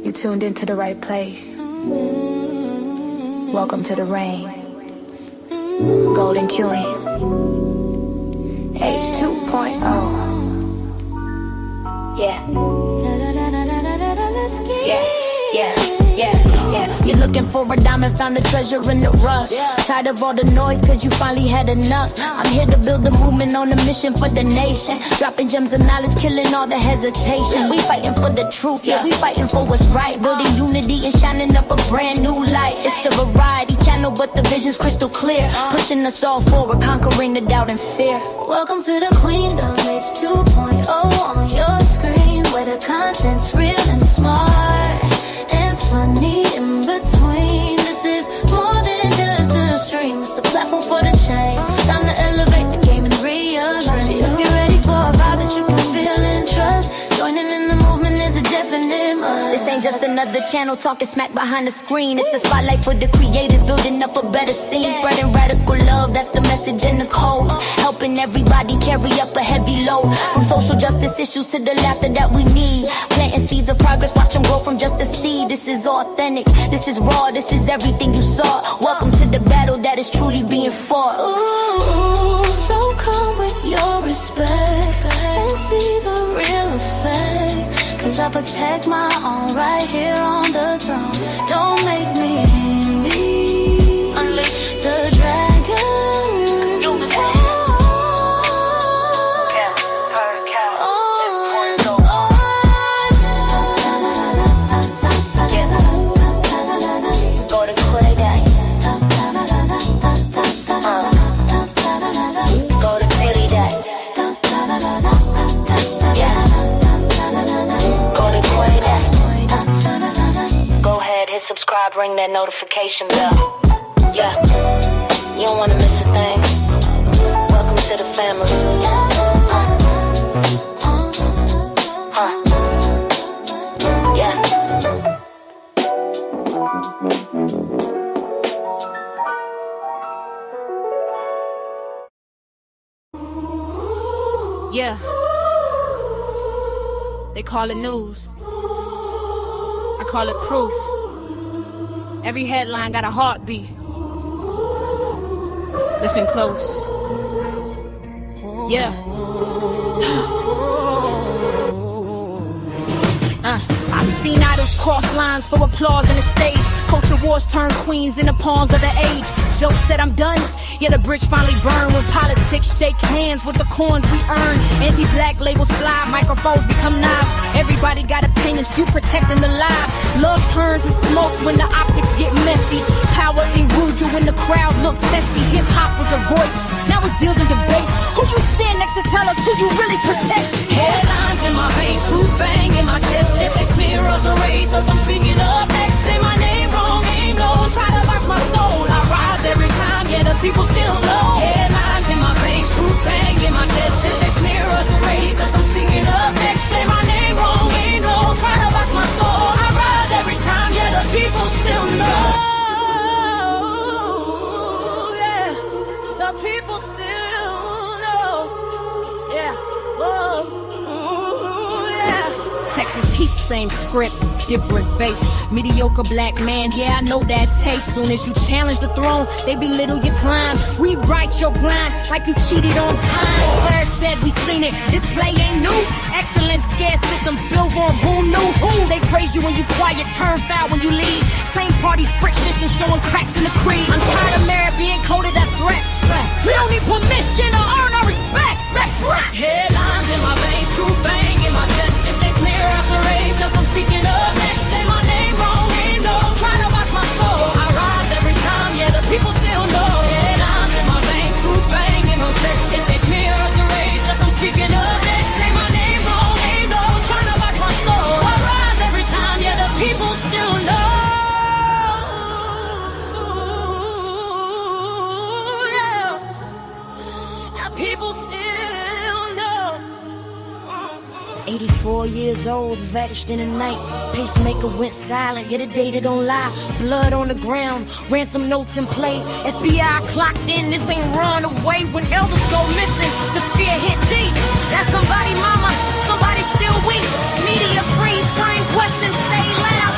You tuned into the right place. Welcome to the rain. Golden Queuing. H2.0. Yeah. Yeah. You're looking for a diamond, found a treasure in the rough. Tired of all the noise, cause you finally had enough. I'm here to build a movement on a mission for the nation. Dropping gems of knowledge, killing all the hesitation. We fighting for the truth, yeah, we fighting for what's right. Building unity and shining up a brand new light. It's a variety channel, but the vision's crystal clear. Pushing us all forward, conquering the doubt and fear. Welcome to the Queendom, H2.0 on your screen, where the content's real and smart and funny in between. This is more than just a stream, it's a platform for the change. Time to elevate the game and rearrange. If you're ready for a vibe that you can feel and trust, joining in the movement is a definite must. This ain't just another channel talking smack behind the screen. It's a spotlight for the creators, building up a better scene. Spreading radical love, that's the message in the code. Helping everybody carry up a heavy load. From social justice issues to the laughter that we need. Planting seeds of progress, watch them grow from just a seed. This is authentic, this is raw, this is everything you saw. Welcome to the battle that is truly being fought. Ooh, so come with your respect and see the real effect. Cause I protect my own right here on the throne. Don't make me envy. Unleash the dragon. Subscribe, ring that notification bell. Yeah, you don't wanna miss a thing. Welcome to the family. Yeah. They call it news. I call it proof. Every headline got a heartbeat. Listen close. Yeah. I've seen idols cross lines for applause on the stage. Culture wars turn queens in the palms of the age. Joe said I'm done, yeah, the bridge finally burned. When politics shake hands with the coins we earn. Anti-black labels fly, microphones become knives. Everybody got opinions, few protecting the lives. Love turns to smoke when the optics get messy. Power erudes you when the crowd looks testy. Hip-hop was a voice, now it's deals and debates. Who you stand next to tell us who you really protect? Headlines in my veins, truth bang in my chest. If they smear us or race us, I'm speaking up next. Say my name wrong, aim low, try to box my soul. I rise every time, yeah, the people still know. Headlines in my veins, truth bang in my chest. If they smear us or race us, I'm speaking up next. Say my name wrong, aim low, try to box my soul. I rise every time, yeah, the people still know. Yeah, the people still know. Yeah, whoa. Texas heat, same script, different face. Mediocre black man, yeah, I know that taste. Soon as you challenge the throne, they belittle your climb. Rewrite your blind like you cheated on time. Bird said we seen it, this play ain't new. Excellent scare systems built on who knew who. They praise you when you quiet, turn foul when you leave. Same party frictions and showing cracks in the creed. I'm tired of merit being coded as threats. We don't need permission to earn our respect. That's right. Headlines in my veins, truth bang in my chest. If they smear us or race us, I'm speaking up next. Say my name wrong, aim low, try to box my soul. I rise every time, yeah, the people still know. Headlines in my veins, truth bang in my chest. If they smear us or race us, I'm speaking up next. Say my name wrong, aim low, try to box my soul. I rise every time, yeah, the people still know. People still know. 84 years old, vanished in the night. Pacemaker went silent, yeah, the data don't lie. Blood on the ground, ransom notes in play. FBI clocked in, this ain't run away. When elders go missing, the fear hit deep. That's somebody mama, somebody still weak. Media freeze, frame questions, stay loud.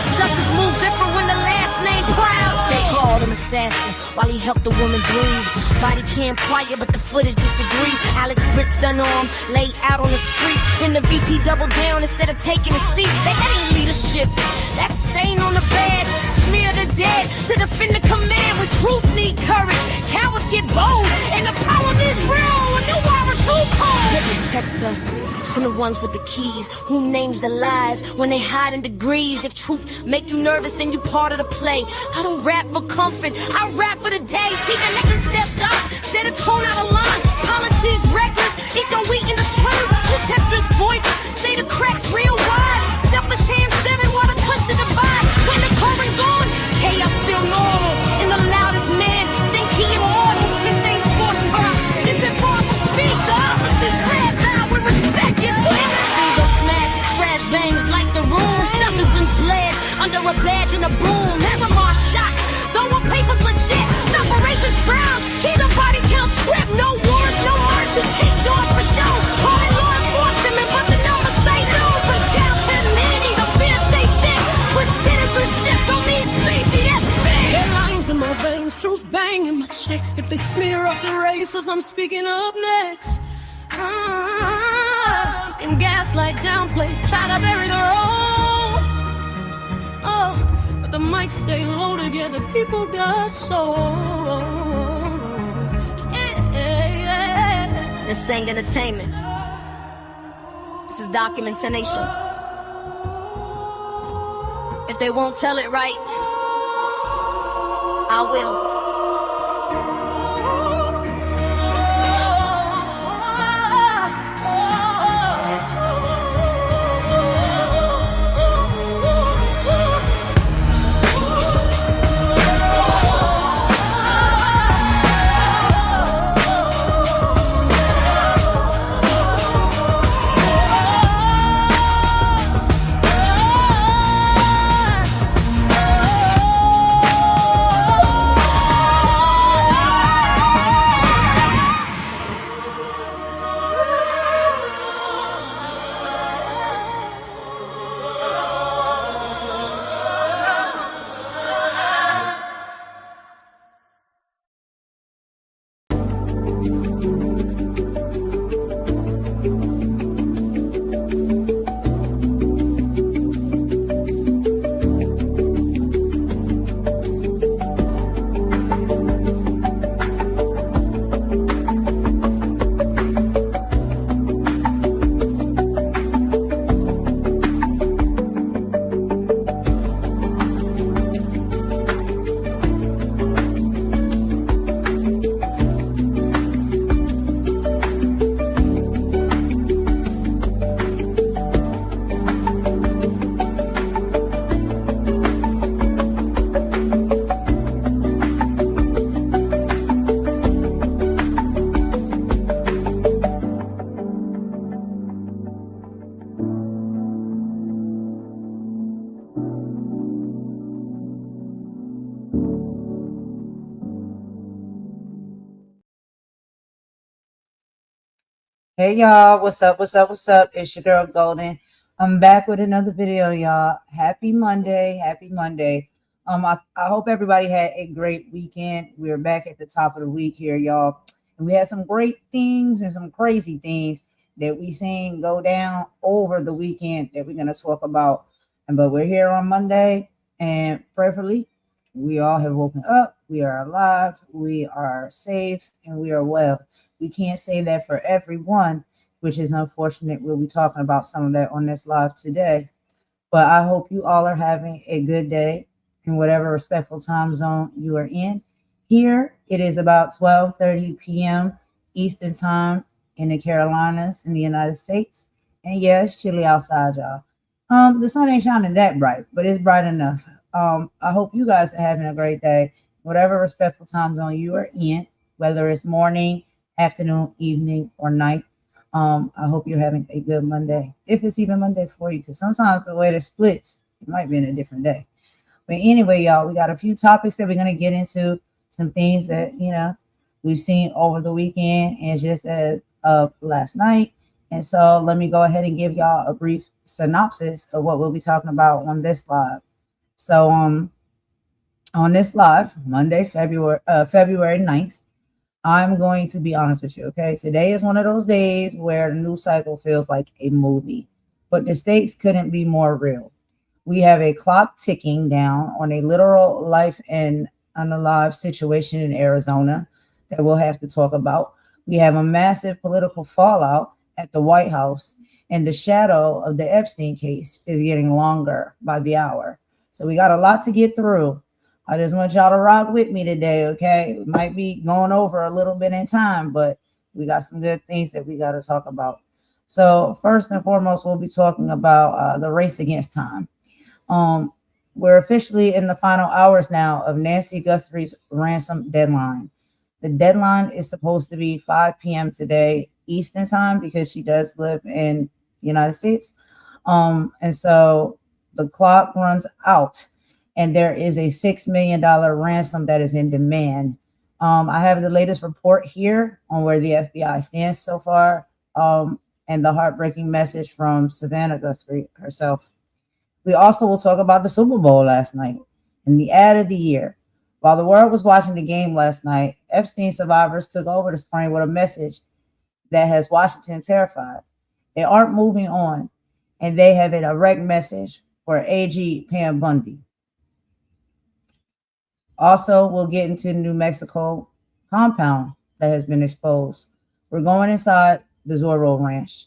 while he helped the woman breathe. Body cam quiet, but the footage disagree. Alex bricked unarmed, laid out on the street. And the VP doubled down instead of taking a seat. That ain't leadership, that's stain on the badge. Smear the dead to defend the command. When truth need courage, cowards get bold. And the power is real, a new hour too cold. It protects us from the ones with the keys. Who names the lies when they hide in degrees? If truth make you nervous, then you part of the play. I don't rap for comfort, I rap for the day. Stephen Nixon stepped up, set a tone out of line. Politics reckless, eat the wheat in the spring. Protector's voice, say the cracks real wide. Selfish hands staring while the country divide. When the current gone, chaos still normal. And the loudest man think he immortal. This ain't sports talk, this is powerful speak. The opposite's fragile when respect get wet. Ego smash, trash bangs like the room. Steffenson's bled under a badge and a boom. Miramar shot, though what papers legit. Operations trials, he's a body count script. No wars, no mercy, keep doors for show. Calling law enforcement, but the numbers say no. From child to many, the fear stay thick. With citizenship, don't need safety, that's big. There lines in my veins, truth bang in my checks. If they smear us and race us, I'm speaking up next. And gaslight, downplay, try to bury the wrong. Oh, but the mic stay loaded, yeah, the people got soul. Yeah. This ain't entertainment, this is documentation. If they won't tell it right, I will. Hey y'all, what's up? It's your girl Golden. I'm back with another video, y'all. Happy Monday. I hope everybody had a great weekend. We're back at the top of the week here, y'all. And we had some great things and some crazy things that we seen go down over the weekend that we're gonna talk about. But we're here on Monday, and prayerfully, we all have woken up, we are alive, we are safe, and we are well. We can't say that for everyone, which is unfortunate. We'll be talking about some of that on this live today. But I hope you all are having a good day in whatever respectful time zone you are in. Here, it is about 12:30 p.m. Eastern time in the Carolinas in the United States. And yeah, it's chilly outside, y'all. The sun ain't shining that bright, but it's bright enough. I hope you guys are having a great day, whatever respectful time zone you are in, whether it's morning, afternoon, evening, or night. I hope you're having a good Monday, if it's even Monday for you, because sometimes the way it splits, it might be in a different day. But anyway, y'all, we got a few topics that we're going to get into, some things that, we've seen over the weekend and just as of last night. And so let me go ahead and give y'all a brief synopsis of what we'll be talking about on this live. So On this live, Monday, February 9th, I'm going to be honest with you, okay? Today is one of those days where the news cycle feels like a movie, but the stakes couldn't be more real. We have a clock ticking down on a literal life and unalive situation in Arizona that we'll have to talk about. We have a massive political fallout at the White House, and the shadow of the Epstein case is getting longer by the hour. So we got a lot to get through. I just want y'all to rock with me today, okay? We might be going over a little bit in time, but we got some good things that we got to talk about. So first and foremost, we'll be talking about the race against time. We're officially in the final hours now of Nancy Guthrie's ransom deadline. The deadline is supposed to be 5 p.m. today, Eastern time, because she does live in the United States. And so the clock runs out, and there is a $6 million ransom that is in demand. I have the latest report here on where the FBI stands so far, and the heartbreaking message from Savannah Guthrie herself. We also will talk about the Super Bowl last night and the ad of the year. While the world was watching the game last night, Epstein survivors took over the screen with a message that has Washington terrified. They aren't moving on, and they have a direct message for AG Pam Bundy. Also, we'll get into the New Mexico compound that has been exposed. We're going inside the Zorro Ranch.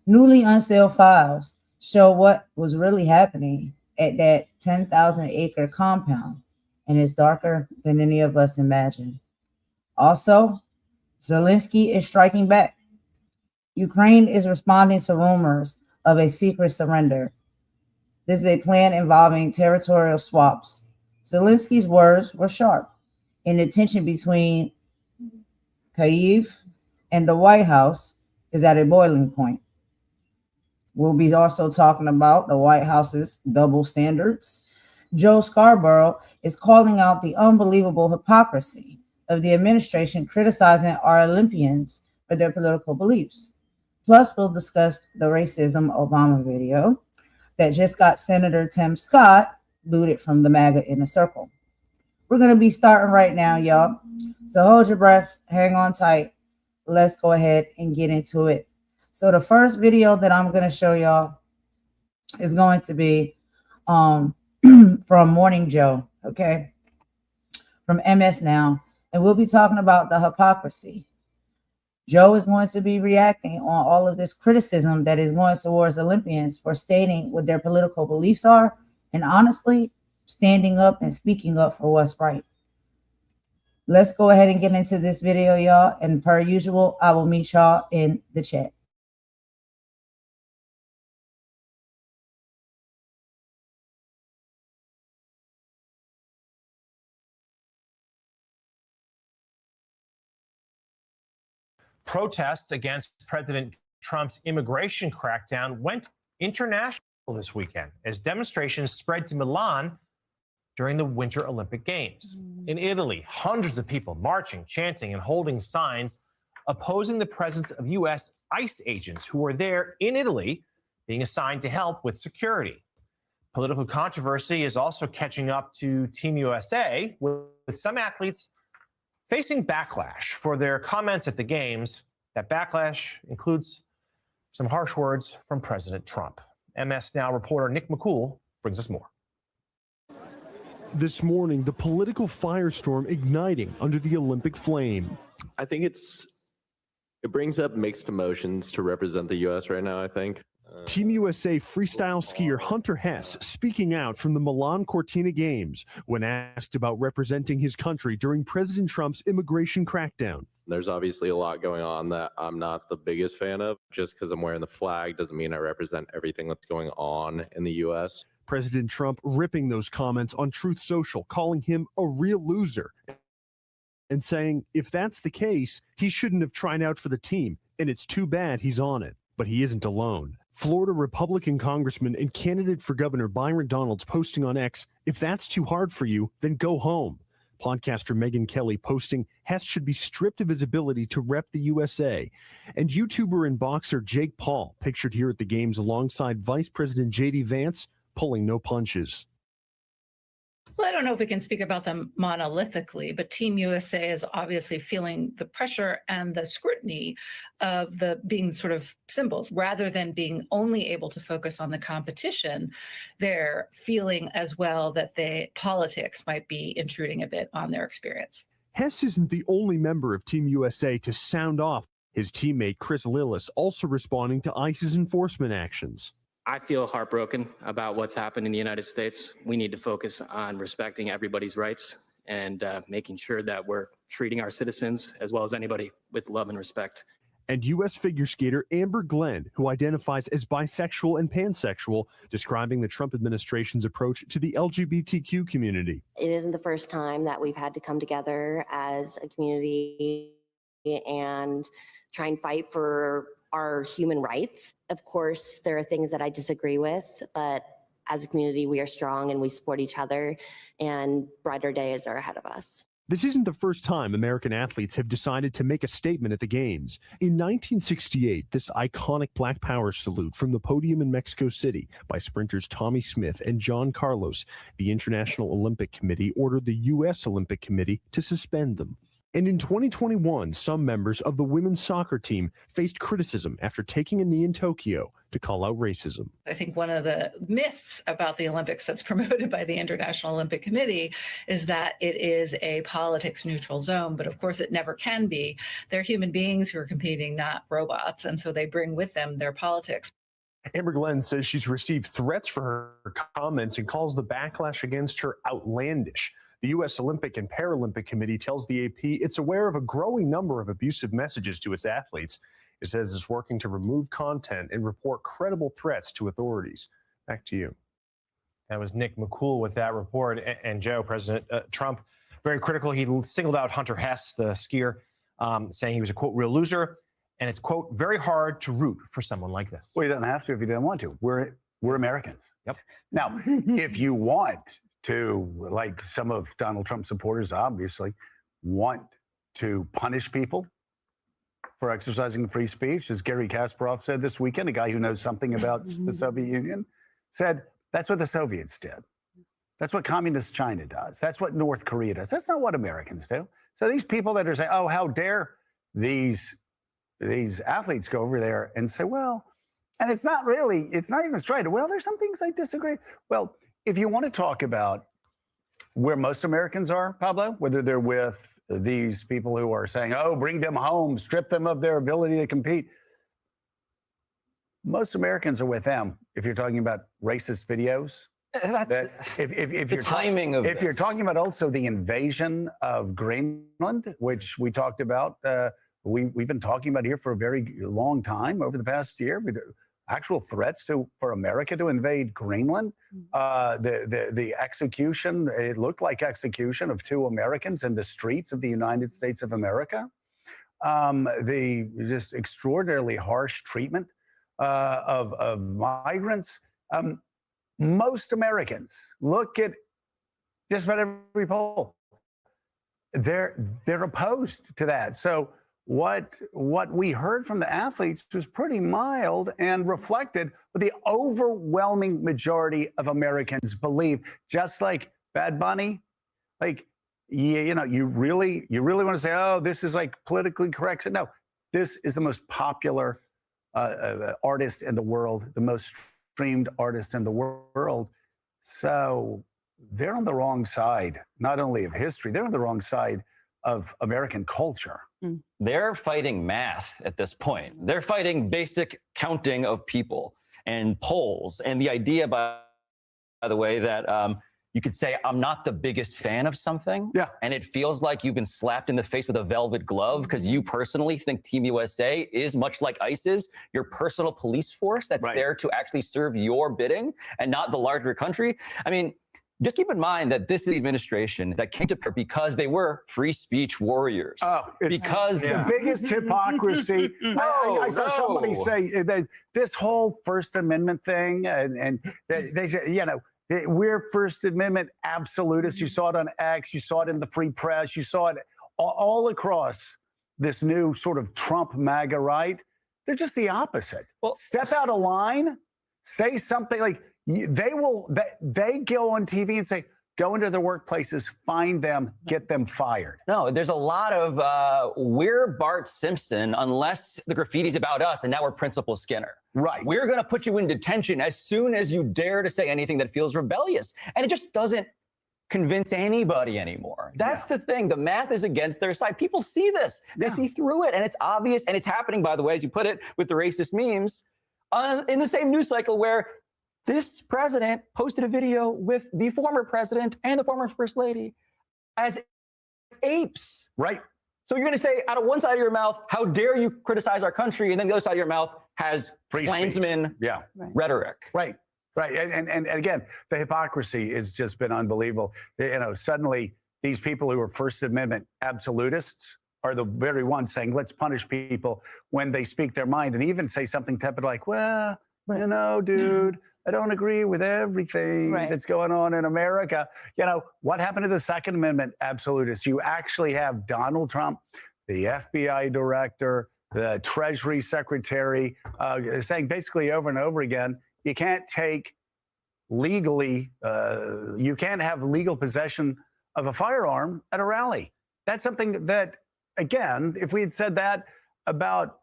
Newly unsealed files show what was really happening at that 10,000-acre compound, and it's darker than any of us imagined. Also, Zelensky is striking back. Ukraine is responding to rumors of a secret surrender. This is a plan involving territorial swaps. Zelensky's words were sharp, and the tension between Kyiv and the White House is at a boiling point. We'll be also talking about the White House's double standards. Joe Scarborough is calling out the unbelievable hypocrisy of the administration criticizing our Olympians for their political beliefs. Plus, we'll discuss the racism Obama video that just got Senator Tim Scott booted from the MAGA Inner Circle. We're going to be starting right now, y'all. So hold your breath, hang on tight. Let's go ahead and get into it. So the first video that I'm going to show y'all is going to be from Morning Joe, okay, from MS Now, and we'll be talking about the hypocrisy. Joe is going to be reacting on all of this criticism that is going towards Olympians for stating what their political beliefs are, and honestly, standing up and speaking up for what's right. Let's go ahead and get into this video, y'all, and per usual, I will meet y'all in the chat. Protests against President Trump's immigration crackdown went international this weekend as demonstrations spread to Milan during the Winter Olympic Games. In Italy, hundreds of people marching, chanting, and holding signs opposing the presence of U.S. ICE agents who were there in Italy being assigned to help with security. Political controversy is also catching up to Team USA, with some athletes facing backlash for their comments at the Games. That backlash includes some harsh words from President Trump. MS Now reporter Nick McCool brings us more. This morning, the political firestorm igniting under the Olympic flame. I think it brings up mixed emotions to represent the U.S. right now, I think. Team USA freestyle skier Hunter Hess speaking out from the Milan Cortina Games when asked about representing his country during President Trump's immigration crackdown. There's obviously a lot going on that I'm not the biggest fan of. Just because I'm wearing the flag doesn't mean I represent everything that's going on in the U.S. President Trump ripping those comments on Truth Social, calling him a real loser and saying if that's the case, he shouldn't have tried out for the team, and it's too bad he's on it. But he isn't alone. Florida Republican Congressman and candidate for governor Byron Donalds posting on X, if that's too hard for you, then go home. Podcaster Megyn Kelly posting Hess should be stripped of his ability to rep the USA. And YouTuber and boxer Jake Paul, pictured here at the Games alongside Vice President J.D. Vance, pulling no punches. Well, I don't know if we can speak about them monolithically, but Team USA is obviously feeling the pressure and the scrutiny of the being sort of symbols. Rather than being only able to focus on the competition, they're feeling as well that the politics might be intruding a bit on their experience. Hess isn't the only member of Team USA to sound off. His teammate Chris Lillis also responding to ICE's enforcement actions. I feel heartbroken about what's happened in the United States. We need to focus on respecting everybody's rights and making sure that we're treating our citizens as well as anybody with love and respect. And U.S. figure skater Amber Glenn, who identifies as bisexual and pansexual, describing the Trump administration's approach to the LGBTQ community. It isn't the first time that we've had to come together as a community and try and fight for our human rights. Of course, there are things that I disagree with, but as a community, we are strong and we support each other, and brighter days are ahead of us. This isn't the first time American athletes have decided to make a statement at the Games. In 1968, this iconic Black Power salute from the podium in Mexico City by sprinters Tommy Smith and John Carlos, the International Olympic Committee ordered the U.S. Olympic Committee to suspend them. And in 2021, some members of the women's soccer team faced criticism after taking a knee in Tokyo to call out racism. I think one of the myths about the Olympics that's promoted by the International Olympic Committee is that it is a politics neutral zone, but of course it never can be. They're human beings who are competing, not robots, and so they bring with them their politics. Amber Glenn says she's received threats for her comments and calls the backlash against her outlandish. The U.S. Olympic and Paralympic Committee tells the AP it's aware of a growing number of abusive messages to its athletes. It says it's working to remove content and report credible threats to authorities. Back to you. That was Nick McCool with that report. And Joe, President Trump, very critical. He singled out Hunter Hess, the skier, saying he was a, quote, real loser. And it's, quote, very hard to root for someone like this. Well, you don't have to if you don't want to. We're Americans. Yep. Now, if you want to, like some of Donald Trump's supporters obviously, want to punish people for exercising free speech, as Garry Kasparov said this weekend, a guy who knows something about the Soviet Union, said that's what the Soviets did. That's what communist China does. That's what North Korea does. That's not what Americans do. So these people that are saying, oh, how dare these athletes go over there and say, well, and it's not even straight. Well, there's some things I disagree. Well, if you want to talk about where most Americans are, Pablo, whether they're with these people who are saying, oh, bring them home, strip them of their ability to compete. Most Americans are with them if you're talking about racist videos. If you're talking about also the invasion of Greenland, which we talked about, we've been talking about here for a very long time over the past year. Actual threats for America to invade Greenland, the execution, it looked like execution of 2 Americans in the streets of the United States of America, the just extraordinarily harsh treatment of migrants. Most Americans, look at just about every poll, they're opposed to that. So what we heard from the athletes was pretty mild and reflected what the overwhelming majority of Americans believe. Just like Bad Bunny, like you really want to say, oh, this is like politically correct. No, this is the most popular artist in the world, the most streamed artist in the world. So they're on the wrong side, not only of history, they're on the wrong side of American culture. They're fighting math at this point. They're fighting basic counting of people and polls. And the idea, by the way, that you could say, I'm not the biggest fan of something. Yeah. And it feels like you've been slapped in the face with a velvet glove because you personally think Team USA is, much like ICE is, your personal police force that's there to actually serve your bidding and not the larger country. I mean, just keep in mind that this is the administration that came to power because they were free speech warriors. Oh, it's the biggest hypocrisy. I saw somebody say that this whole First Amendment thing, and they say, we're First Amendment absolutists. You saw it on X, you saw it in the Free Press, you saw it all across this new sort of Trump MAGA right. They're just the opposite. Well, step out of line, say something like, they go on TV and say, Go into their workplaces, find them, get them fired. No, there's a lot of we're Bart Simpson unless the graffiti's about us, and now we're Principal Skinner. Right. We're going to put you in detention as soon as you dare to say anything that feels rebellious. And it just doesn't convince anybody anymore. That's the thing. The math is against their side. People see this. They see through it, and it's obvious. And it's happening, by the way, as you put it, with the racist memes in the same news cycle where this president posted a video with the former president and the former first lady as apes. Right. So you're going to say out of one side of your mouth, how dare you criticize our country? And then the other side of your mouth has Free Klansman rhetoric. Right. Right. And again, the hypocrisy has just been unbelievable. You know, suddenly these people who are First Amendment absolutists are the very ones saying, let's punish people when they speak their mind and even say something tepid like, well, you know, dude, I don't agree with everything that's going on in America. You know, what happened to the Second Amendment absolutists? You actually have Donald Trump, the FBI director, the Treasury Secretary, saying basically over and over again, you can't take legally, you can't have legal possession of a firearm at a rally. That's something that, again, if we had said that about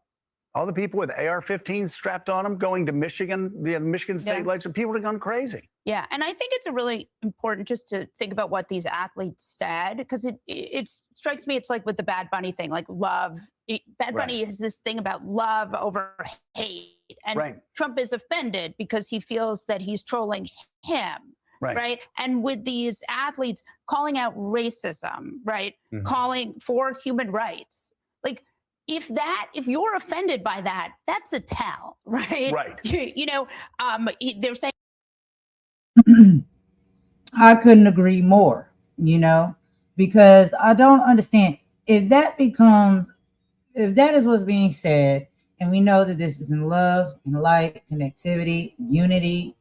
all the people with AR-15s strapped on them going to Michigan, the Michigan State legislature, people have gone crazy. Yeah, and I think it's a really important just to think about what these athletes said, because it strikes me it's like with the Bad Bunny thing, like love. Bad Bunny has this thing about love over hate, and Trump is offended because he feels that he's trolling him. Right. And with these athletes calling out racism, calling for human rights, like if you're offended by that, that's a tell, right? You know, they're saying. I couldn't agree more, you know, because I don't understand if that is what's being said, and we know that this is in love and light, connectivity, unity,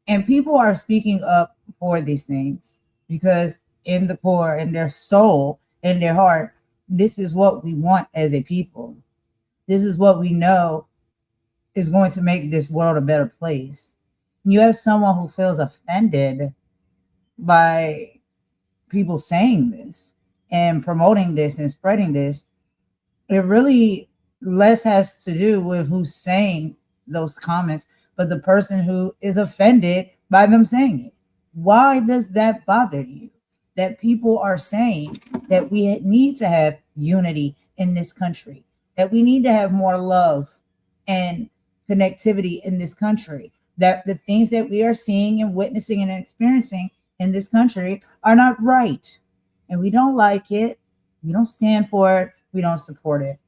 and people are speaking up for these things because in the core, in their soul, in their heart, this is what we want as a people. This is what we know is going to make this world a better place. You have someone who feels offended by people saying this and promoting this and spreading this. It really less has to do with who's saying those comments, but the person who is offended by them saying it. Why does that bother you? That people are saying that we need to have unity in this country, that we need to have more love and connectivity in this country, that the things that we are seeing and witnessing and experiencing in this country are not right. And we don't like it. We don't stand for it. We don't support it.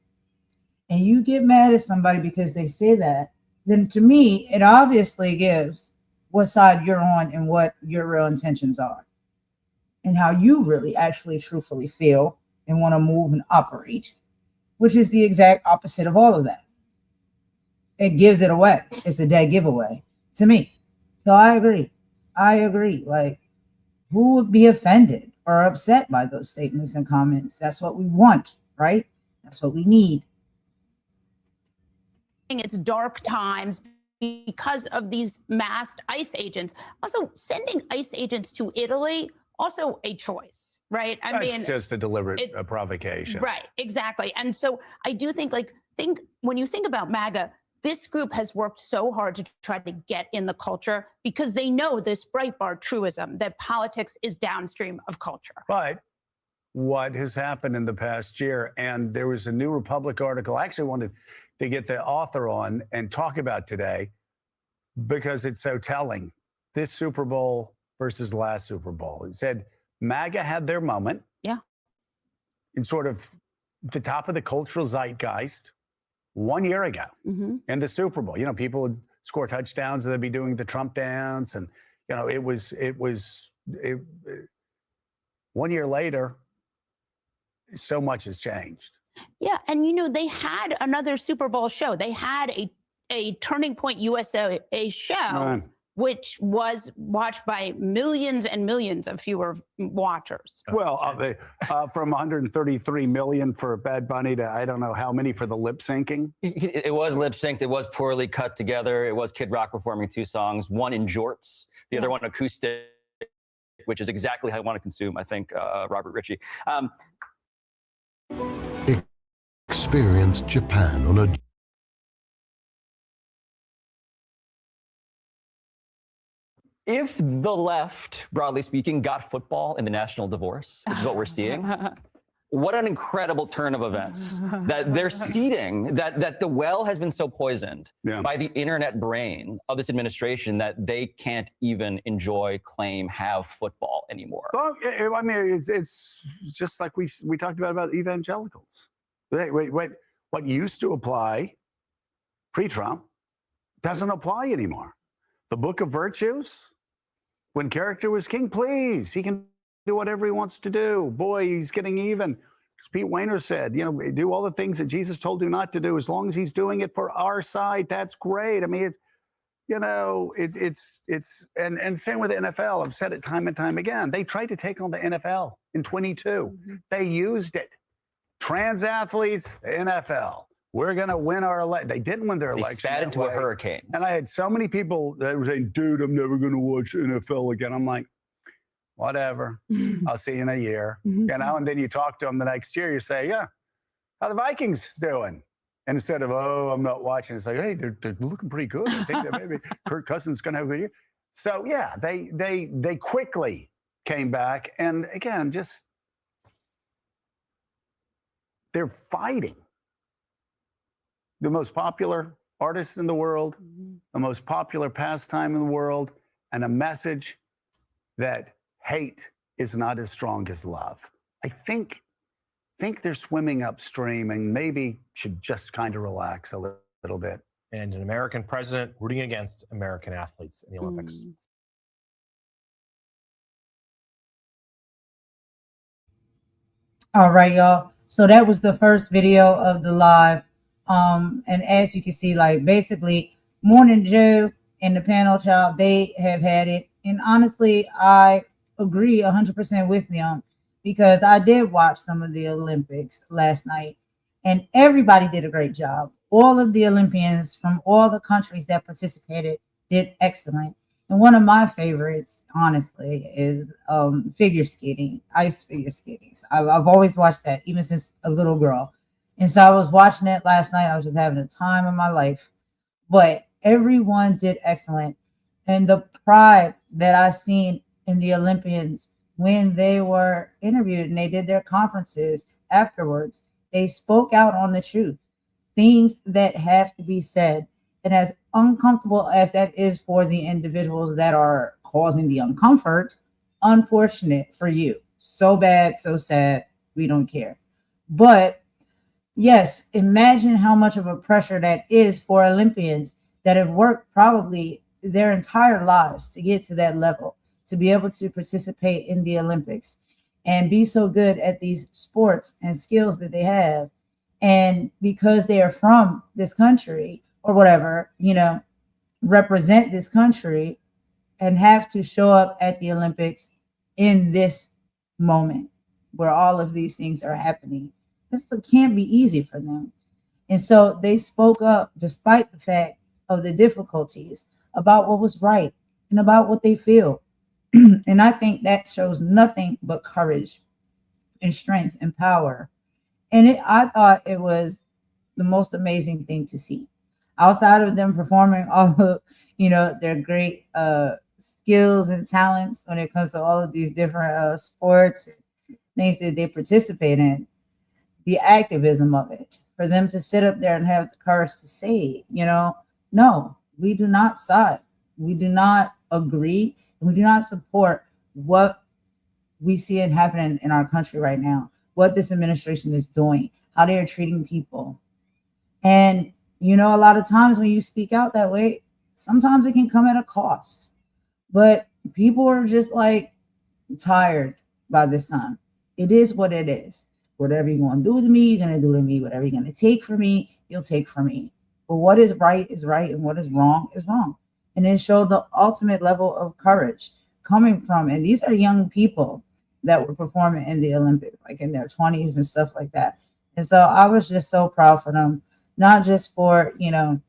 And you get mad at somebody because they say that, then to me, it obviously gives what side you're on and what your real intentions are, and how you really actually truthfully feel and want to move and operate, which is the exact opposite of all of that. It gives it away. It's a dead giveaway to me. So I agree. Like, who would be offended or upset by those statements and comments? That's what we want, right? That's what we need. It's dark times because of these masked ICE agents. Also, sending ICE agents to Italy, also a choice, right? I mean, it's just a deliberate provocation. Right, exactly. And so I do think when you think about MAGA, this group has worked so hard to try to get in the culture because they know this Breitbart truism that politics is downstream of culture. But what has happened in the past year, and there was a New Republic article I actually wanted to get the author on and talk about today because it's so telling. This Super Bowl versus the last Super Bowl. It said MAGA had their moment. Yeah. In sort of the top of the cultural zeitgeist 1 year ago in the Super Bowl. You know, people would score touchdowns and they'd be doing the Trump dance. And, you know, it was 1 year later, so much has changed. Yeah. And, you know, they had another Super Bowl show. They had a Turning Point USA show, which was watched by millions and millions of fewer watchers. Well, from 133 million for Bad Bunny to I don't know how many for the lip syncing. It was lip synced. It was poorly cut together. It was Kid Rock performing two songs, one in jorts, the other one acoustic. which is exactly how I want to consume, I think, Robert Ritchie. Experience Japan on a If the left, broadly speaking, got football in the national divorce, which is what we're seeing, what an incredible turn of events. That they're seeding, that the well has been so poisoned by the internet brain of this administration that they can't even enjoy, claim, have football anymore. Well, I mean, it's just like we talked about evangelicals. What used to apply pre-Trump doesn't apply anymore. The Book of Virtues, when character was king, please, he can do whatever he wants to do. Boy, he's getting even. As Pete Weiner said, you know, do all the things that Jesus told you not to do. As long as he's doing it for our side, that's great. I mean, it's, you know, it's and same with the NFL. I've said it time and time again. They tried to take on the NFL in 22. Mm-hmm. They used it. Trans athletes, NFL. We're going to win our election. They didn't win their election. They spat into a hurricane. And I had so many people that were saying, dude, I'm never going to watch NFL again. I'm like, whatever. I'll see you in a year. You know, and then you talk to them the next year. You say, yeah, how the Vikings doing? And instead of, oh, I'm not watching, it's like, hey, they're looking pretty good. I think that maybe Kirk Cousins going to have a good year. So, yeah, they quickly came back. And again, just they're fighting the most popular artist in the world, the most popular pastime in the world, and a message that hate is not as strong as love. I think they're swimming upstream and maybe should just kind of relax a little bit. And an American president rooting against American athletes in the Olympics. All right, y'all. So that was the first video of the live. And as you can see, like basically Morning Joe and the panel child, they have had it. And honestly, I agree 100% with them because I did watch some of the Olympics last night and everybody did a great job. All of the Olympians from all the countries that participated did excellent. And one of my favorites, honestly, is figure skating, ice figure skating. I've always watched that even since a little girl. And so I was watching it last night. I was just having a time of my life. But everyone did excellent. And the pride that I seen in the Olympians when they were interviewed and they did their conferences afterwards, they spoke out on the truth, things that have to be said. And as uncomfortable as that is for the individuals that are causing the uncomfort, unfortunate for you. So bad, so sad, we don't care. But yes, imagine how much of a pressure that is for Olympians that have worked probably their entire lives to get to that level, to be able to participate in the Olympics and be so good at these sports and skills that they have. And because they are from this country or whatever, you know, represent this country and have to show up at the Olympics in this moment where all of these things are happening. This can't be easy for them. And so they spoke up despite the fact of the difficulties about what was right and about what they feel. And I think that shows nothing but courage and strength and power. And I thought it was the most amazing thing to see. Outside of them performing all of, you know, their great skills and talents when it comes to all of these different sports and things that they participate in, the activism of it, for them to sit up there and have the courage to say, you know, no, we do not side. We do not agree. And we do not support what we see it happening in our country right now, what this administration is doing, how they are treating people. And, you know, a lot of times when you speak out that way, sometimes it can come at a cost. But people are just like tired by this time. It is what it is. Whatever you're going to do to me, you're going to do to me. Whatever you're going to take from me, you'll take from me. But what is right, and what is wrong, is wrong. And it showed the ultimate level of courage coming from, and these are young people that were performing in the Olympics, like in their 20s and stuff like that. And so I was just so proud for them, not just for, you know,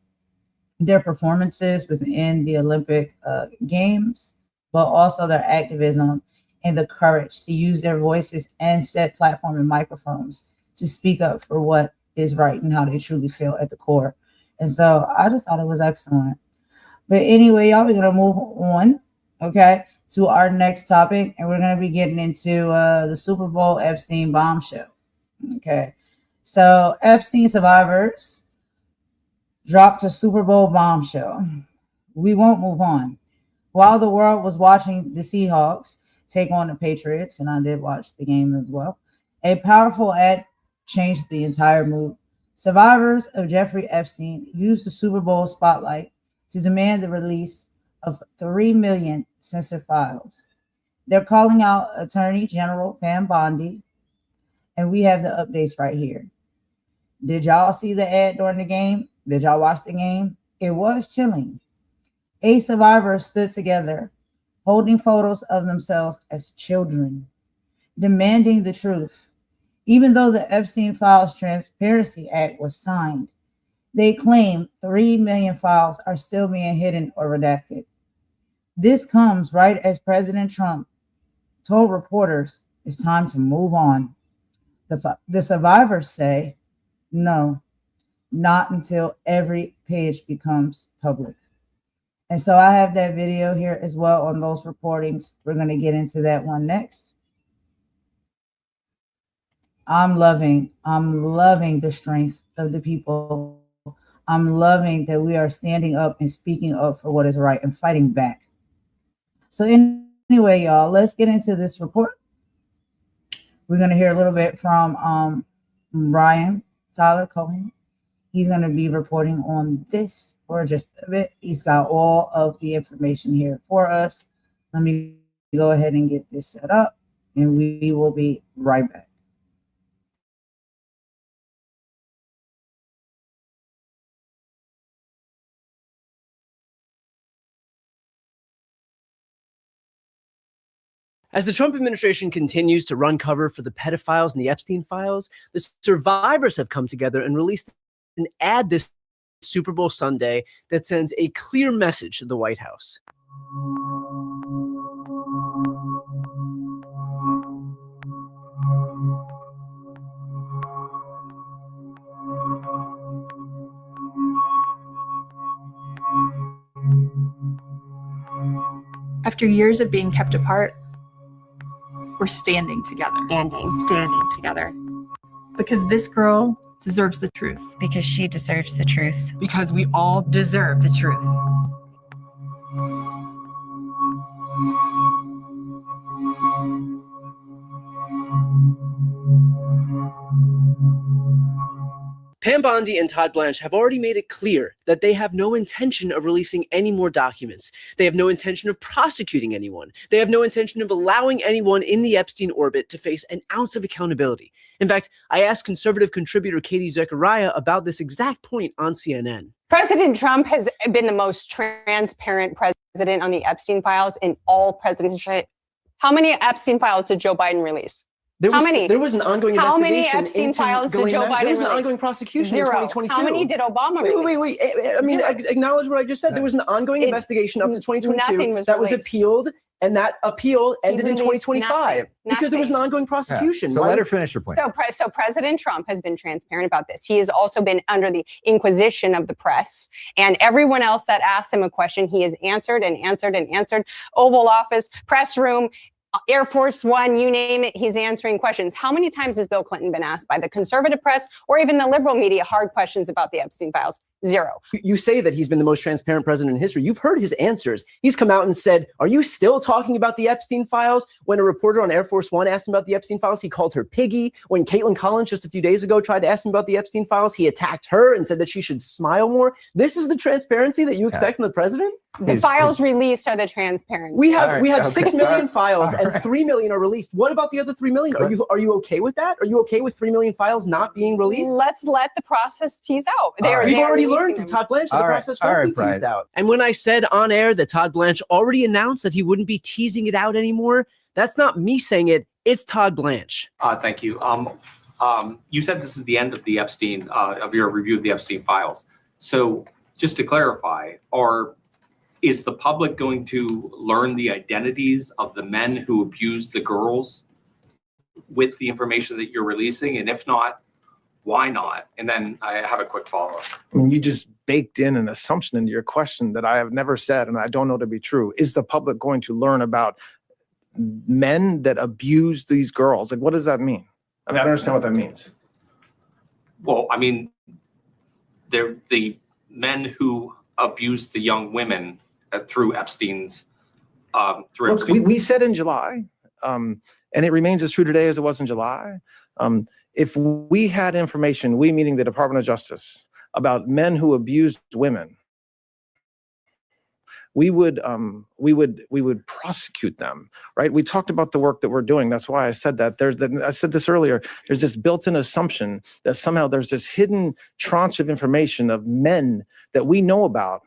their performances within the Olympic games, but also their activism and the courage to use their voices and set platform and microphones to speak up for what is right and how they truly feel at the core. And so I just thought it was excellent. But anyway, y'all, we're going to move on, okay, to our next topic. And we're going to be getting into the Super Bowl Epstein bombshell. Okay. So Epstein survivors dropped a Super Bowl bombshell. We won't move on. While the world was watching the Seahawks take on the Patriots, and I did watch the game as well, a powerful ad changed the entire mood. Survivors of Jeffrey Epstein used the Super Bowl spotlight to demand the release of 3 million censored files. They're calling out Attorney General Pam Bondi, and we have the updates right here. Did y'all see the ad during the game? Did y'all watch the game? It was chilling. 8 survivors stood together, holding photos of themselves as children, demanding the truth. Even though the Epstein Files Transparency Act was signed, they claim 3 million files are still being hidden or redacted. This comes right as President Trump told reporters it's time to move on. The survivors say, no, not until every page becomes public. And so I have that video here as well on those reportings. We're going to get into that one next. I'm loving the strength of the people. I'm loving that we are standing up and speaking up for what is right and fighting back. So anyway, y'all, let's get into this report. We're going to hear a little bit from Brian Tyler Cohen. He's going to be reporting on this for just a bit. He's got all of the information here for us. Let me go ahead and get this set up, and we will be right back. As the Trump administration continues to run cover for the pedophiles and the Epstein files, the survivors have come together and released an ad this Super Bowl Sunday that sends a clear message to the White House. After years of being kept apart, we're standing together. Standing together. Because this girl deserves the truth. Because she deserves the truth. Because we all deserve the truth. Pam Bondi and Todd Blanche have already made it clear that they have no intention of releasing any more documents. They have no intention of prosecuting anyone. They have no intention of allowing anyone in the Epstein orbit to face an ounce of accountability. In fact, I asked conservative contributor Katie Zechariah about this exact point on CNN. President Trump has been the most transparent president on the Epstein files in all presidency. How many Epstein files did Joe Biden release? How many? There was an ongoing investigation. How many Epstein files did Joe Biden release? There was an ongoing prosecution 0. in 2022. How many did Obama release? Wait. I mean, acknowledge what I just said. There was an ongoing investigation up to 2022 that was appealed, and that appeal ended in 2025 because there was an ongoing prosecution. Yeah. So let her finish her point. So President Trump has been transparent about this. He has also been under the inquisition of the press, and everyone else that asked him a question, he has answered and answered and answered. Oval Office, press room, Air Force One, you name it, he's answering questions. How many times has Bill Clinton been asked by the conservative press or even the liberal media hard questions about the Epstein files? 0. You say that he's been the most transparent president in history. You've heard his answers. He's come out and said, are you still talking about the Epstein files? When a reporter on Air Force One asked him about the Epstein files, he called her piggy. When Caitlin Collins just a few days ago tried to ask him about the Epstein files, he attacked her and said that she should smile more. This is the transparency that you expect from the president? The files released are the transparency. We have 6 million files and 3 million are released. What about the other 3 million? Are you okay with that? Are you okay with 3 million files not being released? Let's let the process tease out. We've already learned from Todd Blanche that the process won't be teased out. And when I said on air that Todd Blanche already announced that he wouldn't be teasing it out anymore, that's not me saying it. It's Todd Blanche. Thank you. You said this is the end of the Epstein, of your review of the Epstein files. So just to clarify, Is the public going to learn the identities of the men who abused the girls with the information that you're releasing? And if not, why not? And then I have a quick follow-up. I mean, you just baked in an assumption into your question that I have never said, and I don't know to be true. Is the public going to learn about men that abuse these girls? Like, what does that mean? I mean, I don't understand what that means. Well, I mean, they're the men who abused the young women through Epstein's. Look, we said in July, and it remains as true today as it was in July. If we had information, we meaning the Department of Justice, about men who abused women, we would prosecute them, right? We talked about the work that we're doing. That's why I said that. I said this earlier. There's this built-in assumption that somehow there's this hidden tranche of information of men that we know about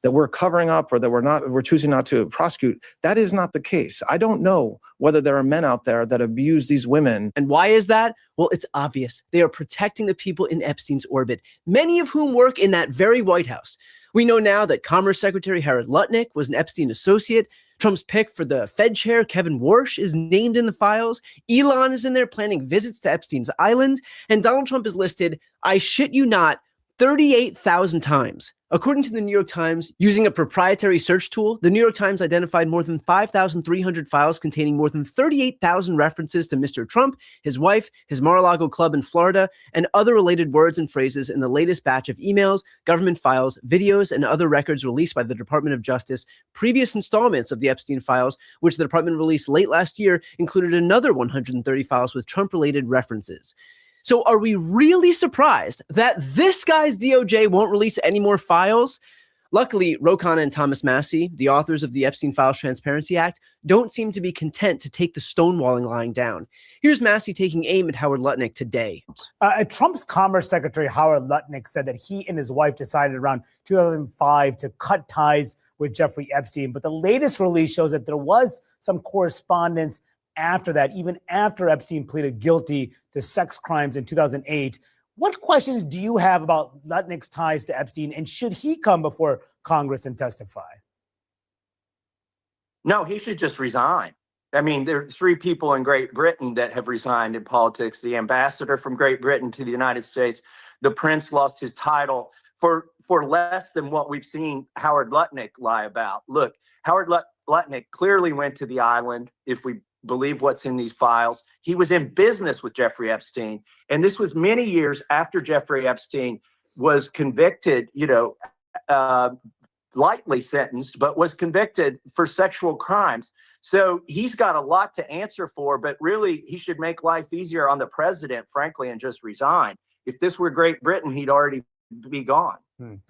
that we're covering up or that we're choosing not to prosecute. That is not the case. I don't know whether there are men out there that abuse these women. And why is that? Well, it's obvious. They are protecting the people in Epstein's orbit, many of whom work in that very White House. We know now that Commerce Secretary Howard Lutnick was an Epstein associate. Trump's pick for the Fed chair, Kevin Warsh, is named in the files. Elon is in there planning visits to Epstein's island. And Donald Trump is listed, I shit you not, 38,000 times. According to the New York Times, using a proprietary search tool, the New York Times identified more than 5,300 files containing more than 38,000 references to Mr. Trump, his wife, his Mar-a-Lago club in Florida, and other related words and phrases in the latest batch of emails, government files, videos, and other records released by the Department of Justice. Previous installments of the Epstein files, which the department released late last year, included another 130 files with Trump-related references. So are we really surprised that this guy's DOJ won't release any more files? Luckily, Ro Khanna and Thomas Massie, the authors of the Epstein Files Transparency Act, don't seem to be content to take the stonewalling lying down. Here's Massie taking aim at Howard Lutnick today. Trump's Commerce Secretary Howard Lutnick said that he and his wife decided around 2005 to cut ties with Jeffrey Epstein. But the latest release shows that there was some correspondence after that, even after Epstein pleaded guilty to sex crimes in 2008. What questions do you have about Lutnick's ties to Epstein, and should he come before Congress and testify? No, he should just resign. I mean, there are 3 people in Great Britain that have resigned in politics. The ambassador from Great Britain to the United States, the prince lost his title for less than what we've seen Howard Lutnick lie about. Look, Howard Lutnick clearly went to the island, if we believe what's in these files. He was in business with Jeffrey Epstein. And this was many years after Jeffrey Epstein was convicted, lightly sentenced, but was convicted for sexual crimes. So he's got a lot to answer for, but really he should make life easier on the president, frankly, and just resign. If this were Great Britain, he'd already be gone.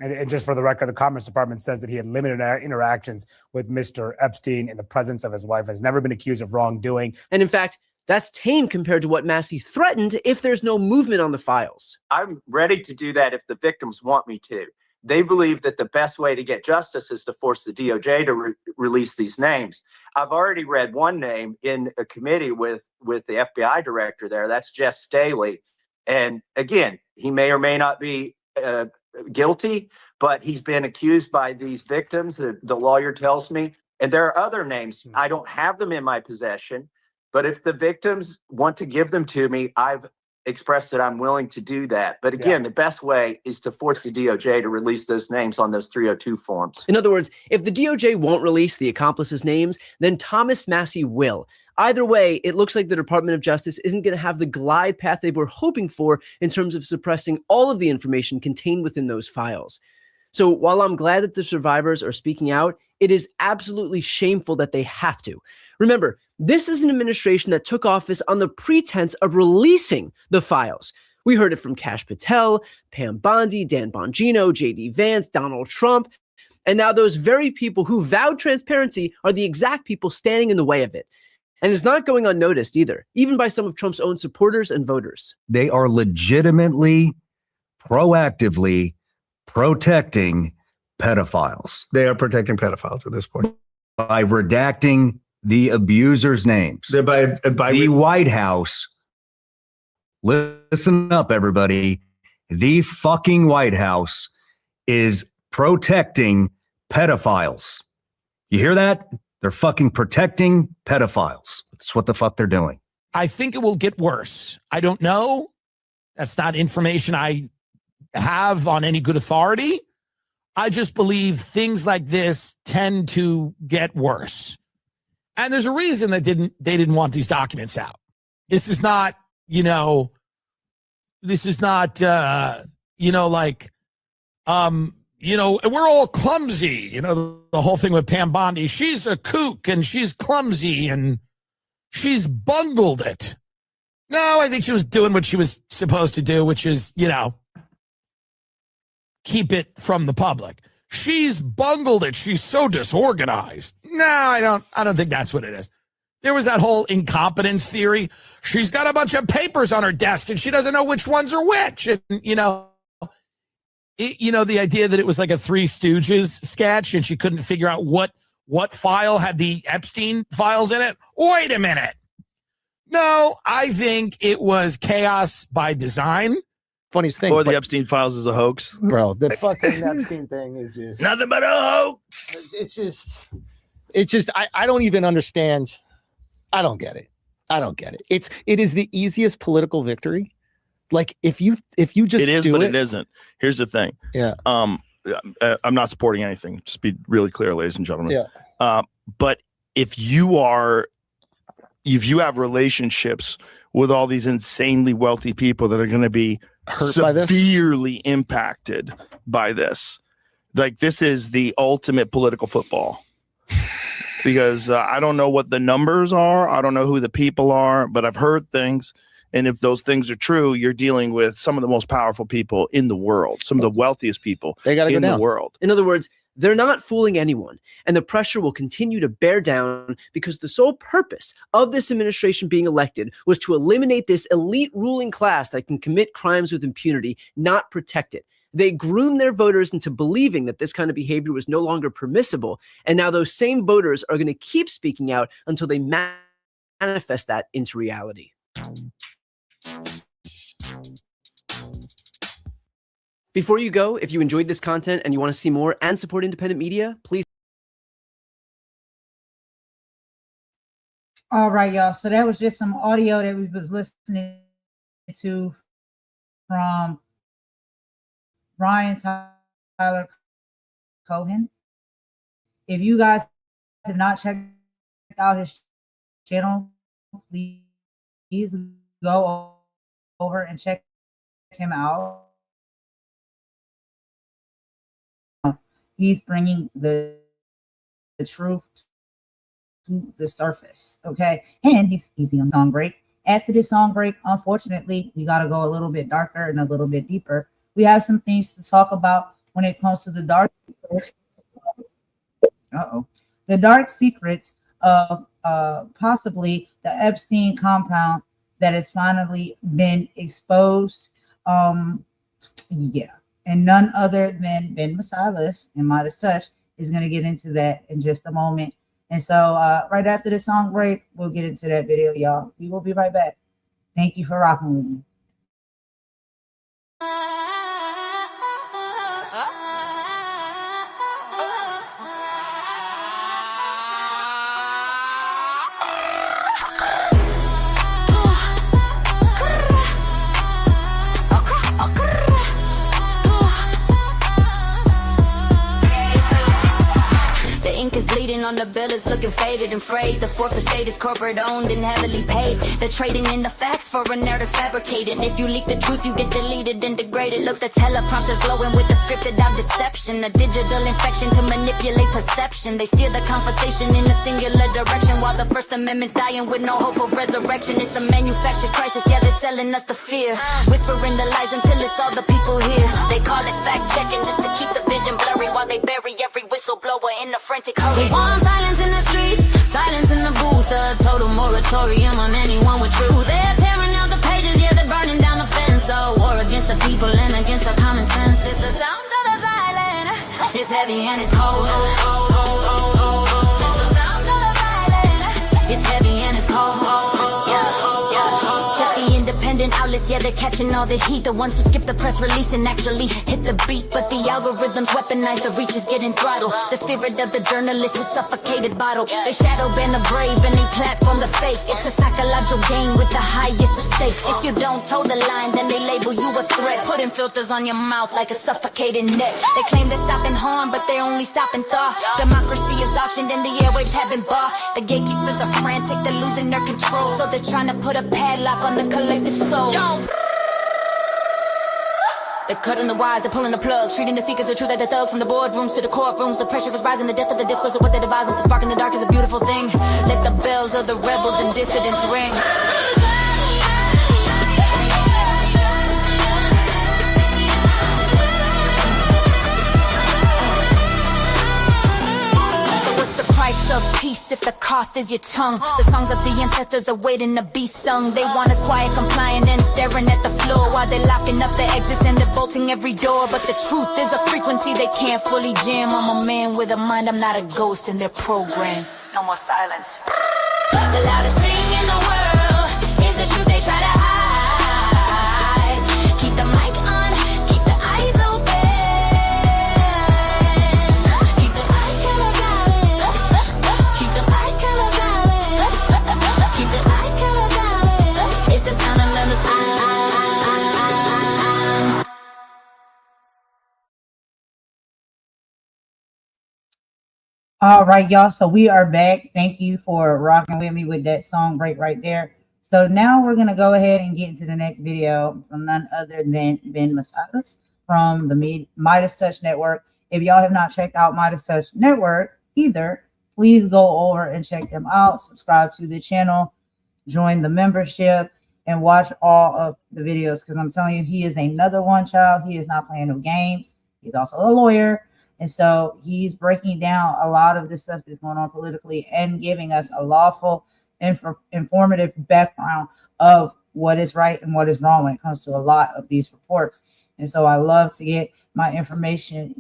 And just for the record, the Commerce Department says that he had limited interactions with Mr. Epstein in the presence of his wife, has never been accused of wrongdoing. And in fact, that's tame compared to what Massie threatened if there's no movement on the files. I'm ready to do that if the victims want me to. They believe that the best way to get justice is to force the DOJ to release these names. I've already read one name in a committee with the FBI director there. That's Jess Staley. And again, he may or may not be guilty, but he's been accused by these victims, the lawyer tells me. And there are other names. I don't have them in my possession, but if the victims want to give them to me, I've expressed that I'm willing to do that. But again, the best way is to force the DOJ to release those names on those 302 forms. In other words, if the DOJ won't release the accomplices' names, then Thomas Massie will. Either way, it looks like the Department of Justice isn't going to have the glide path they were hoping for in terms of suppressing all of the information contained within those files. So while I'm glad that the survivors are speaking out, it is absolutely shameful that they have to. Remember, this is an administration that took office on the pretense of releasing the files. We heard it from Kash Patel, Pam Bondi, Dan Bongino, J.D. Vance, Donald Trump. And now those very people who vowed transparency are the exact people standing in the way of it. And it's not going unnoticed either, even by some of Trump's own supporters and voters. They are legitimately, proactively protecting pedophiles. They are protecting pedophiles at this point. By redacting the abusers' names. The White House, listen up, everybody. The fucking White House is protecting pedophiles. You hear that? They're fucking protecting pedophiles. That's what the fuck they're doing. I think it will get worse. I don't know. That's not information I have on any good authority. I just believe things like this tend to get worse. And there's a reason that they didn't want these documents out. This is not, we're all clumsy. The whole thing with Pam Bondi. She's a kook and she's clumsy and she's bungled it. No, I think she was doing what she was supposed to do, which is, keep it from the public. She's bungled it. She's so disorganized. No, I don't think that's what it is. There was that whole incompetence theory. She's got a bunch of papers on her desk and she doesn't know which ones are which. And, the idea that it was like a Three Stooges sketch and she couldn't figure out what file had the Epstein files in it. Wait a minute. No, I think it was chaos by design. Funniest thing. Or the Epstein files is a hoax. Bro, the fucking Epstein thing is just nothing but a hoax. It's just, I don't even understand. I don't get it. It is the easiest political victory. Like if you just it is, do but it it isn't. Here's the thing. Yeah. I'm not supporting anything. Just be really clear, ladies and gentlemen. Yeah. But if you have relationships with all these insanely wealthy people that are going to be hurt by this, severely impacted by this, like this is the ultimate political football. Because I don't know what the numbers are. I don't know who the people are, but I've heard things. And if those things are true, you're dealing with some of the most powerful people in the world, some of the wealthiest people in the world. In other words, they're not fooling anyone, and the pressure will continue to bear down because the sole purpose of this administration being elected was to eliminate this elite ruling class that can commit crimes with impunity, not protect it. They groomed their voters into believing that this kind of behavior was no longer permissible, and now those same voters are going to keep speaking out until they manifest that into reality. Before you go, if you enjoyed this content and you want to see more and support independent media, please. All right, y'all. So that was just some audio that we was listening to from Brian Tyler Cohen. If you guys have not checked out his channel, please go over and check him out. He's bringing the truth to the surface, okay? And he's easy on song break. After this song break, unfortunately, we got to go a little bit darker and a little bit deeper. We have some things to talk about when it comes to the dark secrets. The dark secrets of possibly the Epstein compound that has finally been exposed. And none other than Ben Masilas and Modest Touch is going to get into that in just a moment. And so right after the song break, we'll get into that video, y'all. We will be right back. Thank you for rocking with me. On the bill is looking faded and frayed. The fourth estate is corporate owned and heavily paid. They're trading in the facts for a narrative fabricated. If you leak the truth, you get deleted and degraded. Look, the teleprompter's glowing with the scripted out deception. A digital infection to manipulate perception. They steer the conversation in a singular direction while the First Amendment's dying with no hope of resurrection. It's a manufactured crisis, yeah, they're selling us the fear. Whispering the lies until it's all the people here. They call it fact checking just to keep the vision blurry while they bury every whistleblower in a frantic hurry. Silence in the streets, silence in the booth, a total moratorium on anyone with truth. They're tearing out the pages, yeah, they're burning down the fence. A war against the people and against our common sense. It's the sound of the silent, it's heavy and it's cold. It's the sound of the silent, it's heavy and it's cold. Yeah. Check the independent outlets, yeah, they're catching all the heat. The ones who skip the press release and actually hit the beat. But the algorithms weaponize, the reach is getting throttled. The spirit of the journalist is suffocated bottle. They shadow ban the brave and they platform the fake. It's a psychological game with the highest of stakes. If you don't toe the line, then they label you a threat. Putting filters on your mouth like a suffocating net. They claim they're stopping harm, but they're only stopping thought. Democracy is auctioned and the airwaves have been bought. The gatekeepers are frantic, they're losing their control. So they're trying to put a padlock on the collective soul. They're cutting the wires, they're pulling the plugs, treating the seekers of truth like the thugs. From the boardrooms to the courtrooms, the pressure is rising. The death of the discourse of what they're devising. The spark in the dark is a beautiful thing. Let the bells of the rebels and dissidents ring. Of peace if the cost is your tongue. The songs of the ancestors are waiting to be sung. They want us quiet, compliant, and staring at the floor while they're locking up the exits and they're bolting every door. But the truth is a frequency they can't fully jam. I'm a man with a mind, I'm not a ghost in their program. No more silence. The loudest thing in the world is the truth they try to hide. Keep the mic on, keep the eyes open. All right, y'all. So we are back. Thank you for rocking with me with that song break right there. So now we're going to go ahead and get into the next video from none other than Ben Masadas from the Midas Touch Network. If y'all have not checked out Midas Touch Network either, please go over and check them out. Subscribe to the channel, join the membership, and watch all of the videos, because I'm telling you, he is another one, child. He is not playing no games. He's also a lawyer. And so he's breaking down a lot of this stuff that's going on politically and giving us a lawful, informative background of what is right and what is wrong when it comes to a lot of these reports. And so I love to get my information,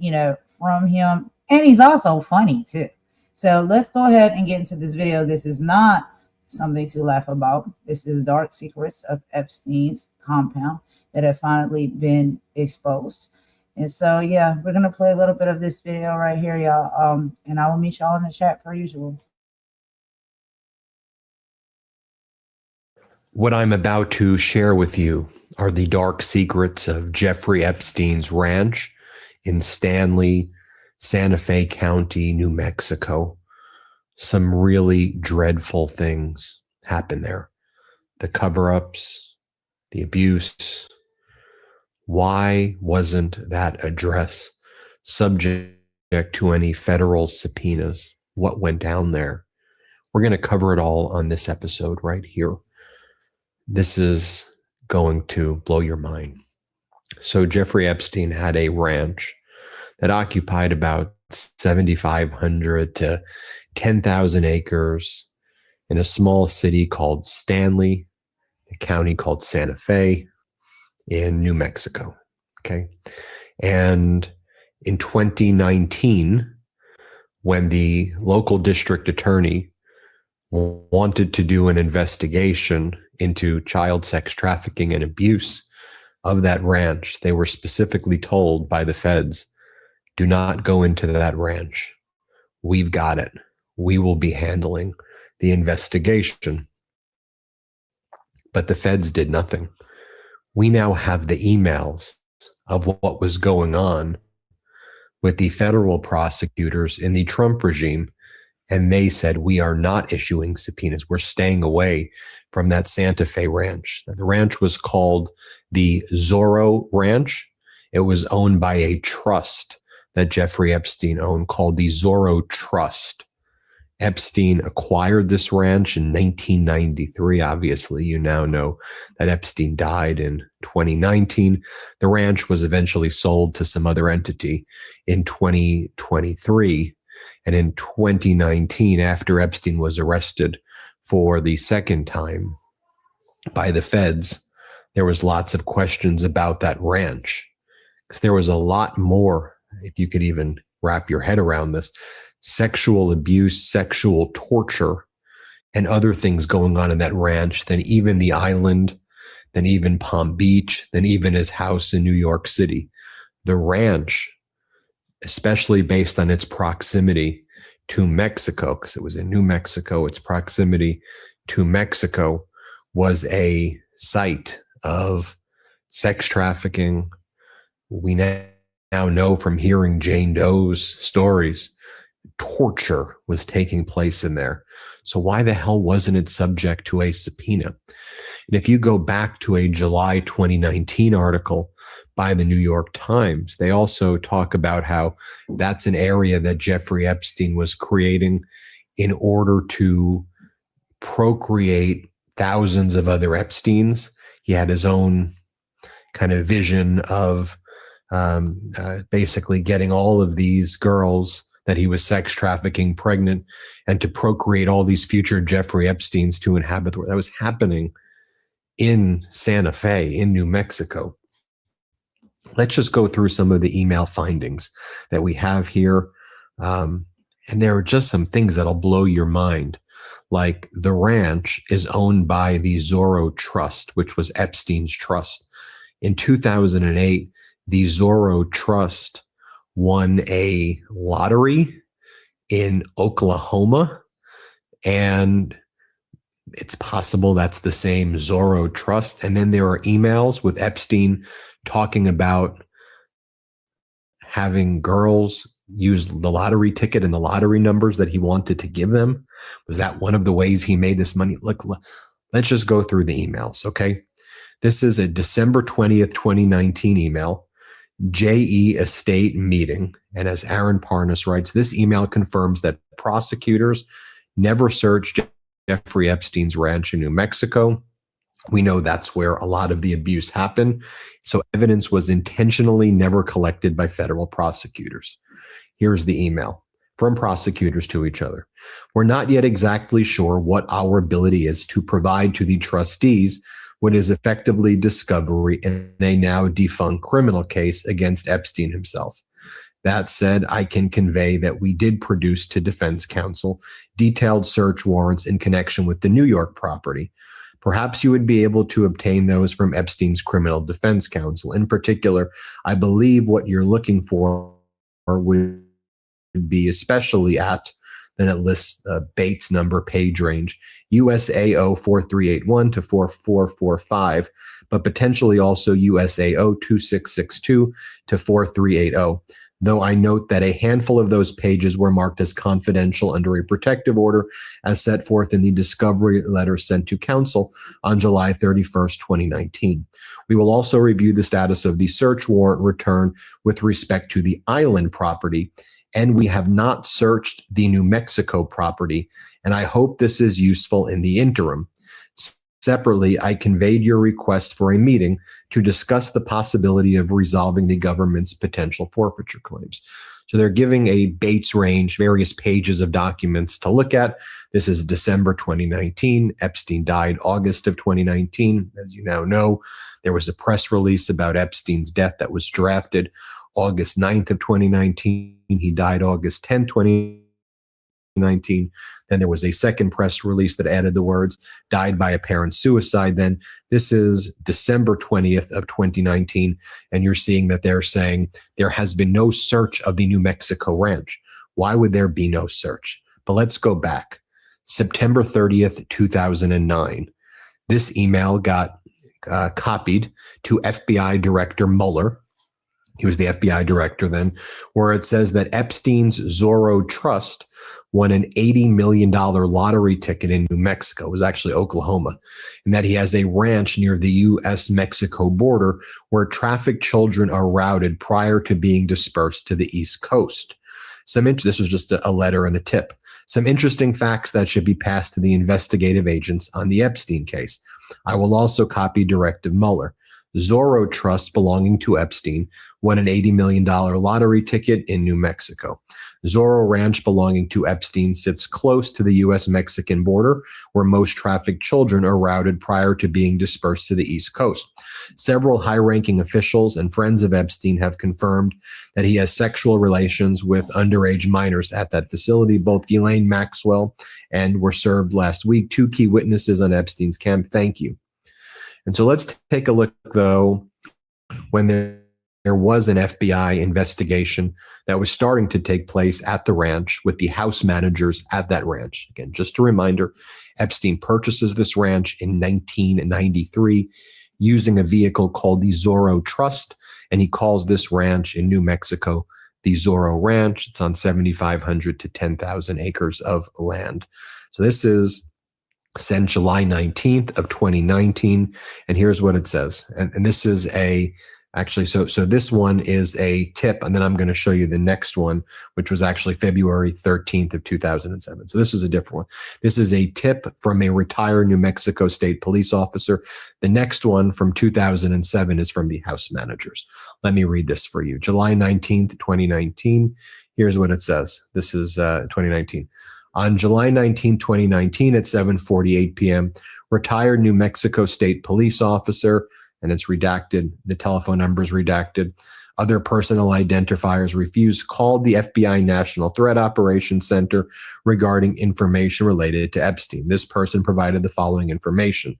from him. And he's also funny too. So let's go ahead and get into this video. This is not something to laugh about. This is dark secrets of Epstein's compound that have finally been exposed. And so, yeah, we're going to play a little bit of this video right here, y'all. And I will meet y'all in the chat per usual. What I'm about to share with you are the dark secrets of Jeffrey Epstein's ranch in Stanley, Santa Fe County, New Mexico. Some really dreadful things happen there. The cover-ups, the abuse. Why wasn't that address subject to any federal subpoenas? What went down there? We're going to cover it all on this episode right here. This is going to blow your mind. So Jeffrey Epstein had a ranch that occupied about 7,500 to 10,000 acres in a small city called Stanley, a county called Santa Fe, in New Mexico. Okay. And in 2019, when the local district attorney wanted to do an investigation into child sex trafficking and abuse of that ranch, they were specifically told by the feds, do not go into that ranch. We've got it. We will be handling the investigation. But the feds did nothing. We now have the emails of what was going on with the federal prosecutors in the Trump regime, and they said, we are not issuing subpoenas. We're staying away from that Santa Fe ranch. The ranch was called the Zorro Ranch. It was owned by a trust that Jeffrey Epstein owned called the Zorro Trust. Epstein acquired this ranch in 1993. Obviously, you now know that Epstein died in 2019. The ranch was eventually sold to some other entity in 2023. And in 2019, after Epstein was arrested for the second time by the feds, there was lots of questions about that ranch, because there was a lot more, if you could even wrap your head around this, sexual abuse, sexual torture, and other things going on in that ranch than even the island then even Palm Beach, then even his house in New York City. The ranch, especially based on its proximity to Mexico, because it was in New Mexico, its proximity to Mexico was a site of sex trafficking. We now know from hearing Jane Doe's stories, torture was taking place in there. So why the hell wasn't it subject to a subpoena? And if you go back to a July 2019 article by the New York Times, they also talk about how that's an area that Jeffrey Epstein was creating in order to procreate thousands of other Epsteins. He had his own kind of vision of basically getting all of these girls that he was sex trafficking pregnant and to procreate all these future Jeffrey Epsteins to inhabit the world. That was happening in Santa Fe, in New Mexico. Let's just go through some of the email findings that we have here. And there are just some things that'll blow your mind. Like the ranch is owned by the Zorro Trust, which was Epstein's trust. In 2008, the Zorro Trust won a lottery in Oklahoma, and it's possible that's the same Zorro Trust. And then there are emails with Epstein talking about having girls use the lottery ticket and the lottery numbers that he wanted to give them. Was that one of the ways he made this money? Look, let's just go through the emails, okay? This is a December 20th, 2019 email. JE Estate meeting. And as Aaron Parnas writes, this email confirms that prosecutors never searched Jeffrey Epstein's ranch in New Mexico. We know that's where a lot of the abuse happened. So evidence was intentionally never collected by federal prosecutors. Here's the email from prosecutors to each other. We're not yet exactly sure what our ability is to provide to the trustees what is effectively discovery in a now defunct criminal case against Epstein himself. That said, I can convey that we did produce to defense counsel detailed search warrants in connection with the New York property. Perhaps you would be able to obtain those from Epstein's criminal defense counsel. In particular, I believe what you're looking for would be especially at, then it lists Bates number, page range, USAO 4381 to 4445, but potentially also USAO 2662 to 4380. Though I note that a handful of those pages were marked as confidential under a protective order as set forth in the discovery letter sent to counsel on July 31st, 2019. We will also review the status of the search warrant return with respect to the island property, and we have not searched the New Mexico property, and I hope this is useful in the interim. Separately, I conveyed your request for a meeting to discuss the possibility of resolving the government's potential forfeiture claims. So they're giving a Bates range, various pages of documents to look at. This is December 2019. Epstein died August of 2019. As you now know, there was a press release about Epstein's death that was drafted August 9th of 2019. He died August 10th, 2019. Then there was a second press release that added the words, died by apparent suicide. Then this is December 20th of 2019. And you're seeing that they're saying there has been no search of the New Mexico ranch. Why would there be no search? But let's go back. September 30th, 2009. This email got copied to FBI Director Mueller. He was the FBI director then, where it says that Epstein's Zorro Trust won an $80 million lottery ticket in New Mexico. It was actually Oklahoma. And that he has a ranch near the U.S.-Mexico border where trafficked children are routed prior to being dispersed to the East Coast. This was just a letter and a tip. Some interesting facts that should be passed to the investigative agents on the Epstein case. I will also copy Director Mueller. Zorro Trust belonging to Epstein won an $80 million lottery ticket in New Mexico. Zorro Ranch belonging to Epstein sits close to the U.S.-Mexican border, where most trafficked children are routed prior to being dispersed to the East Coast. Several high-ranking officials and friends of Epstein have confirmed that he has sexual relations with underage minors at that facility. Both Ghislaine Maxwell and were served last week. 2 key witnesses on Epstein's camp. Thank you. And so let's take a look, though, when there was an FBI investigation that was starting to take place at the ranch with the house managers at that ranch. Again, just a reminder, Epstein purchases this ranch in 1993 using a vehicle called the Zorro Trust, and he calls this ranch in New Mexico the Zorro Ranch. It's on 7,500 to 10,000 acres of land. So this is sent July 19th of 2019, and here's what it says. And this is so this one is a tip, and then I'm going to show you the next one, which was actually February 13th of 2007. So this is a different one. This is a tip from a retired New Mexico State police officer. The next one from 2007 is from the house managers. Let me read this for you. July 19th, 2019. Here's what it says. This is 2019. On July 19, 2019 at 7:48 p.m., retired New Mexico State police officer, and it's redacted. The telephone number is redacted. Other personal identifiers refused, called the FBI National Threat Operations Center regarding information related to Epstein. This person provided the following information.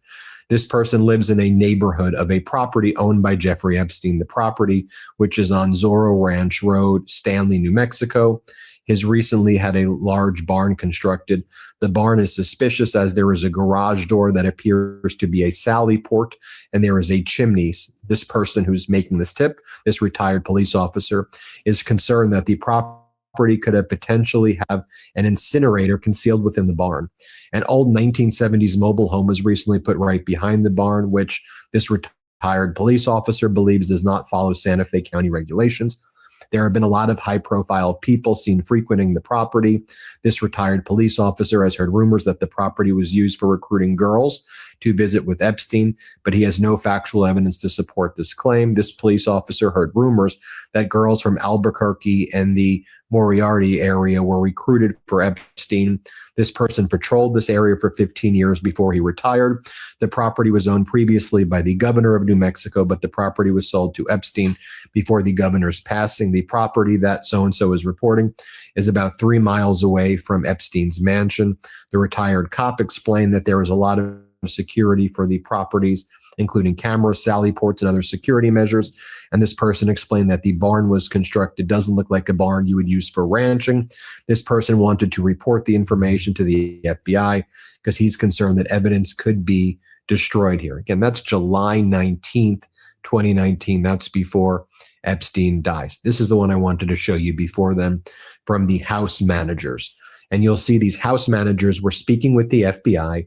This person lives in a neighborhood of a property owned by Jeffrey Epstein, the property which is on Zorro Ranch Road, Stanley, New Mexico. Has recently had a large barn constructed. The barn is suspicious as there is a garage door that appears to be a sally port, and there is a chimney. This person who's making this tip, this retired police officer, is concerned that the property could have potentially have an incinerator concealed within the barn. An old 1970s mobile home was recently put right behind the barn, which this retired police officer believes does not follow Santa Fe County regulations. There have been a lot of high-profile people seen frequenting the property. This retired police officer has heard rumors that the property was used for recruiting girls to visit with Epstein, but he has no factual evidence to support this claim. This police officer heard rumors that girls from Albuquerque and the Moriarty area were recruited for Epstein. This person patrolled this area for 15 years before he retired. The property was owned previously by the governor of New Mexico, but the property was sold to Epstein before the governor's passing. The property that so-and-so is reporting is about 3 miles away from Epstein's mansion. The retired cop explained that there was a lot of security for the properties, including cameras, sally ports, and other security measures. And this person explained that the barn was constructed, doesn't look like a barn you would use for ranching. This person wanted to report the information to the FBI because he's concerned that evidence could be destroyed here. Again, that's July 19th, 2019. That's before Epstein dies. This is the one I wanted to show you before then from the house managers. And you'll see these house managers were speaking with the FBI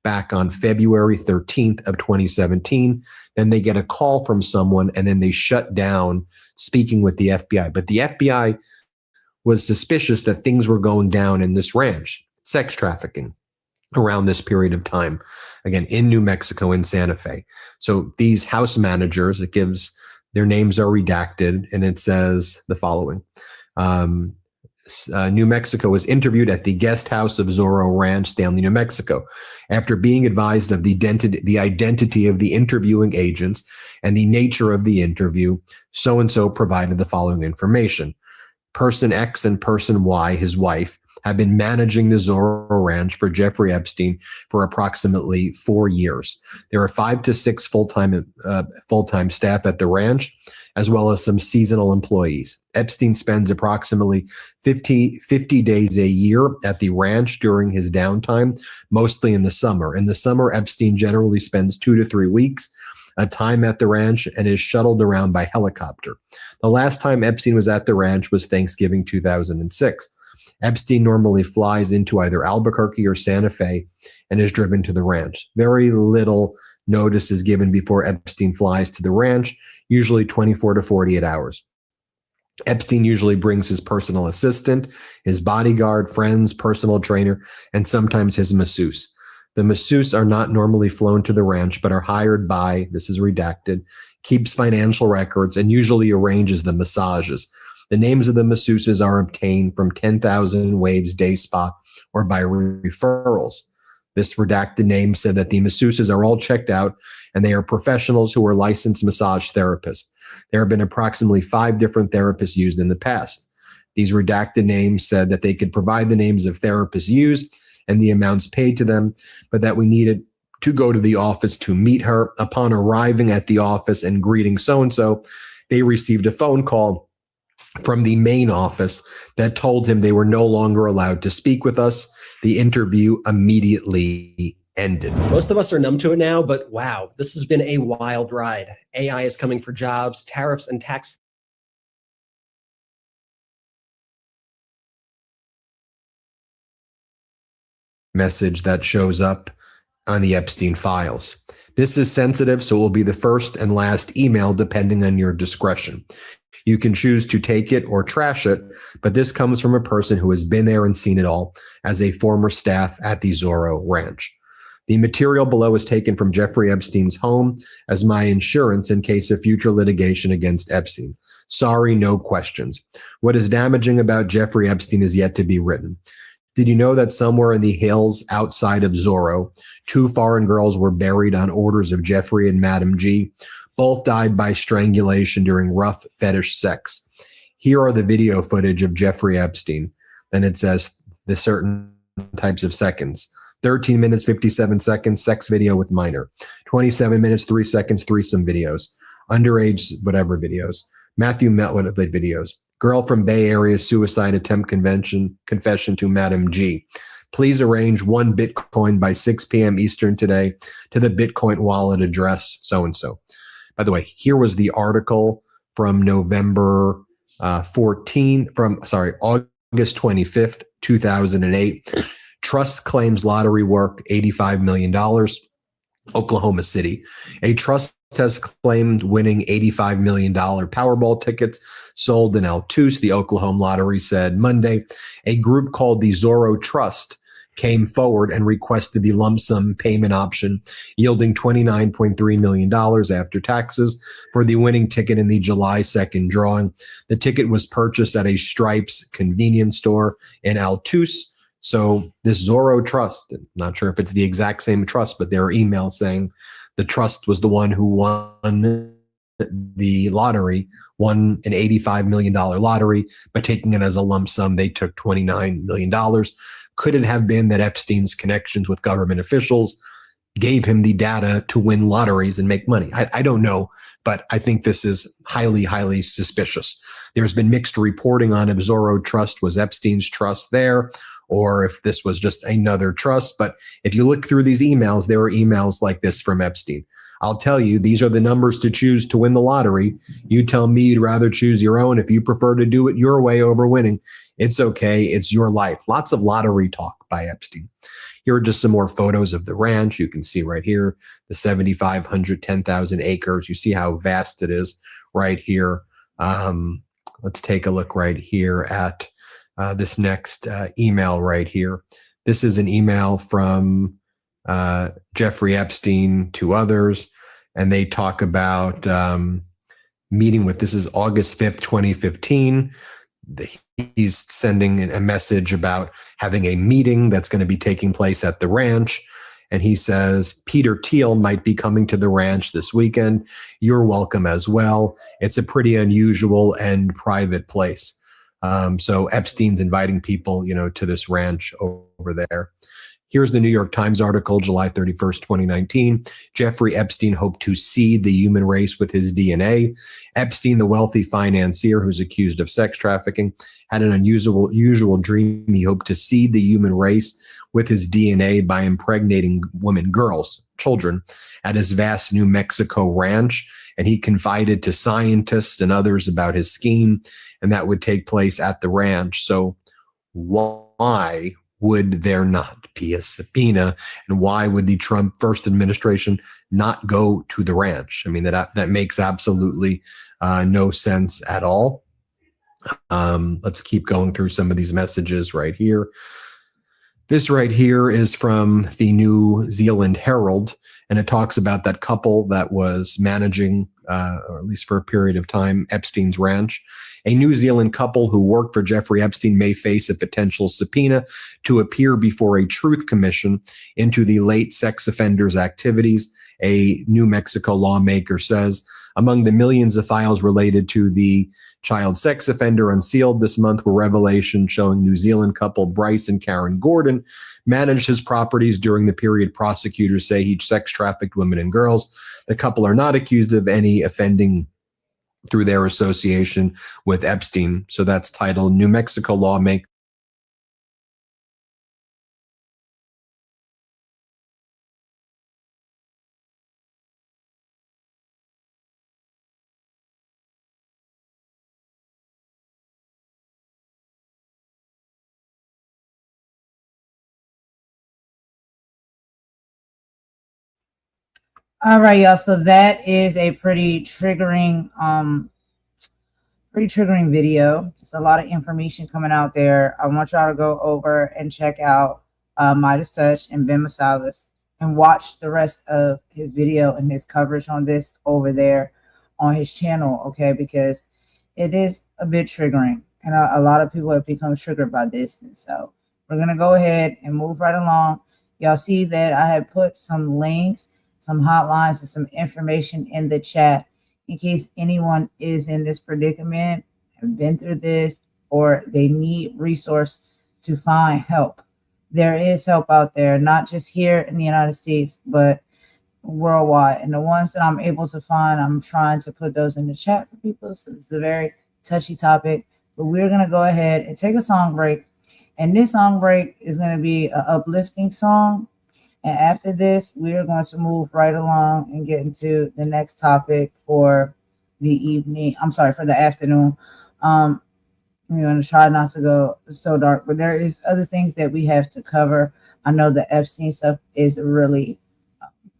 back on February 13th of 2017. Then they get a call from someone and then they shut down speaking with the FBI. But the FBI was suspicious that things were going down in this ranch, sex trafficking around this period of time, again, in New Mexico, in Santa Fe. So these house managers, it gives, their names are redacted, and it says the following. New Mexico was interviewed at the guest house of Zorro Ranch, Stanley, New Mexico. After being advised of the identity of the interviewing agents and the nature of the interview, so-and-so provided the following information. Person X and Person Y, his wife, have been managing the Zorro Ranch for Jeffrey Epstein for approximately 4 years. There are 5 to 6 full-time staff at the ranch, as well as some seasonal employees. Epstein spends approximately 50 days a year at the ranch during his downtime, mostly in the summer. In the summer, Epstein generally spends 2 to 3 weeks time at the ranch and is shuttled around by helicopter. The last time Epstein was at the ranch was Thanksgiving 2006. Epstein normally flies into either Albuquerque or Santa Fe and is driven to the ranch. Very little notice is given before Epstein flies to the ranch, usually 24 to 48 hours. Epstein usually brings his personal assistant, his bodyguard, friends, personal trainer, and sometimes his masseuse. The masseuse are not normally flown to the ranch, but are hired by, this is redacted, keeps financial records, and usually arranges the massages. The names of the masseuses are obtained from 10,000 Waves Day Spa or by referrals. This redacted name said that the masseuses are all checked out and they are professionals who are licensed massage therapists. There have been approximately 5 different therapists used in the past. These redacted names said that they could provide the names of therapists used and the amounts paid to them, but that we needed to go to the office to meet her. Upon arriving at the office and greeting so-and-so, they received a phone call from the main office that told him they were no longer allowed to speak with us. The interview immediately ended. Most of us are numb to it now, but wow, this has been a wild ride. AI is coming for jobs, tariffs, and tax. Message that shows up on the Epstein files. This is sensitive, so it will be the first and last email depending on your discretion. You can choose to take it or trash it, but this comes from a person who has been there and seen it all as a former staff at the Zorro Ranch. The material below is taken from Jeffrey Epstein's home as my insurance in case of future litigation against Epstein. Sorry, no questions. What is damaging about Jeffrey Epstein is yet to be written. Did you know that somewhere in the hills outside of Zorro, 2 foreign girls were buried on orders of Jeffrey and Madam G? Both died by strangulation during rough fetish sex. Here are the video footage of Jeffrey Epstein. Then it says the certain types of seconds. 13 minutes, 57 seconds, sex video with minor. 27 minutes, 3 seconds, threesome videos. Underage, whatever videos. Matthew Melwood videos. Girl from Bay Area suicide attempt confession to Madam G. Please arrange 1 Bitcoin by 6 p.m. Eastern today to the Bitcoin wallet address so-and-so. By the way, here was the article from November 14, August 25th, 2008. Trust claims lottery work, $85 million. Oklahoma City. A trust has claimed winning $85 million Powerball tickets sold in Altus, the Oklahoma Lottery said Monday. A group called the Zorro Trust came forward and requested the lump sum payment option, yielding $29.3 million after taxes for the winning ticket in the July 2nd drawing. The ticket was purchased at a Stripes convenience store in Altus. So this Zorro Trust, not sure if it's the exact same trust, but there are emails saying the trust was the one who won the lottery, won an $85 million lottery, but taking it as a lump sum, they took $29 million. Could it have been that Epstein's connections with government officials gave him the data to win lotteries and make money? I don't know, but I think this is highly, highly suspicious. There's been mixed reporting on if Zorro Trust was Epstein's trust there, or if this was just another trust. But if you look through these emails, there are emails like this from Epstein. I'll tell you, these are the numbers to choose to win the lottery. You tell me you'd rather choose your own. If you prefer to do it your way over winning, it's okay. It's your life. Lots of lottery talk by Epstein. Here are just some more photos of the ranch. You can see right here, the 7,500, 10,000 acres. You see how vast it is right here. Let's take a look right here at this next email right here. This is an email from Jeffrey Epstein to others, and they talk about meeting with, this is August 5th, 2015. He's sending a message about having a meeting that's going to be taking place at the ranch. And he says, Peter Thiel might be coming to the ranch this weekend. You're welcome as well. It's a pretty unusual and private place. So Epstein's inviting people, to this ranch over there. Here's the New York Times article, July 31st, 2019. Jeffrey Epstein hoped to seed the human race with his DNA. Epstein, the wealthy financier who's accused of sex trafficking, had an unusual dream. He hoped to seed the human race with his DNA by impregnating children, at his vast New Mexico ranch. And he confided to scientists and others about his scheme, and that would take place at the ranch. So why would there not be a subpoena, and why would the Trump first administration not go to the ranch? I mean, that makes absolutely no sense at all. Let's keep going through some of these messages right here. This right here is from the New Zealand Herald, and it talks about that couple that was managing or at least for a period of time, Epstein's ranch. A New Zealand couple who worked for Jeffrey Epstein may face a potential subpoena to appear before a truth commission into the late sex offender's activities, a New Mexico lawmaker says. Among the millions of files related to the child sex offender unsealed this month were revelations showing New Zealand couple Bryce and Karen Gordon managed his properties during the period prosecutors say he sex trafficked women and girls. The couple are not accused of any offending through their association with Epstein. So that's titled New Mexico Lawmaker. All right, y'all. So that is a pretty triggering video. There's a lot of information coming out there. I want y'all to go over and check out Midas Touch and Ben Masalis and watch the rest of his video and his coverage on this over there on his channel, okay? Because it is a bit triggering, and a lot of people have become triggered by this. And so we're gonna go ahead and move right along. Y'all see that I have put some links, some hotlines, and some information in the chat in case anyone is in this predicament, have been through this, or they need resource to find help. There is help out there, not just here in the United States, but worldwide. And the ones that I'm able to find, I'm trying to put those in the chat for people. So it's a very touchy topic, but we're going to go ahead and take a song break. And this song break is going to be an uplifting song. And after this, we are going to move right along and get into the next topic for the evening. I'm sorry, for the afternoon. We're going to try not to go so dark, but there is other things that we have to cover. I know the Epstein stuff is really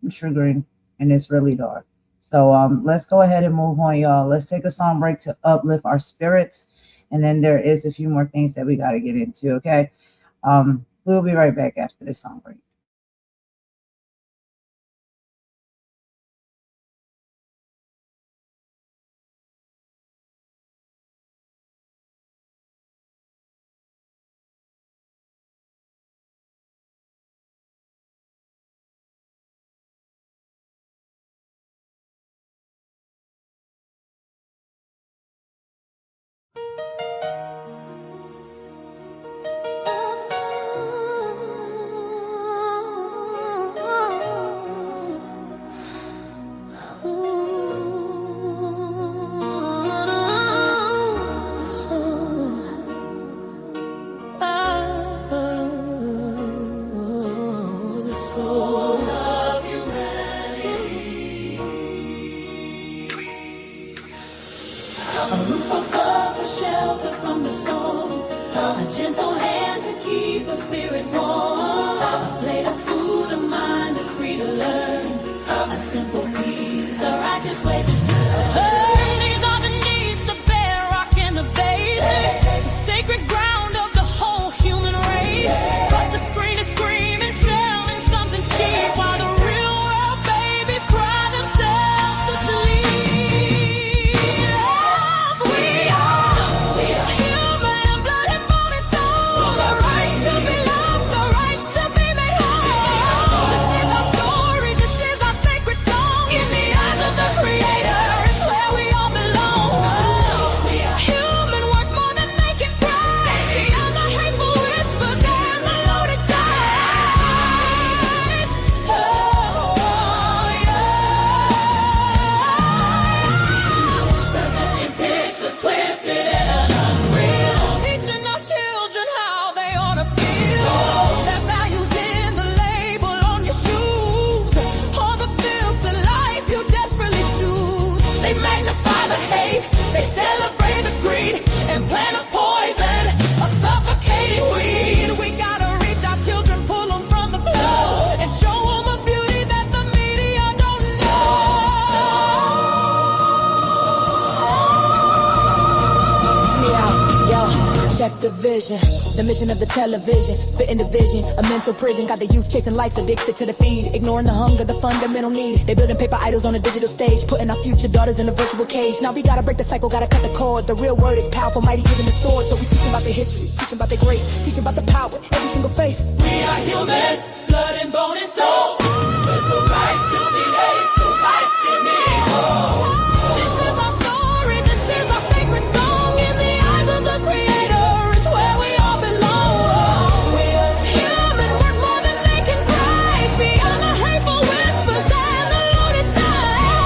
triggering and it's really dark. So let's go ahead and move on, y'all. Let's take a song break to uplift our spirits. And then there is a few more things that we got to get into, okay? We'll be right back after this song break. We are human, blood and bone and soul. Check the vision, the mission of the television, spitting division, a mental prison, got the youth chasing likes, addicted to the feed, ignoring the hunger, the fundamental need. They building paper idols on a digital stage, putting our future daughters in a virtual cage. Now we gotta break the cycle, gotta cut the cord. The real word is powerful, mighty given the sword. So we teach them about their history, teach them about their grace, teach them about the power, every single face. We are human, blood and bone and soul, with the right to be made, the right to be whole. This is our story, this is our sacred song. In the eyes of the Creator is where we all belong. We're human, worth more than they can price. Beyond the hateful whispers and the loaded ties.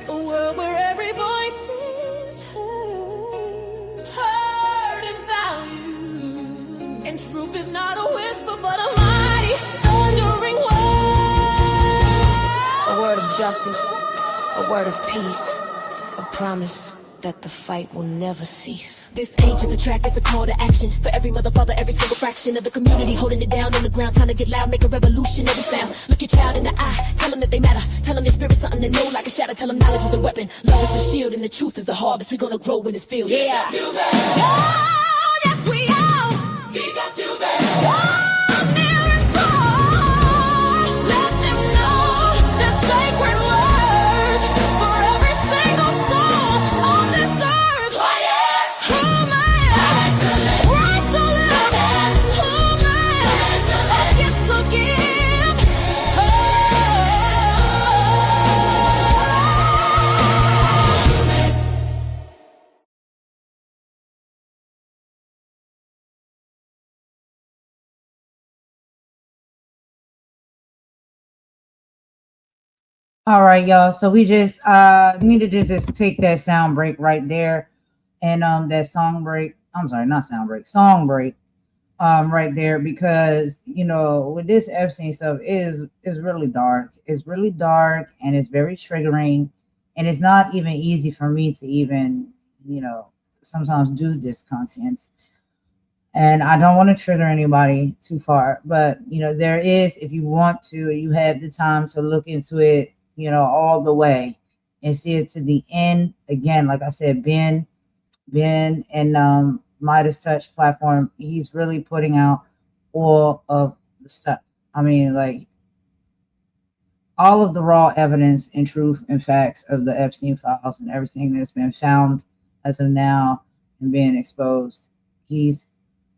A world where every voice is heard and valued. And truth is not a whisper, but a mighty thundering word. A word of justice, a word of peace, a promise that the fight will never cease. This ain't just a track, it's a call to action. For every mother, father, every single fraction of the community holding it down on the ground. Time to get loud, make a revolutionary sound. Look your child in the eye, tell them that they matter. Tell them their spirit's something to know like a shadow. Tell them knowledge is the weapon, love is the shield, and the truth is the harvest. We're gonna grow in this field. Yeah. Oh, yes we are. We got you, baby. Oh, near and far. Let them know the sacred word for every single soul on this earth. Quiet. Oh, man. Right to live. Right to live. Oh, man. A gift to give. All right, y'all. So we just needed to just take that sound break right there, and that song break. I'm sorry, not sound break, song break. Right there, because you know, with this Epstein stuff is really dark. It's really dark, and it's very triggering, and it's not even easy for me to even, you know, sometimes do this content. And I don't want to trigger anybody too far, but you know, there is, if you want to, you have the time to look into it, you know, all the way and see it to the end. Again, like I said, Ben and Midas Touch platform, he's really putting out all of the stuff. I mean, like all of the raw evidence and truth and facts of the Epstein files and everything that's been found as of now and being exposed. He's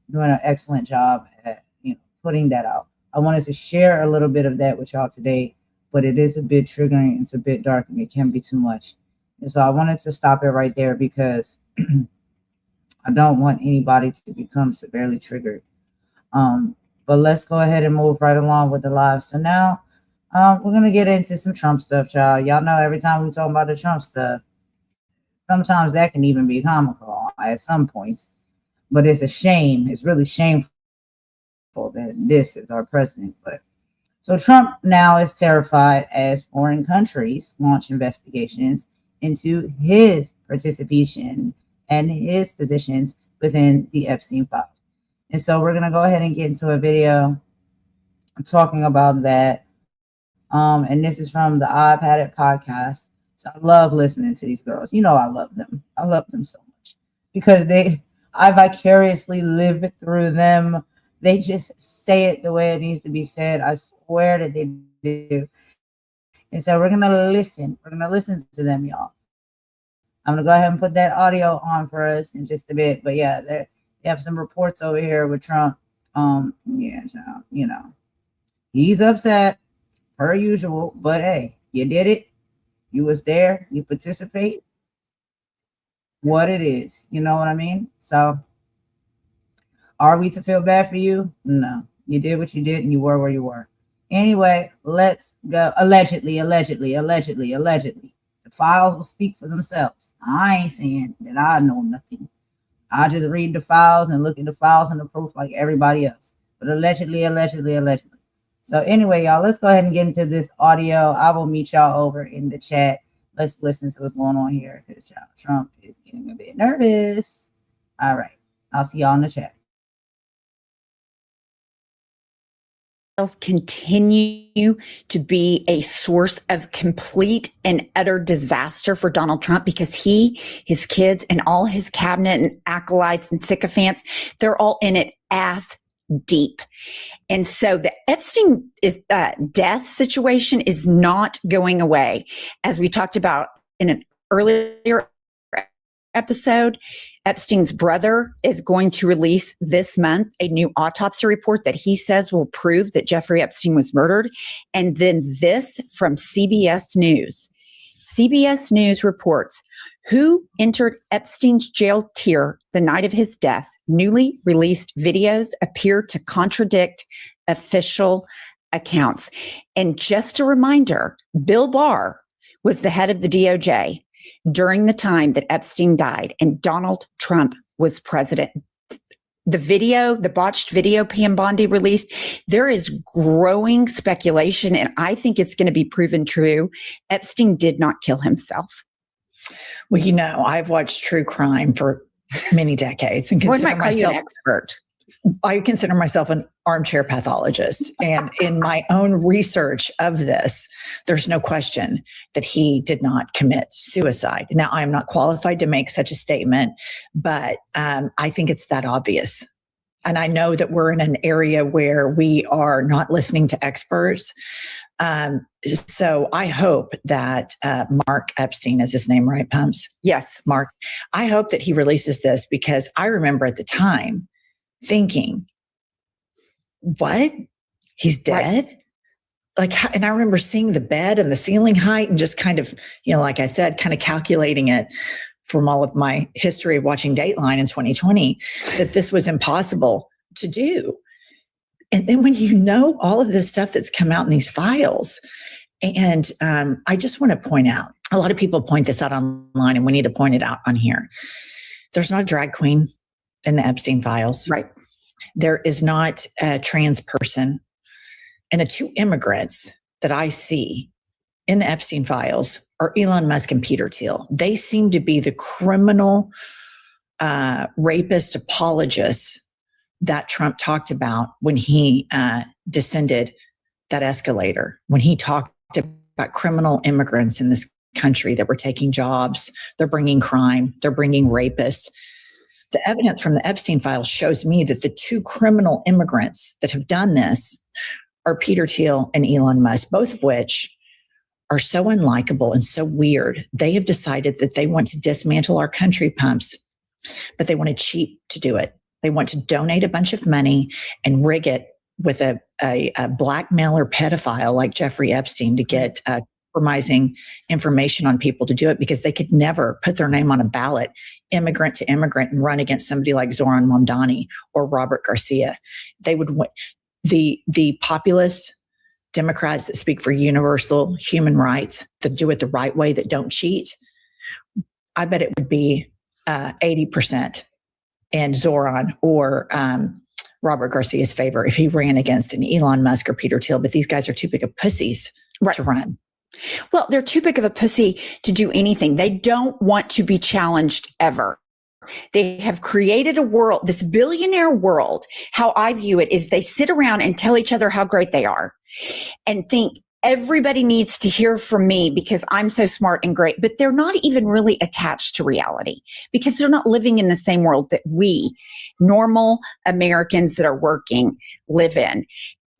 doing an excellent job at, you know, putting that out. I wanted to share a little bit of that with y'all today, but it is a bit triggering. It's a bit dark, and it can be too much. And so I wanted to stop it right there because I don't want anybody to become severely triggered. But let's go ahead and move right along with the live. So now we're going to get into some Trump stuff, y'all. Y'all know every time we talk about the Trump stuff, sometimes that can even be comical at some points. But it's a shame. It's really shameful that this is our president. But so Trump now is terrified as foreign countries launch investigations into his participation and his positions within the Epstein files. And so we're going to go ahead and get into a video talking about that. And this is from the I've Had It podcast. So I love listening to these girls. You know, I love them. I love them so much because I vicariously live through them. They just say it the way it needs to be said. I swear that they do. And so we're going to listen. We're going to listen to them, y'all. I'm going to go ahead and put that audio on for us in just a bit. But yeah, they have some reports over here with Trump. Yeah, you know, he's upset per usual, but hey, you did it. You was there. You participate. What it is, you know what I mean? So are we to feel bad for you? No, you did what you did and you were where you were. Anyway, let's go. Allegedly. The files will speak for themselves. I ain't saying that I know nothing. I just read the files and look at the files and the proof like everybody else. But allegedly. So anyway, y'all, let's go ahead and get into this audio. I will meet y'all over in the chat. Let's listen to what's going on here because Trump is getting a bit nervous. All right. I'll see y'all in the chat. continue to be a source of complete and utter disaster for Donald Trump because he, his kids, and all his cabinet and acolytes and sycophants, they're all in it ass deep. And so the Epstein death situation is not going away. As we talked about in an earlier episode, Epstein's brother is going to release this month a new autopsy report that he says will prove that Jeffrey Epstein was murdered. And then this from CBS News. CBS News reports who entered Epstein's jail tier the night of his death. Newly released videos appear to contradict official accounts. And just a reminder, Bill Barr was the head of the DOJ during the time that Epstein died, and Donald Trump was president. The video, the botched video Pam Bondi released, there is growing speculation, and I think it's going to be proven true. Epstein did not kill himself. Well, you know, I've watched true crime for many decades and What consider might call you an myself expert? I consider myself an armchair pathologist. And in my own research of this, there's no question that he did not commit suicide. Now, I'm not qualified to make such a statement, but I think it's that obvious. And I know that we're in an area where we are not listening to experts. So I hope that Mark Epstein is his name, right, Pumps? Yes. Mark. I hope that he releases this because I remember at the time thinking, what? He's dead? Like, and I remember seeing the bed and the ceiling height and just kind of, you know, like I said, kind of calculating it from all of my history of watching Dateline in 2020, that this was impossible to do. And then when you know all of this stuff that's come out in these files, and I just want to point out, a lot of people point this out online, and we need to point it out on here. There's not a drag queen in the Epstein files. Right. There is not a trans person. And the two immigrants that I see in the Epstein files are Elon Musk and Peter Thiel. They seem to be the criminal rapist apologists that Trump talked about when he descended that escalator, when he talked about criminal immigrants in this country that were taking jobs, they're bringing crime, they're bringing rapists. The evidence from the Epstein files shows me that the two criminal immigrants that have done this are Peter Thiel and Elon Musk, both of which are so unlikable and so weird. They have decided that they want to dismantle our country, Pumps, but they want to cheat to do it. They want to donate a bunch of money and rig it with a blackmailer pedophile like Jeffrey Epstein to get compromising information on people to do it, because they could never put their name on a ballot, immigrant to immigrant, and run against somebody like Zoran Mamdani or Robert Garcia. They would win. The populist Democrats that speak for universal human rights, that do it the right way, that don't cheat, I bet it would be 80% in Zoran or Robert Garcia's favor if he ran against an Elon Musk or Peter Thiel. But these guys are too big of pussies to run. Well, they're too big of a pussy to do anything. They don't want to be challenged ever. They have created a world, this billionaire world. How I view it is they sit around and tell each other how great they are and think everybody needs to hear from me because I'm so smart and great. But they're not even really attached to reality because they're not living in the same world that we normal Americans that are working live in.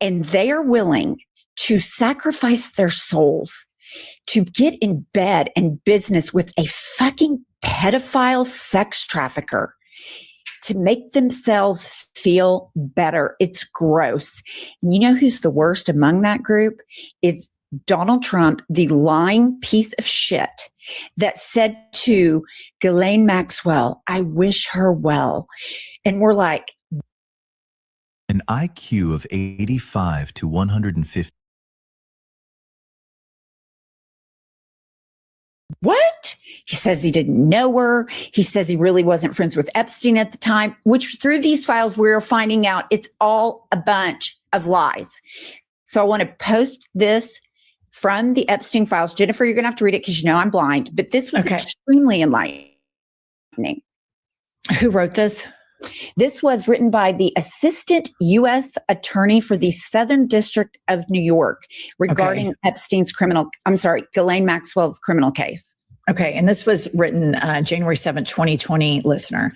And they are willing to sacrifice their souls to get in bed and business with a fucking pedophile sex trafficker to make themselves feel better. It's gross. And you know who's the worst among that group is Donald Trump, the lying piece of shit that said to Ghislaine Maxwell, I wish her well. And we're like, an IQ of 85 to 150. What? He says he didn't know her. He says he really wasn't friends with Epstein at the time, which through these files, we're finding out it's all a bunch of lies. So I want to post this from the Epstein files. Jennifer, you're going to have to read it because you know I'm blind, but this was extremely enlightening. Who wrote this? This was written by the Assistant U.S. Attorney for the Southern District of New York regarding Epstein's Ghislaine Maxwell's criminal case. Okay, and this was written January 7th, 2020, listener.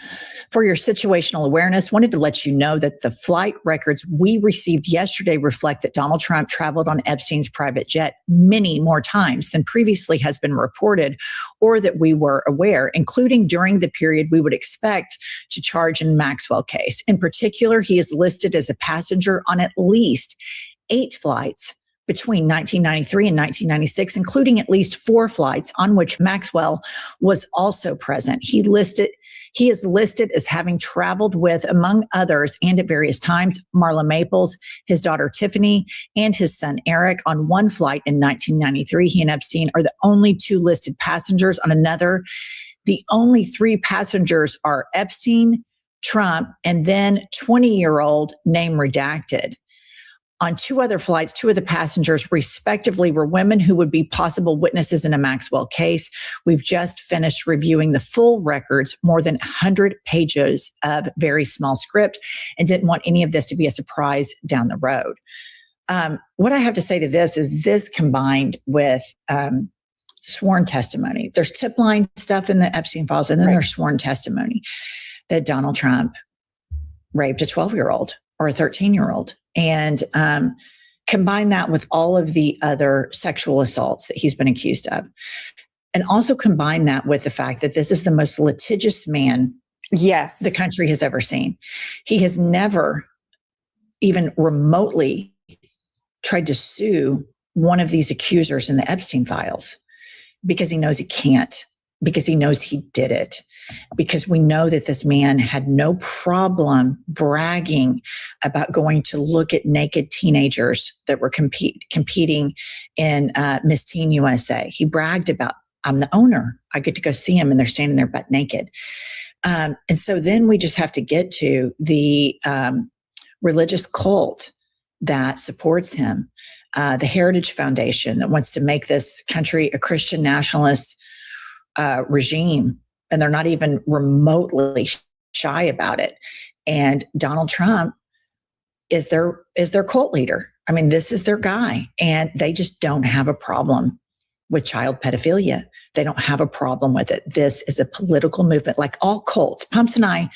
For your situational awareness, wanted to let you know that the flight records we received yesterday reflect that Donald Trump traveled on Epstein's private jet many more times than previously has been reported or that we were aware, including during the period we would expect to charge in Maxwell case. In particular, he is listed as a passenger on at least 8 flights between 1993 and 1996, including at least 4 flights on which Maxwell was also present. He is listed as having traveled with, among others, and at various times, Marla Maples, his daughter Tiffany, and his son Eric on one flight in 1993. He and Epstein are the only 2 listed passengers on another. The only 3 passengers are Epstein, Trump, and then 20-year-old name redacted. On 2 other flights, 2 of the passengers respectively were women who would be possible witnesses in a Maxwell case. We've just finished reviewing the full records, more than 100 pages of very small script, and didn't want any of this to be a surprise down the road. What I have to say to this is this combined with sworn testimony. There's tip line stuff in the Epstein files, and then there's sworn testimony that Donald Trump raped a 12-year-old or a 13-year-old. And combine that with all of the other sexual assaults that he's been accused of. And also combine that with the fact that this is the most litigious man the country has ever seen. He has never even remotely tried to sue one of these accusers in the Epstein files because he knows he can't, because he knows he did it. Because we know that this man had no problem bragging about going to look at naked teenagers that were competing in Miss Teen USA. He bragged about, I'm the owner. I get to go see them and they're standing there butt naked. And so then we just have to get to the religious cult that supports him, the Heritage Foundation that wants to make this country a Christian nationalist regime. And they're not even remotely shy about it. And Donald Trump is their cult leader. I mean, this is their guy. And they just don't have a problem with child pedophilia. They don't have a problem with it. This is a political movement like all cults. Pumps and I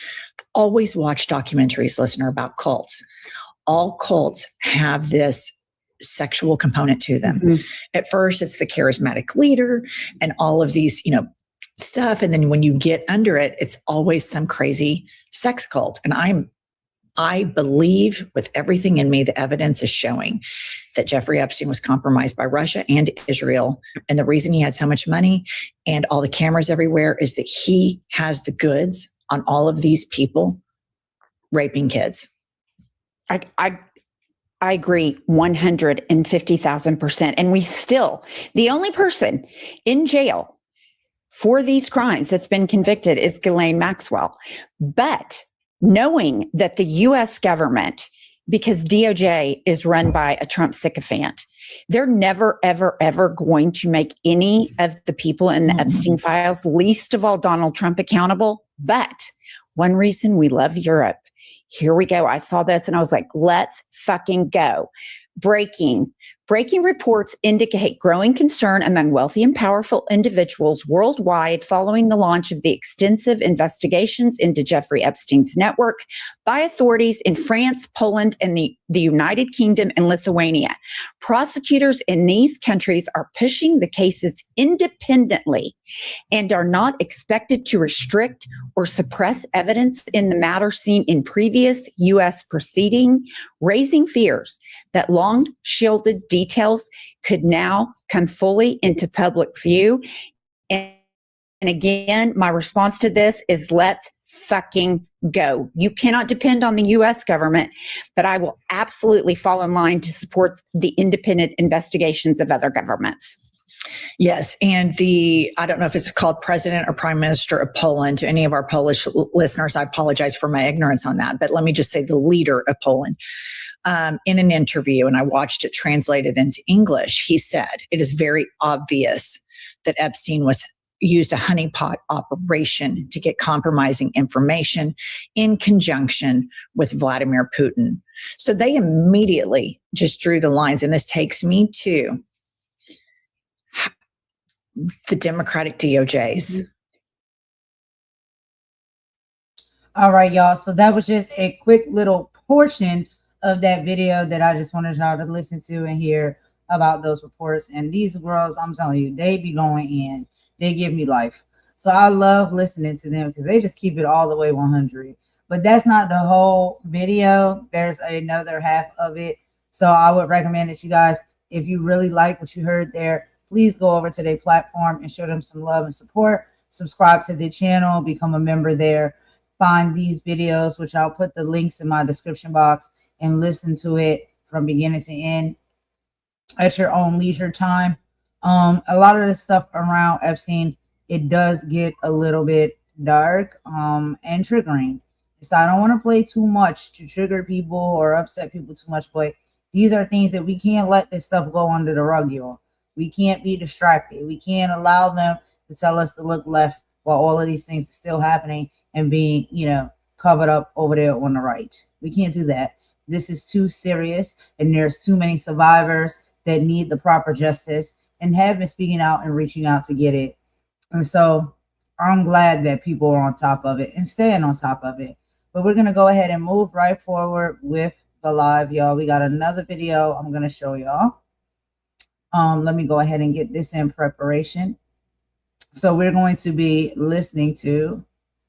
always watch documentaries, listener, about cults. All cults have this sexual component to them. Mm-hmm. At first, it's the charismatic leader and all of these, stuff. And then when you get under it, it's always some crazy sex cult. And I believe with everything in me, the evidence is showing that Jeffrey Epstein was compromised by Russia and Israel. And the reason he had so much money and all the cameras everywhere is that he has the goods on all of these people raping kids. I agree 150,000%. And the only person in jail for these crimes that's been convicted is Ghislaine Maxwell. But knowing that the U.S. government, because DOJ is run by a Trump sycophant, they're never, ever, ever going to make any of the people in the Epstein files, least of all Donald Trump, accountable. But one reason we love Europe. Here we go. I saw this and I was like, let's fucking go. Breaking reports indicate growing concern among wealthy and powerful individuals worldwide following the launch of the extensive investigations into Jeffrey Epstein's network by authorities in France, Poland, and the United Kingdom and Lithuania. Prosecutors in these countries are pushing the cases independently and are not expected to restrict or suppress evidence in the matter seen in previous U.S. proceeding, raising fears that long-shielded details could now come fully into public view. And again, my response to this is let's fucking go. You cannot depend on the U.S. government, but I will absolutely fall in line to support the independent investigations of other governments. Yes. And I don't know if it's called President or Prime Minister of Poland. To any of our Polish listeners, I apologize for my ignorance on that. But let me just say the leader of Poland. In an interview, and I watched it translated into English, he said, it is very obvious that Epstein was, used a honeypot operation to get compromising information in conjunction with Vladimir Putin. So they immediately just drew the lines. And this takes me to the Democratic DOJs. All right, y'all. So that was just a quick little portion of that video that I just wanted y'all to listen to and hear about those reports. And these girls, I'm telling you, they be going in. They give me life. So I love listening to them because they just keep it all the way 100. But that's not the whole video. There's another half of it. So I would recommend that you guys, if you really like what you heard there, please go over to their platform and show them some love and support. Subscribe to the channel, become a member there. Find these videos, which I'll put the links in my description box, and listen to it from beginning to end at your own leisure time. A lot of the stuff around Epstein, it does get a little bit dark and triggering. So I don't want to play too much to trigger people or upset people too much, but these are things that we can't let this stuff go under the rug, y'all. We can't be distracted. We can't allow them to tell us to look left while all of these things are still happening and being, covered up over there on the right. We can't do that. This is too serious, and there's too many survivors that need the proper justice and have been speaking out and reaching out to get it. And so I'm glad that people are on top of it and staying on top of it. But we're going to go ahead and move right forward with the live, y'all. We got another video I'm going to show y'all. Let me go ahead and get this in preparation. So we're going to be listening to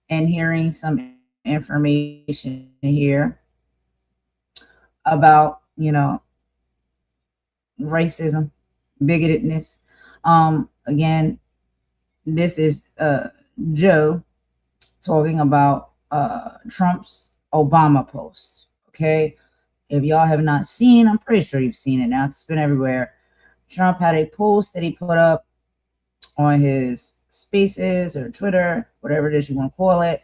and hearing some information here about, racism, bigotedness. Again, this is Joe talking about Trump's Obama post. Okay, if y'all have not seen, I'm pretty sure you've seen it now. It's been everywhere. Trump had a post that he put up on his Spaces or Twitter, whatever it is you want to call it,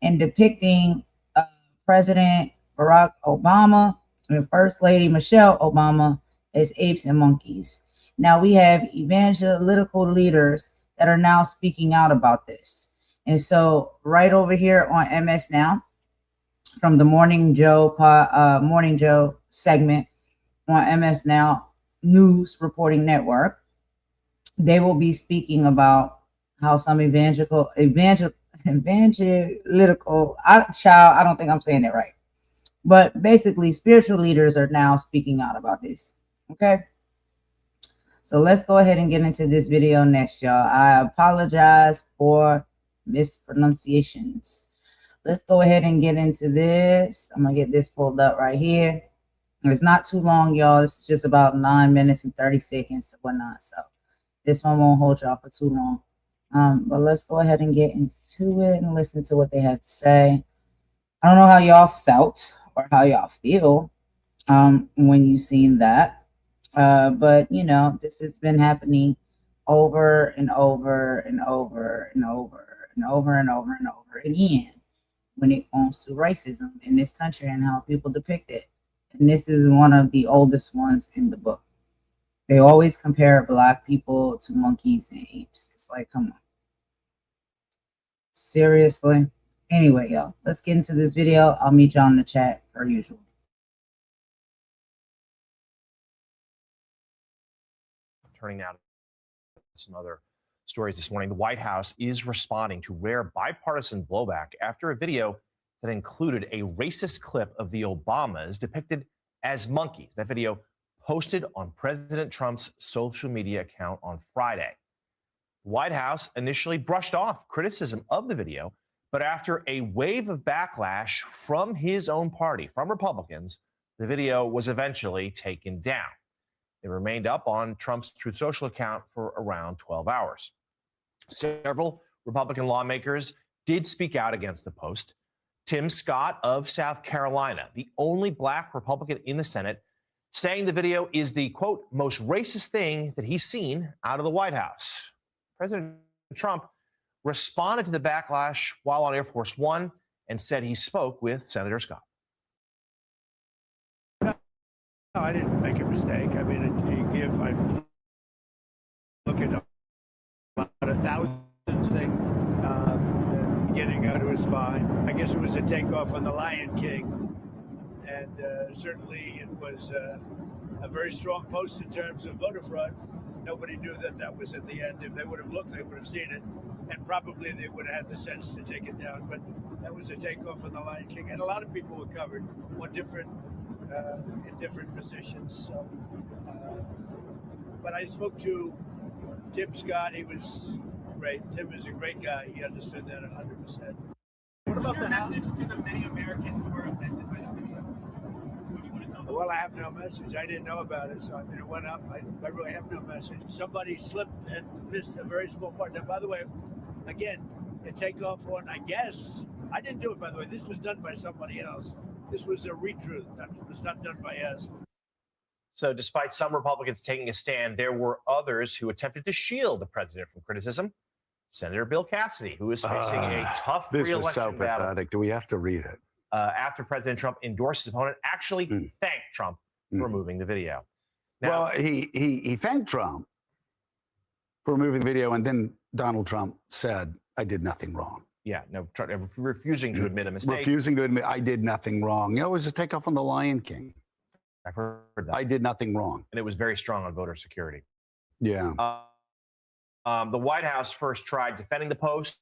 and depicting President Barack Obama and First Lady Michelle Obama as apes and monkeys. Now we have evangelical leaders that are now speaking out about this. And so right over here on MS Now, from the Morning Joe segment on MS Now News Reporting Network, they will be speaking about how some evangelical, I don't think I'm saying it right. But basically, spiritual leaders are now speaking out about this. Okay. So let's go ahead and get into this video next, y'all. I apologize for mispronunciations. Let's go ahead and get into this. I'm going to get this pulled up right here. It's not too long, y'all. It's just about 9 minutes and 30 seconds or whatnot. So this one won't hold y'all for too long. But let's go ahead and get into it and listen to what they have to say. I don't know how y'all felt or how y'all feel when you seen that. But, this has been happening over and over and over and over and over and over and over again when it comes to racism in this country and how people depict it. And this is one of the oldest ones in the book. They always compare Black people to monkeys and apes. It's like, come on. Seriously? Anyway, y'all, let's get into this video. I'll meet y'all in the chat per usual. Turning now to some other stories this morning. The White House is responding to rare bipartisan blowback after a video that included a racist clip of the Obamas depicted as monkeys. That video posted on President Trump's social media account on Friday. The White House initially brushed off criticism of the video, but after a wave of backlash from his own party, from Republicans, the video was eventually taken down. It remained up on Trump's Truth Social account for around 12 hours. Several Republican lawmakers did speak out against the post. Tim Scott of South Carolina, the only Black Republican in the Senate, saying the video is the, quote, most racist thing that he's seen out of the White House. President Trump responded to the backlash while on Air Force One and said he spoke with Senator Scott. No, I didn't make a mistake. I mean, I look at about 1,000 was fine. I guess it was a takeoff on The Lion King. And certainly it was a very strong post in terms of voter fraud. Nobody knew that that was in the end. If they would have looked, they would have seen it. And probably they would have had the sense to take it down. But that was a takeoff on The Lion King. And a lot of people were covered on in different positions. So, but I spoke to Tim Scott. He was great. Tim is a great guy. He understood that 100%. What about the message to the many Americans who were offended by the video? What do you want to tell them? Well, I have no message. I didn't know about it, so I mean, it went up. I really have no message. Somebody slipped and missed a very small part. Now, by the way, again, the takeoff on, I guess, I didn't do it, by the way. This was done by somebody else. This was a retruth. That was not done by us. So despite some Republicans taking a stand, there were others who attempted to shield the president from criticism. Senator Bill Cassidy, who is facing a tough This was so re-election battle pathetic. Do we have to read it? after President Trump endorsed his opponent, actually thanked Trump for removing the video. Now, Well, he thanked Trump for removing the video, and then Donald Trump said, "I did nothing wrong." yeah, no, refusing to admit a mistake. Refusing to admit, "I did nothing wrong." You know, it was a takeoff on the Lion King. I've heard that. I did nothing wrong. And it was very strong on voter security. Yeah. The White House first tried defending the post,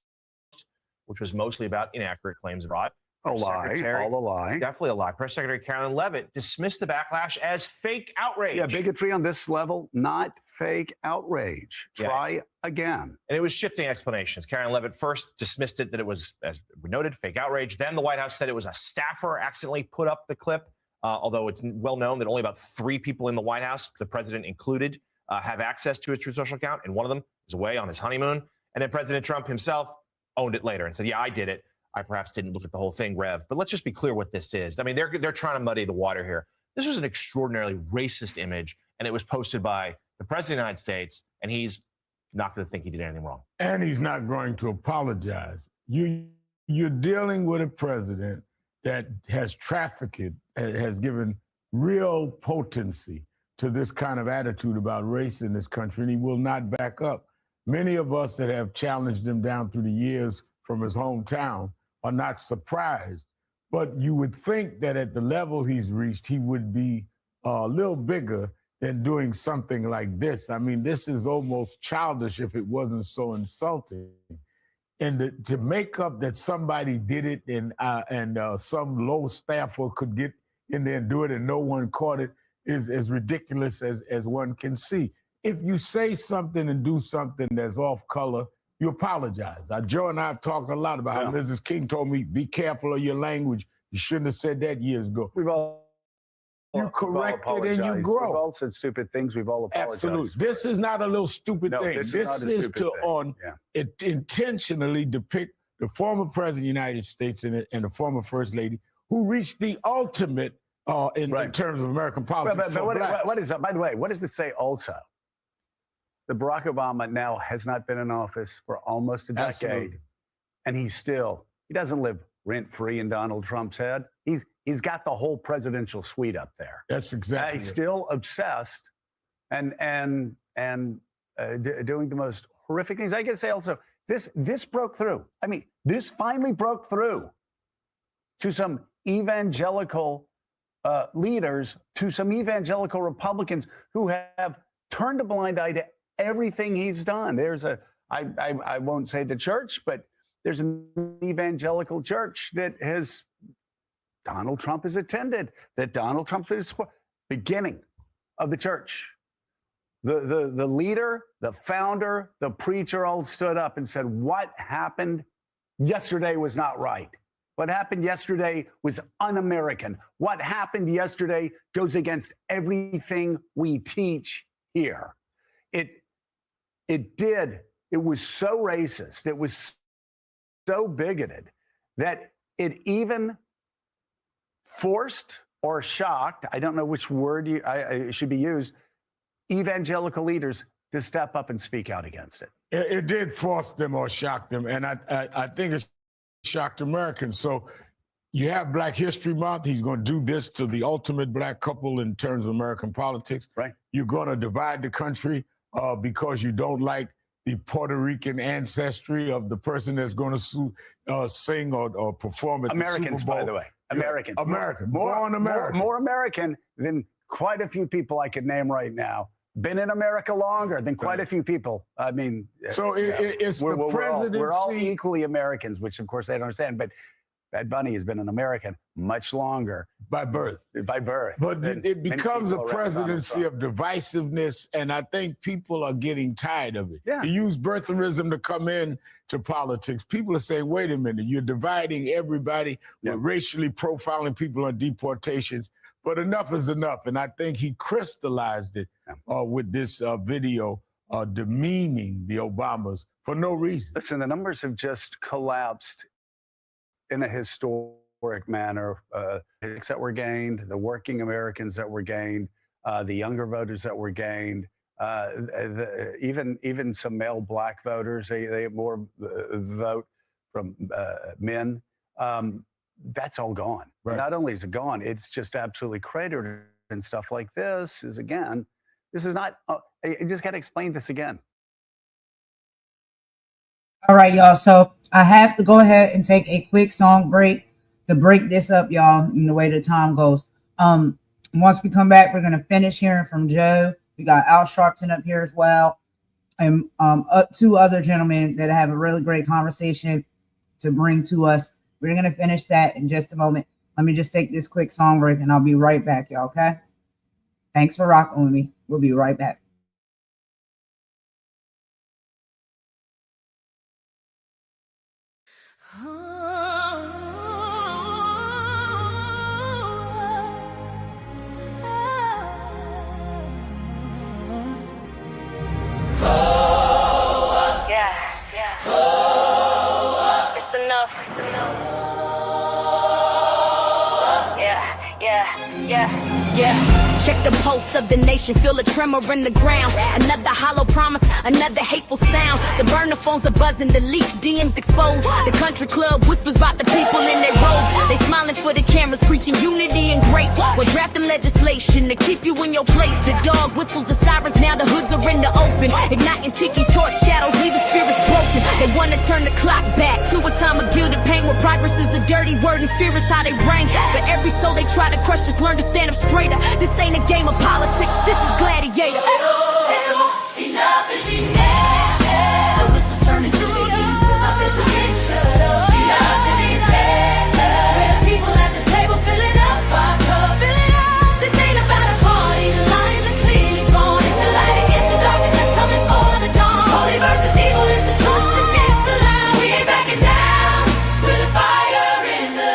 which was mostly about inaccurate claims abroad. A lie, all a lie. Definitely a lie. Press Secretary Carolyn Leavitt dismissed the backlash as fake outrage. Yeah, bigotry on this level, not fake outrage. Try again. And it was shifting explanations. Carolyn Leavitt first dismissed it that it was, as we noted, fake outrage. Then the White House said it was a staffer accidentally put up the clip, although it's well known that only about 3 people in the White House, the president included, have access to his Truth Social account, and one of them is away on his honeymoon. And then President Trump himself owned it later and said, yeah, I did it. I perhaps didn't look at the whole thing, Rev. But let's just be clear what this is. I mean, they're trying to muddy the water here. This was an extraordinarily racist image, and it was posted by the President of the United States, and he's not going to think he did anything wrong. And he's not going to apologize. You're dealing with a president that has trafficked, has given real potency to this kind of attitude about race in this country, and he will not back up. Many of us that have challenged him down through the years from his hometown are not surprised. But you would think that at the level he's reached, he would be a little bigger than doing something like this. I mean, this is almost childish if it wasn't so insulting. And to make up that somebody did it and some low staffer could get in there and do it and no one caught it is as ridiculous as one can see. If you say something and do something that's off color, you apologize. Joe and I have talked a lot about how Mrs. King told me, be careful of your language. You shouldn't have said that years ago. You correct it and you grow. We've all said stupid things. We've all apologized. Absolutely. This is not a little stupid thing. This is to intentionally depict the former president of the United States and the former first lady who reached the ultimate in terms of American politics. But what is that? By the way, what does it say also? That Barack Obama now has not been in office for almost a decade. Absolutely. And he doesn't live rent-free in Donald Trump's head. He's got the whole presidential suite up there. That's exactly He's still obsessed and doing the most horrific things. I got to say also, this broke through. I mean, this finally broke through to some evangelical leaders, to some evangelical Republicans who have turned a blind eye to everything he's done. I won't say the church, but there's an evangelical church that Donald Trump has attended, that Donald Trump's been support. Beginning of the church. The leader, the founder, the preacher all stood up and said, what happened yesterday was not right. What happened yesterday was un-American. What happened yesterday goes against everything we teach here. It was so racist, it was so bigoted that it even forced or shocked, I don't know which word should be used, evangelical leaders to step up and speak out against it. It did force them or shock them, and I think it shocked Americans. So you have Black History Month. He's going to do this to the ultimate black couple in terms of American politics. Right. You're going to divide the country because you don't like the Puerto Rican ancestry of the person that's going to sing or perform at Americans, the Super Bowl. by the way. Americans. American. Born American. More American than quite a few people I could name right now. Been in America longer than quite a few people. I mean, so it's the presidency. We're all equally Americans, which of course they don't understand. But Bad Bunny has been an American much longer by birth. By birth, but it becomes a presidency of divisiveness, and I think people are getting tired of it. Yeah. You use birtherism to come in to politics. People are saying, "Wait a minute, you're dividing everybody. We're racially profiling people on deportations." But enough is enough, and I think he crystallized it with this video demeaning the Obamas for no reason. Listen, the numbers have just collapsed in a historic manner. That were gained, the working Americans that were gained, the younger voters that were gained, even some male black voters. They have more vote from men. That's all gone. Right. Not only is it gone, it's just absolutely cratered. And stuff like this is, again, this is not, you just got to explain this again. All right, y'all. So I have to go ahead and take a quick song break to break this up, y'all, in the way the time goes. Once we come back, we're going to finish hearing from Joe. We got Al Sharpton up here as well. And two other gentlemen that have a really great conversation to bring to us. We're going to finish that in just a moment. Let me just take this quick song break and I'll be right back, y'all, okay? Thanks for rocking with me. We'll be right back. It's enough. Check the pulse of the nation, feel a tremor in the ground. Another hollow promise, another hateful sound. The burner phones are buzzing, the leaked DMs exposed. The country club whispers about the people in their robes. They smiling for the cameras, preaching unity and grace. We're drafting legislation to keep you in your place. The dog whistles the sirens, now the hoods are in the open. Igniting tiki torch shadows, leaving spirits broken. They want to turn the clock back to a time of gilded pain, where progress is a dirty word and fear is how they reign. But every soul they try to crush, just learn to stand up straighter. This ain't a game of politics, this is gladiator. Enough is enough. The whispers turn into you. I feel so getting shut up. Enough is enough. Where the people at the table filling up our cup. This ain't about a party. The lines are clearly drawn. It's the light against the darkness that's coming for the dawn. Holy versus evil is the truth against the lie. We ain't backing down. With a fire in the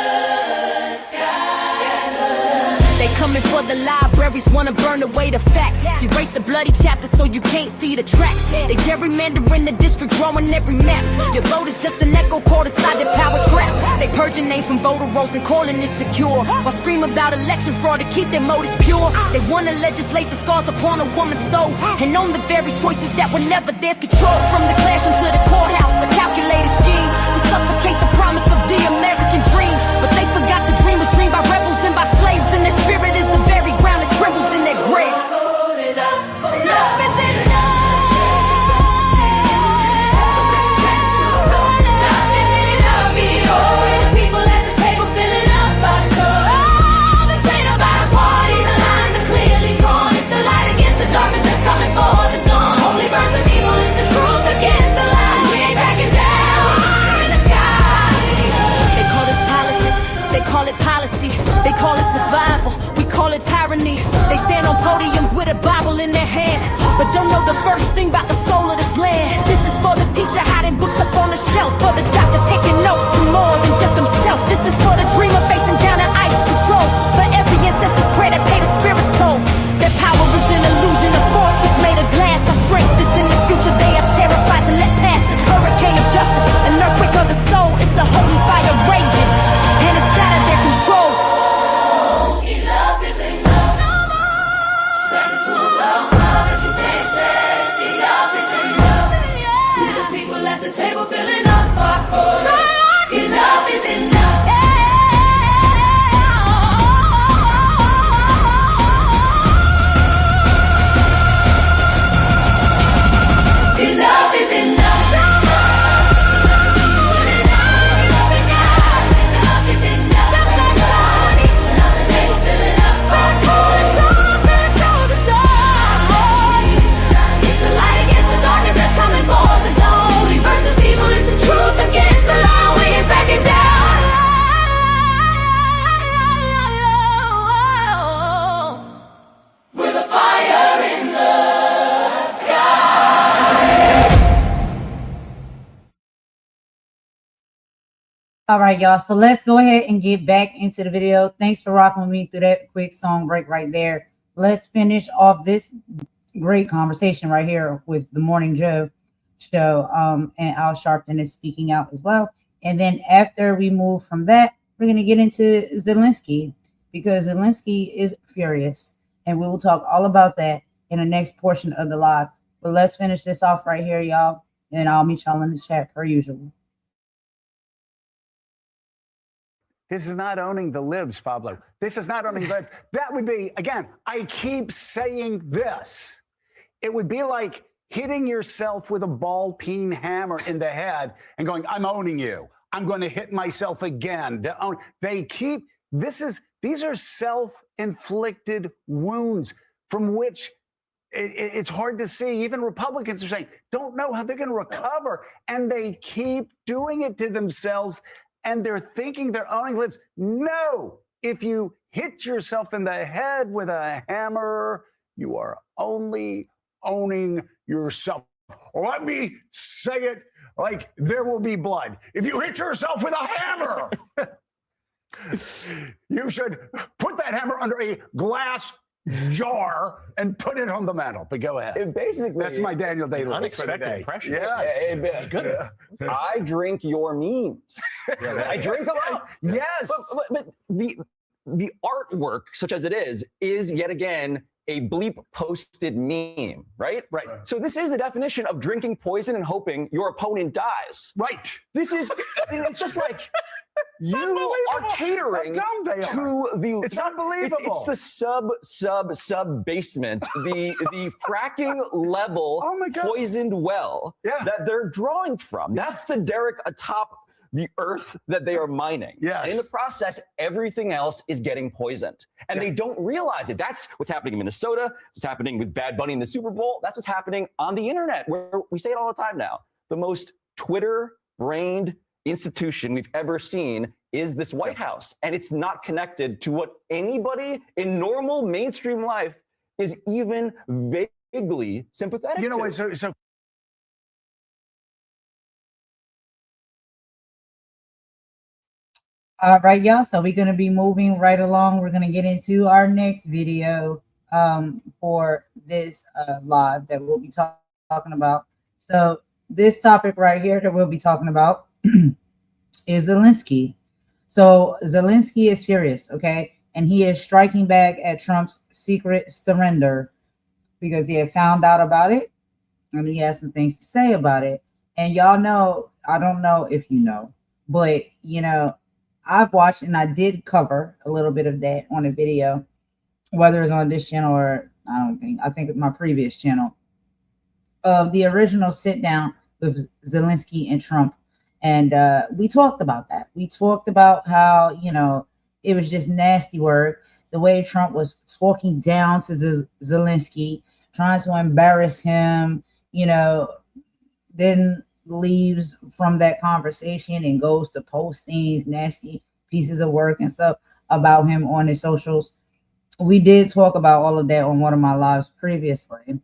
sky. They coming for the libraries, wanna burn away the facts. Erase the bloody chapters so you can't see the tracks. They gerrymandering the district, drawing every map. Your vote is just an echo caught inside the power trap. They purging names from voter rolls and calling it secure, while scream about election fraud to keep their motives pure. They wanna legislate the scars upon a woman's soul, and own the very choices that were never theirs. Control from the classroom to the courthouse, a calculated scheme to suffocate the promise of the American dream. But they forgot the dream was dreamed by rebels and by slaves, and their spirit is the very ground that trembles in their graves. Enough is enough. People at the table filling up our cup. This ain't about a party. The lines are clearly drawn. It's the light against the darkness that's coming for the dawn. Holy versus evil is the truth against the lie. We ain't backing down. In the sky. They call this politics, they call it policy, they call it survival, we call it tyranny. They stand on podiums with a Bible in their hand, but don't know the first thing about the soul of this land. This is for the teacher hiding books up on the shelf, for the doctor taking notes to more than just himself. This is for the dreamer facing down an ice patrol, for every ancestor's prayer that paid a spirit's toll. Their power is an illusion, a fortress made of glass. Our strength is in the future, they are terrified to let pass this hurricane of justice, an earthquake of the soul. It's a holy fire raging, and it's out of their control. Enough is enough. Standing too long, but you can't stand. Enough is enough. With the people at the table filling up our cup. Enough is enough. Enough is enough. All right, y'all. So let's go ahead and get back into the video. Thanks for rocking with me through that quick song break right there. Let's finish off this great conversation right here with the Morning Joe show. And Al Sharpton is speaking out as well. And then after we move from that, we're going to get into Zelensky, because Zelensky is furious. And we will talk all about that in the next portion of the live. But let's finish this off right here, y'all. And I'll meet y'all in the chat per usual. This is not owning the libs, Pablo. This is not owning the libs. That would be, again, I keep saying this. It would be like hitting yourself with a ball-peen hammer in the head and going, I'm owning you. I'm going to hit myself again. They keep, these are self-inflicted wounds from which it's hard to see. Even Republicans are saying, don't know how they're going to recover. And they keep doing it to themselves. And they're thinking they're owning libs. No, if you hit yourself in the head with a hammer, you are only owning yourself. Let me say it like there will be blood. If you hit yourself with a hammer, you should put that hammer under a glass jar and put it on the mantle. But go ahead. Basically, that's my Daniel Day-Lewis. Unexpected impression. Yes. Good. I drink your memes. I drink them out. Yes. But the artwork, such as it is yet again a bleep posted meme, right? Right. So this is the definition of drinking poison and hoping your opponent dies. Right. This is, I mean, it's just like, you are catering to the. It's unbelievable. It's the sub basement, the fracking level poisoned well that they're drawing from. That's the derrick atop the earth that they are mining. Yes. And in the process, everything else is getting poisoned. And they don't realize it. That's what's happening in Minnesota. What's happening with Bad Bunny in the Super Bowl. That's what's happening on the internet, where we say it all the time now. The most Twitter-brained institution we've ever seen is this White House. And it's not connected to what anybody in normal mainstream life is even vaguely sympathetic You know to. what? So All right, y'all. So we're going to be moving right along. We're going to get into our next video for this live that we'll be talking about. So this topic right here that we'll be talking about is Zelensky. So Zelensky is furious, okay? And he is striking back at Trump's secret surrender because he had found out about it and he has some things to say about it. And y'all know, I don't know if you know, but you know, I've watched and I did cover a little bit of that on a video, whether it's on this channel or I think it's my previous channel, of the original sit down with Zelensky and Trump. And we talked about that. We talked about how, you know, it was just nasty work. The way Trump was talking down to Zelensky, trying to embarrass him, you know, then leaves from that conversation and goes to post things, nasty pieces of work and stuff about him on his socials. We did talk about all of that on one of my lives previously.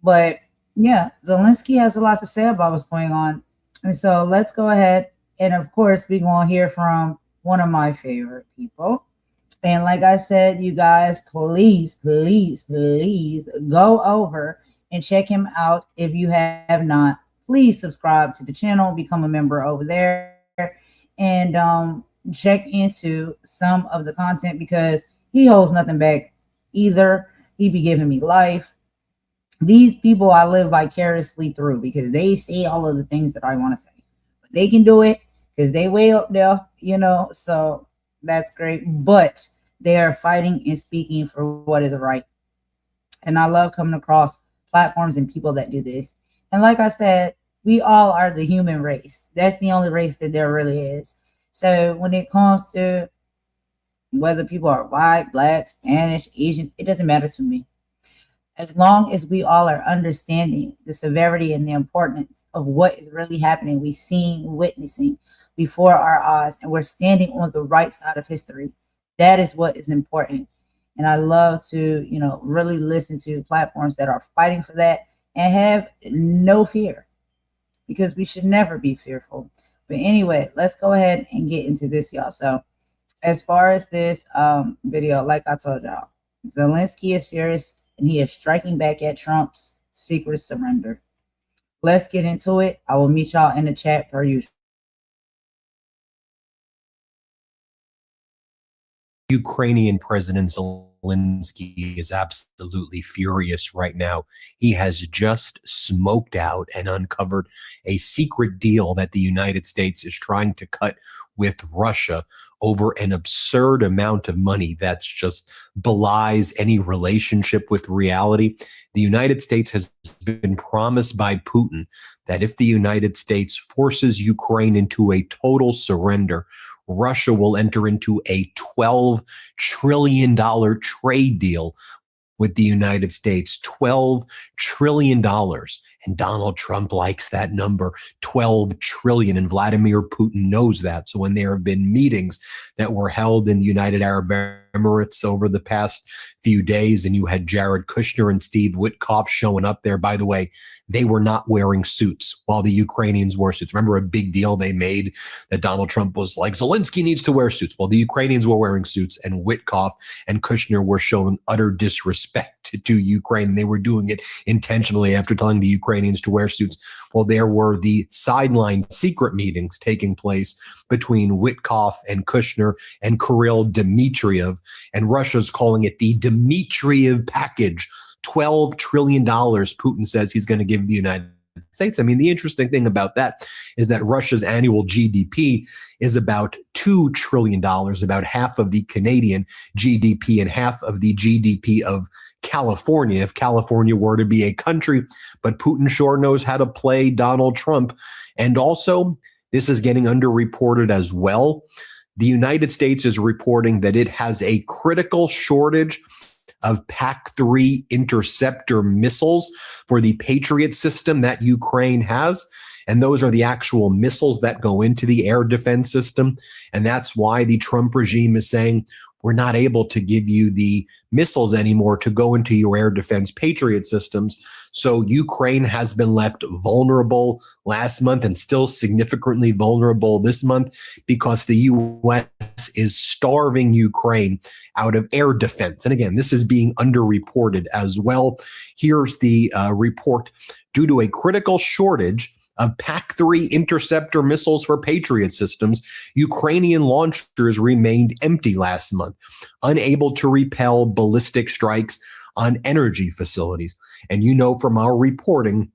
But yeah, Zelensky has a lot to say about what's going on. And so let's go ahead. And of course, we're going to hear from one of my favorite people. And like I said, you guys, please, please, please go over and check him out. If you have not, please subscribe to the channel, become a member over there, and check into some of the content because he holds nothing back either. He be giving me life. These people I live vicariously through because they say all of the things that I want to say. But they can do it because they way up there, you know, so that's great. But they are fighting and speaking for what is right. And I love coming across platforms and people that do this. And like I said, we all are the human race. That's the only race that there really is. So when it comes to whether people are white, black, Spanish, Asian, it doesn't matter to me. As long as we all are understanding the severity and the importance of what is really happening, we seeing, witnessing before our eyes, and we're standing on the right side of history. That is what is important. And I love to, really listen to platforms that are fighting for that and have no fear, because we should never be fearful. But anyway, let's go ahead and get into this, y'all. So as far as this video, like I told y'all, Zelensky is furious and he is striking back at Trump's secret surrender. Let's get into it. I will meet y'all in the chat per usual. Ukrainian President Zelensky is absolutely furious right now. He has just smoked out and uncovered a secret deal that the United States is trying to cut with Russia over an absurd amount of money that's just belies any relationship with reality. The United States has been promised by Putin that if the United States forces Ukraine into a total surrender, Russia will enter into a $12 trillion trade deal with the United States. $12 trillion. And Donald Trump likes that number, 12 trillion. And Vladimir Putin knows that. So when there have been meetings that were held in the United Arab Emirates over the past few days, and you had Jared Kushner and Steve Witkoff showing up there, by the way, they were not wearing suits while the Ukrainians wore suits. Remember a big deal they made that Donald Trump was like, Zelensky needs to wear suits. Well, the Ukrainians were wearing suits, and Witkoff and Kushner were showing utter disrespect to Ukraine. They were doing it intentionally after telling the Ukrainians to wear suits. Well, there were the sideline secret meetings taking place between Witkoff and Kushner and Kirill Dmitriev, and Russia's calling it the Dmitriev package. $12 trillion Putin says he's going to give the United States. I mean, the interesting thing about that is that Russia's annual GDP is about $2 trillion, about half of the Canadian GDP and half of the GDP of California, if California were to be a country. But Putin sure knows how to play Donald Trump. And also, this is getting underreported as well. The United States is reporting that it has a critical shortage of PAC-3 interceptor missiles for the Patriot system that Ukraine has. And those are the actual missiles that go into the air defense system. And that's why the Trump regime is saying, we're not able to give you the missiles anymore to go into your air defense Patriot systems. So Ukraine has been left vulnerable last month and still significantly vulnerable this month because the U.S. is starving Ukraine out of air defense. And again, this is being underreported as well. Here's the report. Due to a critical shortage of PAC-3 interceptor missiles for Patriot systems, Ukrainian launchers remained empty last month, unable to repel ballistic strikes on energy facilities. And you know from our reporting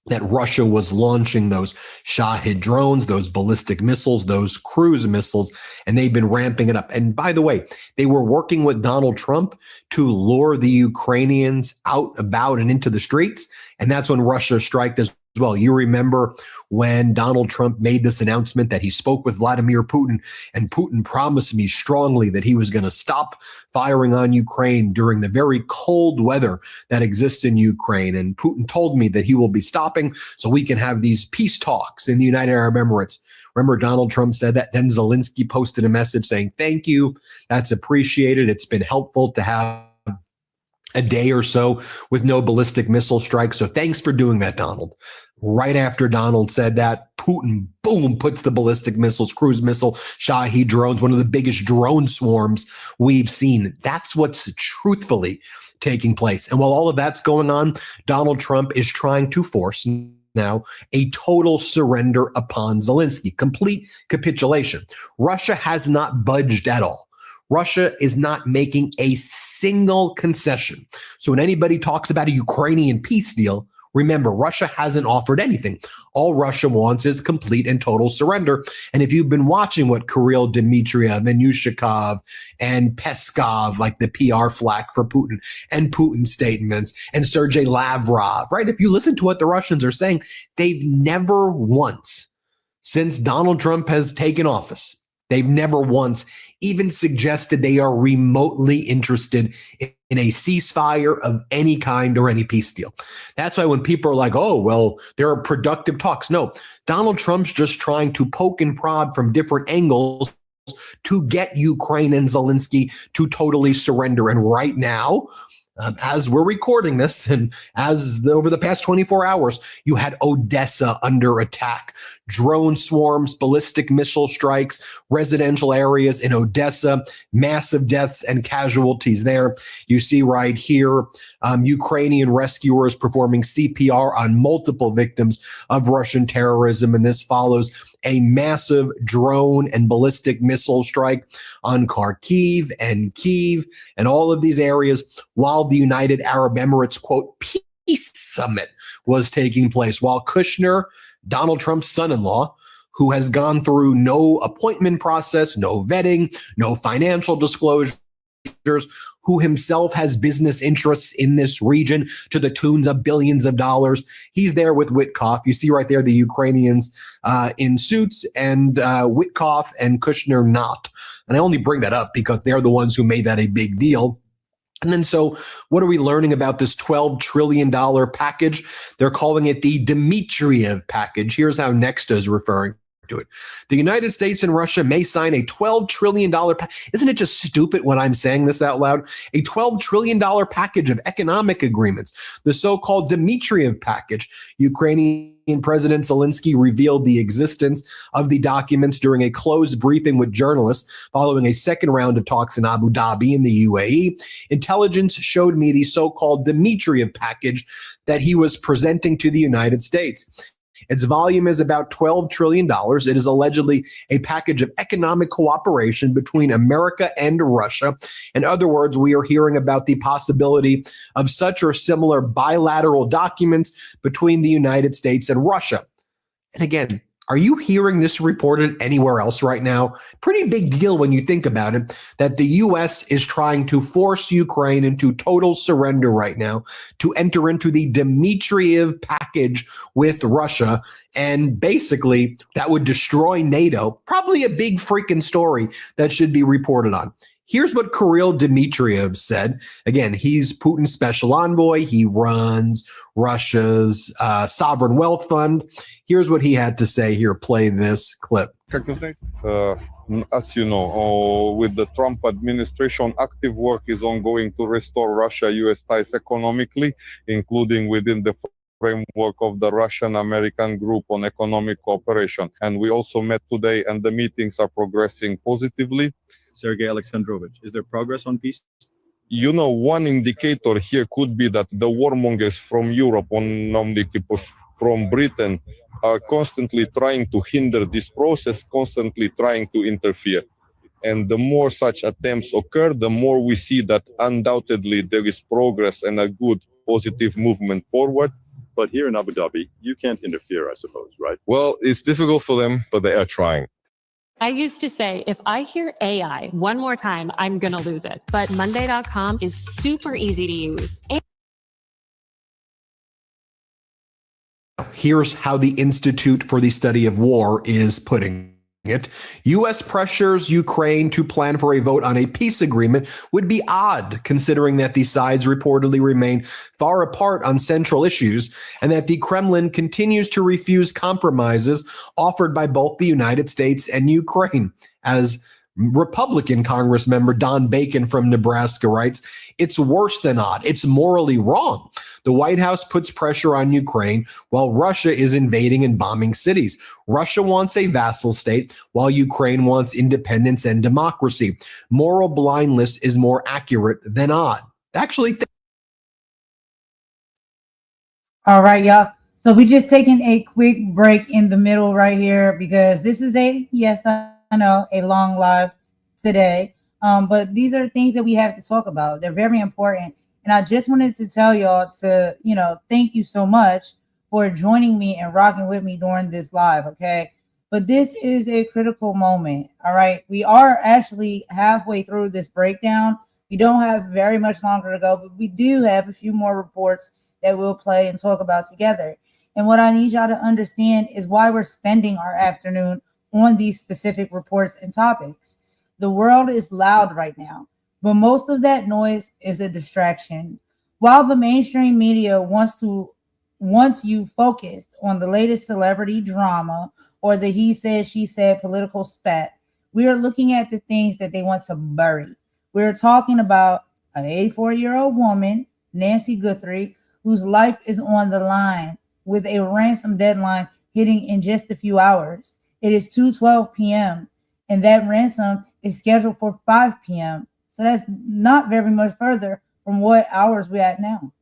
that Russia was launching those Shahid drones, those ballistic missiles, those cruise missiles, and they've been ramping it up. And by the way, they were working with Donald Trump to lure the Ukrainians out, about, and into the streets. And that's when Russia striked as well. You remember when Donald Trump made this announcement that he spoke with Vladimir Putin, and Putin promised me strongly that he was going to stop firing on Ukraine during the very cold weather that exists in Ukraine. And Putin told me that he will be stopping so we can have these peace talks in the United Arab Emirates. Remember, Donald Trump said that. Then Zelensky posted a message saying, thank you. That's appreciated. It's been helpful to have a day or so with no ballistic missile strikes. So thanks for doing that, Donald. Right after Donald said that, Putin, boom, puts the ballistic missiles, cruise missile, Shahid drones, one of the biggest drone swarms we've seen. That's what's truthfully taking place. And while all of that's going on, Donald Trump is trying to force now a total surrender upon Zelensky, complete capitulation. Russia has not budged at all. Russia is not making a single concession. So when anybody talks about a Ukrainian peace deal, Remember, Russia hasn't offered anything. All Russia wants is complete and total surrender. And if you've been watching what Kirill Dmitriev and Yushakov and Peskov, like the PR flack for Putin, and Putin's statements, and Sergei Lavrov, right? If you listen to what the Russians are saying, they've never once, since Donald Trump has taken office, they've never once even suggested they are remotely interested in a ceasefire of any kind or any peace deal. That's why when people are like, oh, well, there are productive talks. No, Donald Trump's just trying to poke and prod from different angles to get Ukraine and Zelensky to totally surrender. And right now, as we're recording this, and over the past 24 hours, you had Odessa under attack, drone swarms, ballistic missile strikes, residential areas in Odessa, massive deaths and casualties there. You see right here, Ukrainian rescuers performing CPR on multiple victims of Russian terrorism. And this follows a massive drone and ballistic missile strike on Kharkiv and Kyiv and all of these areas while the United Arab Emirates, quote, peace summit was taking place, while Kushner, Donald Trump's son-in-law, who has gone through no appointment process, no vetting, no financial disclosures, who himself has business interests in this region to the tunes of billions of dollars. He's there with Witkoff. You see right there the Ukrainians in suits and Witkoff and Kushner not. And I only bring that up because they're the ones who made that a big deal. And then so what are we learning about this $12 trillion package? They're calling it the Dmitriev package. Here's how Nexta is referring to it. The United States and Russia may sign a $12 trillion Isn't it just stupid when I'm saying this out loud? A $12 trillion package of economic agreements, the so-called Dmitriev package. Ukrainian President Zelensky revealed the existence of the documents during a closed briefing with journalists following a second round of talks in Abu Dhabi in the UAE. Intelligence showed me the so-called Dmitriev package that he was presenting to the United States. Its volume is about $12 trillion. It is allegedly a package of economic cooperation between America and Russia. In other words, we are hearing about the possibility of such or similar bilateral documents between the United States and Russia. And again, are you hearing this reported anywhere else right now? Pretty big deal when you think about it, that the U.S. is trying to force Ukraine into total surrender right now to enter into the Dmitriev package with Russia. And basically, that would destroy NATO. Probably a big freaking story that should be reported on. Here's what Kirill Dmitriev said. Again, he's Putin's special envoy. He runs Russia's sovereign wealth fund. Here's what he had to say. Here, play this clip. As you know, with the Trump administration, active work is ongoing to restore Russia-US ties economically, including within the framework of the Russian-American Group on Economic Cooperation. And we also met today, and the meetings are progressing positively. Sergei Alexandrovich, is there progress on peace? You know, one indicator here could be that the warmongers from Europe, only from Britain, are constantly trying to hinder this process, constantly trying to interfere. And the more such attempts occur, the more we see that undoubtedly there is progress and a good positive movement forward. But here in Abu Dhabi, you can't interfere, I suppose, right? Well, it's difficult for them, but they are trying. I used to say, if I hear AI one more time, I'm going to lose it. But Monday.com is super easy to use. Here's how the Institute for the Study of War is putting it. U.S. pressures Ukraine to plan for a vote on a peace agreement would be odd, considering that the sides reportedly remain far apart on central issues and that the Kremlin continues to refuse compromises offered by both the United States and Ukraine. As Republican Congress member Don Bacon from Nebraska writes, it's worse than odd. It's morally wrong. The White House puts pressure on Ukraine while Russia is invading and bombing cities. Russia wants a vassal state while Ukraine wants independence and democracy. Moral blindness is more accurate than odd. Actually, all right, y'all. So we just taking a quick break in the middle right here because this is I know, a long live today. But these are things that we have to talk about. They're very important. And I just wanted to tell y'all to, thank you so much for joining me and rocking with me during this live, okay? But this is a critical moment, all right? We are actually halfway through this breakdown. We don't have very much longer to go, but we do have a few more reports that we'll play and talk about together. And what I need y'all to understand is why we're spending our afternoon on these specific reports and topics. The world is loud right now, but most of that noise is a distraction. While the mainstream media wants you focused on the latest celebrity drama or the he said, she said political spat, we are looking at the things that they want to bury. We're talking about an 84-year-old woman, Nancy Guthrie, whose life is on the line with a ransom deadline hitting in just a few hours. It is 2:12 p.m. and that ransom is scheduled for 5 p.m. So that's not very much further from what hours we're at now.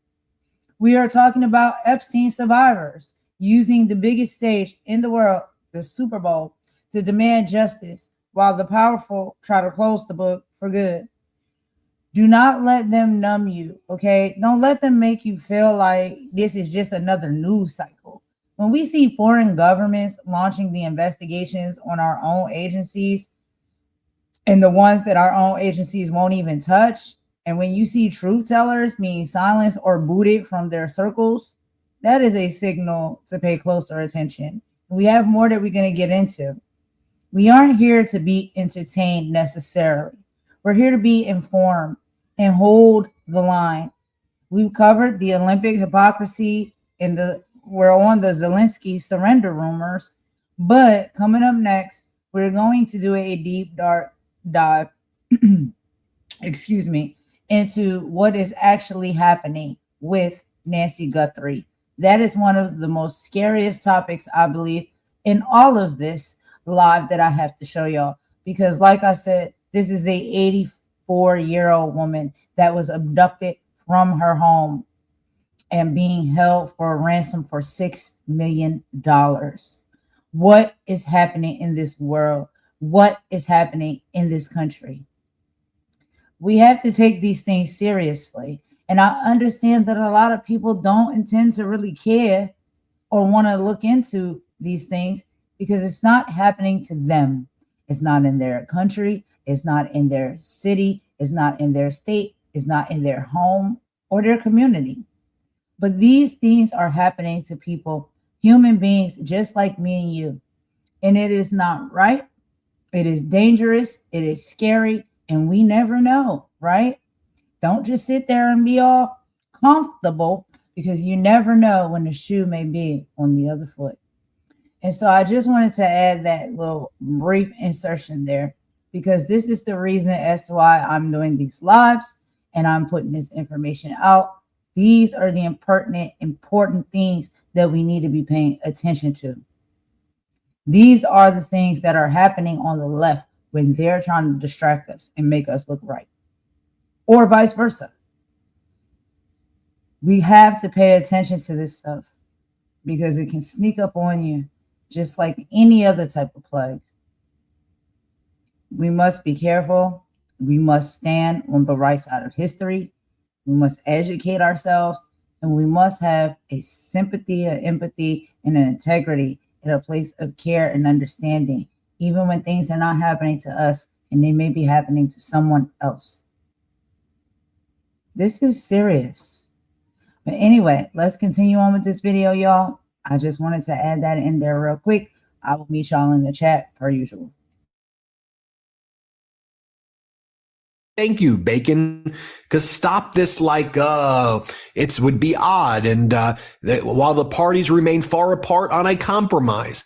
We are talking about Epstein survivors using the biggest stage in the world, the Super Bowl, to demand justice while the powerful try to close the book for good. Do not let them numb you, okay? Don't let them make you feel like this is just another news cycle. When we see foreign governments launching the investigations on our own agencies and the ones that our own agencies won't even touch, and when you see truth tellers being silenced or booted from their circles, that is a signal to pay closer attention. We have more that we're going to get into. We aren't here to be entertained necessarily. We're here to be informed and hold the line. We've covered the Olympic hypocrisy and we're on the Zelensky surrender rumors, but coming up next, we're going to do a deep dive, into what is actually happening with Nancy Guthrie. That is one of the most scariest topics, I believe, in all of this live that I have to show y'all. Because like I said, this is a 84-year-old woman that was abducted from her home and being held for a ransom for $6 million. What is happening in this world? What is happening in this country? We have to take these things seriously. And I understand that a lot of people don't intend to really care or want to look into these things because it's not happening to them. It's not in their country. It's not in their city. It's not in their state. It's not in their home or their community. But these things are happening to people, human beings just like me and you. And it is not right. It is dangerous. It is scary. And we never know, right? Don't just sit there and be all comfortable because you never know when the shoe may be on the other foot. And so I just wanted to add that little brief insertion there because this is the reason as to why I'm doing these lives and I'm putting this information out. These are the important things that we need to be paying attention to. These are the things that are happening on the left when they're trying to distract us and make us look right, or vice versa. We have to pay attention to this stuff because it can sneak up on you just like any other type of plague. We must be careful. We must stand on the right side of history. We must educate ourselves, and we must have a sympathy, an empathy, and an integrity in a place of care and understanding, even when things are not happening to us and they may be happening to someone else. This is serious. But anyway, let's continue on with this video, y'all. I just wanted to add that in there real quick. I will meet y'all in the chat per usual. Thank you, Bacon. Because stop this like it would be odd. And while the parties remain far apart on a compromise,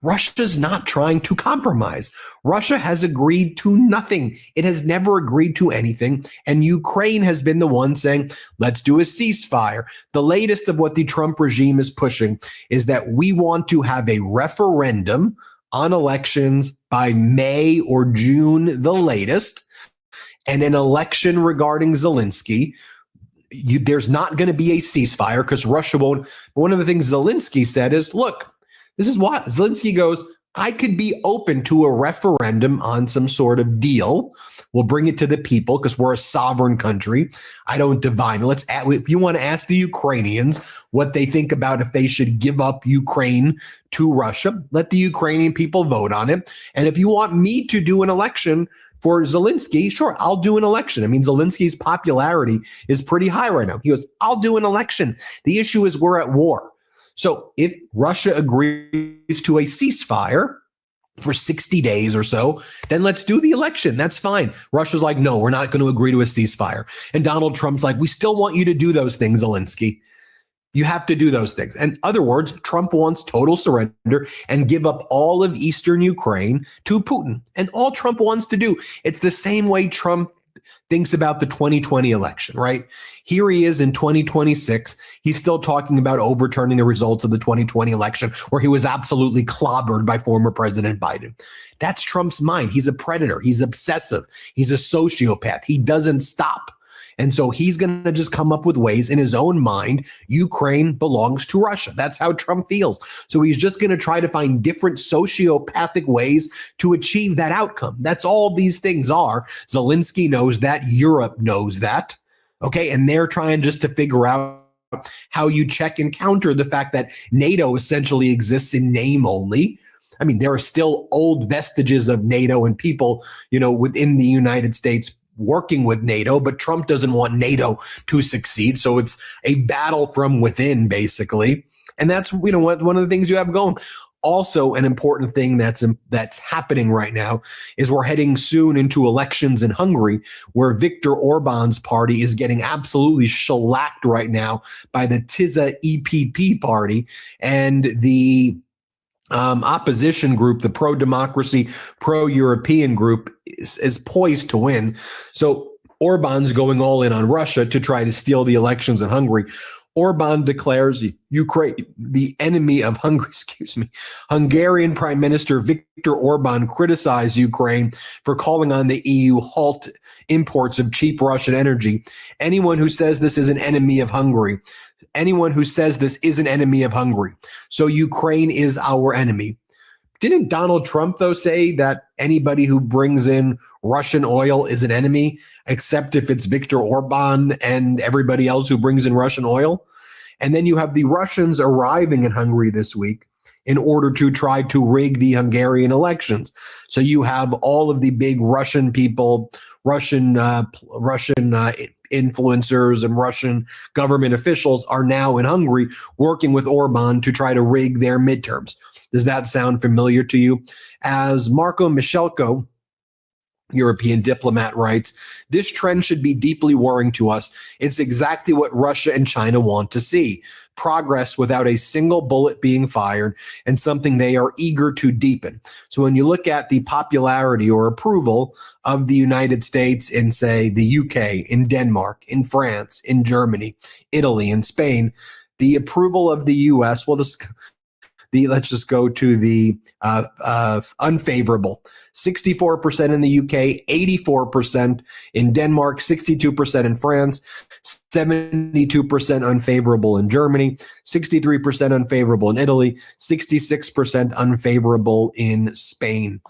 Russia's not trying to compromise. Russia has agreed to nothing. It has never agreed to anything. And Ukraine has been the one saying, let's do a ceasefire. The latest of what the Trump regime is pushing is that we want to have a referendum on elections by May or June, the latest, and an election regarding Zelensky. There's not going to be a ceasefire because Russia won't. One of the things Zelensky said is, look, this is why Zelensky goes, I could be open to a referendum on some sort of deal. We'll bring it to the people because we're a sovereign country. I don't divine. If you want to ask the Ukrainians what they think about if they should give up Ukraine to Russia, let the Ukrainian people vote on it. And if you want me to do an election for Zelensky, sure, I'll do an election. I mean, Zelensky's popularity is pretty high right now. He goes, I'll do an election. The issue is we're at war. So if Russia agrees to a ceasefire for 60 days or so, then let's do the election. That's fine. Russia's like, no, we're not going to agree to a ceasefire. And Donald Trump's like, we still want you to do those things, Zelensky. You have to do those things. In other words, Trump wants total surrender and give up all of Eastern Ukraine to Putin. And all Trump wants to do, it's the same way Trump thinks about the 2020 election, right? Here he is in 2026. He's still talking about overturning the results of the 2020 election where he was absolutely clobbered by former President Biden. That's Trump's mind. He's a predator. He's obsessive. He's a sociopath. He doesn't stop. And so he's going to just come up with ways in his own mind, Ukraine belongs to Russia. That's how Trump feels. So he's just going to try to find different sociopathic ways to achieve that outcome. That's all these things are. Zelensky knows that. Europe knows that. Okay. And they're trying just to figure out how you check and counter the fact that NATO essentially exists in name only. I mean, there are still old vestiges of NATO and people, within the United States working with NATO, but Trump doesn't want NATO to succeed. So it's a battle from within, basically. And that's, one of the things you have going. Also, an important thing that's happening right now is we're heading soon into elections in Hungary, where Viktor Orban's party is getting absolutely shellacked right now by the TISA EPP party, and the opposition group, the pro-democracy, pro-European group, is poised to win. So Orban's going all in on Russia to try to steal the elections in Hungary. Orban declares Ukraine the enemy of Hungary. Hungarian Prime Minister Viktor Orban criticized Ukraine for calling on the EU halt imports of cheap Russian energy. Anyone who says this is an enemy of Hungary. Anyone who says this is an enemy of Hungary. So Ukraine is our enemy. Didn't Donald Trump, though, say that anybody who brings in Russian oil is an enemy, except if it's Viktor Orban and everybody else who brings in Russian oil? And then you have the Russians arriving in Hungary this week in order to try to rig the Hungarian elections. So you have all of the big Russian people, Russian influencers and Russian government officials are now in Hungary working with Orban to try to rig their midterms. Does that sound familiar to you? As Marco Michelko, European diplomat, writes, this trend should be deeply worrying to us. It's exactly what Russia and China want to see. Progress without a single bullet being fired, and something they are eager to deepen. So when you look at the popularity or approval of the United States in, say, the UK, in Denmark, in France, in Germany, Italy, and Spain, the approval of the US, let's just go to the unfavorable. 64% in the UK, 84% in Denmark, 62% in France, 72% unfavorable in Germany, 63% unfavorable in Italy, 66% unfavorable in Spain,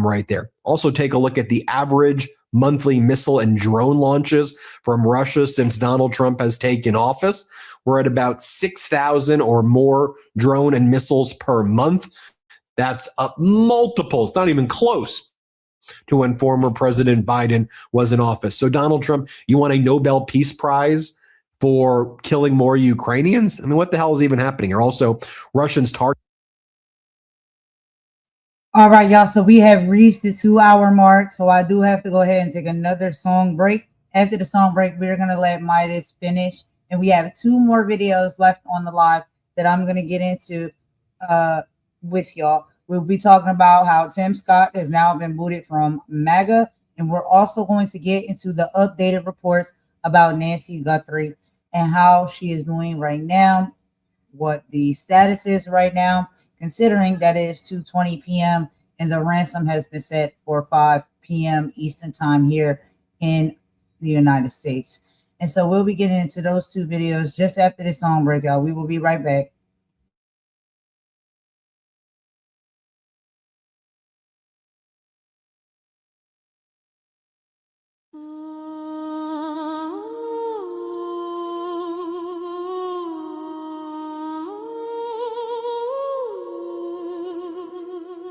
right there. Also take a look at the average monthly missile and drone launches from Russia since Donald Trump has taken office. We're at about 6,000 or more drone and missiles per month. That's up multiples, not even close to when former President Biden was in office. So Donald Trump, you want a Nobel Peace Prize for killing more Ukrainians? I mean, what the hell is even happening here? Also, Russians target. All right, y'all. So we have reached the 2-hour mark. So I do have to go ahead and take another song break. After the song break, we're going to let Midas finish. And we have 2 more videos left on the live that I'm going to get into with y'all. We'll be talking about how Tim Scott has now been booted from MAGA. And we're also going to get into the updated reports about Nancy Guthrie and how she is doing right now, what the status is right now, considering that it is 2:20 p.m. and the ransom has been set for 5 p.m. Eastern time here in the United States. And so we'll be getting into those 2 videos just after this song break, y'all. We will be right back.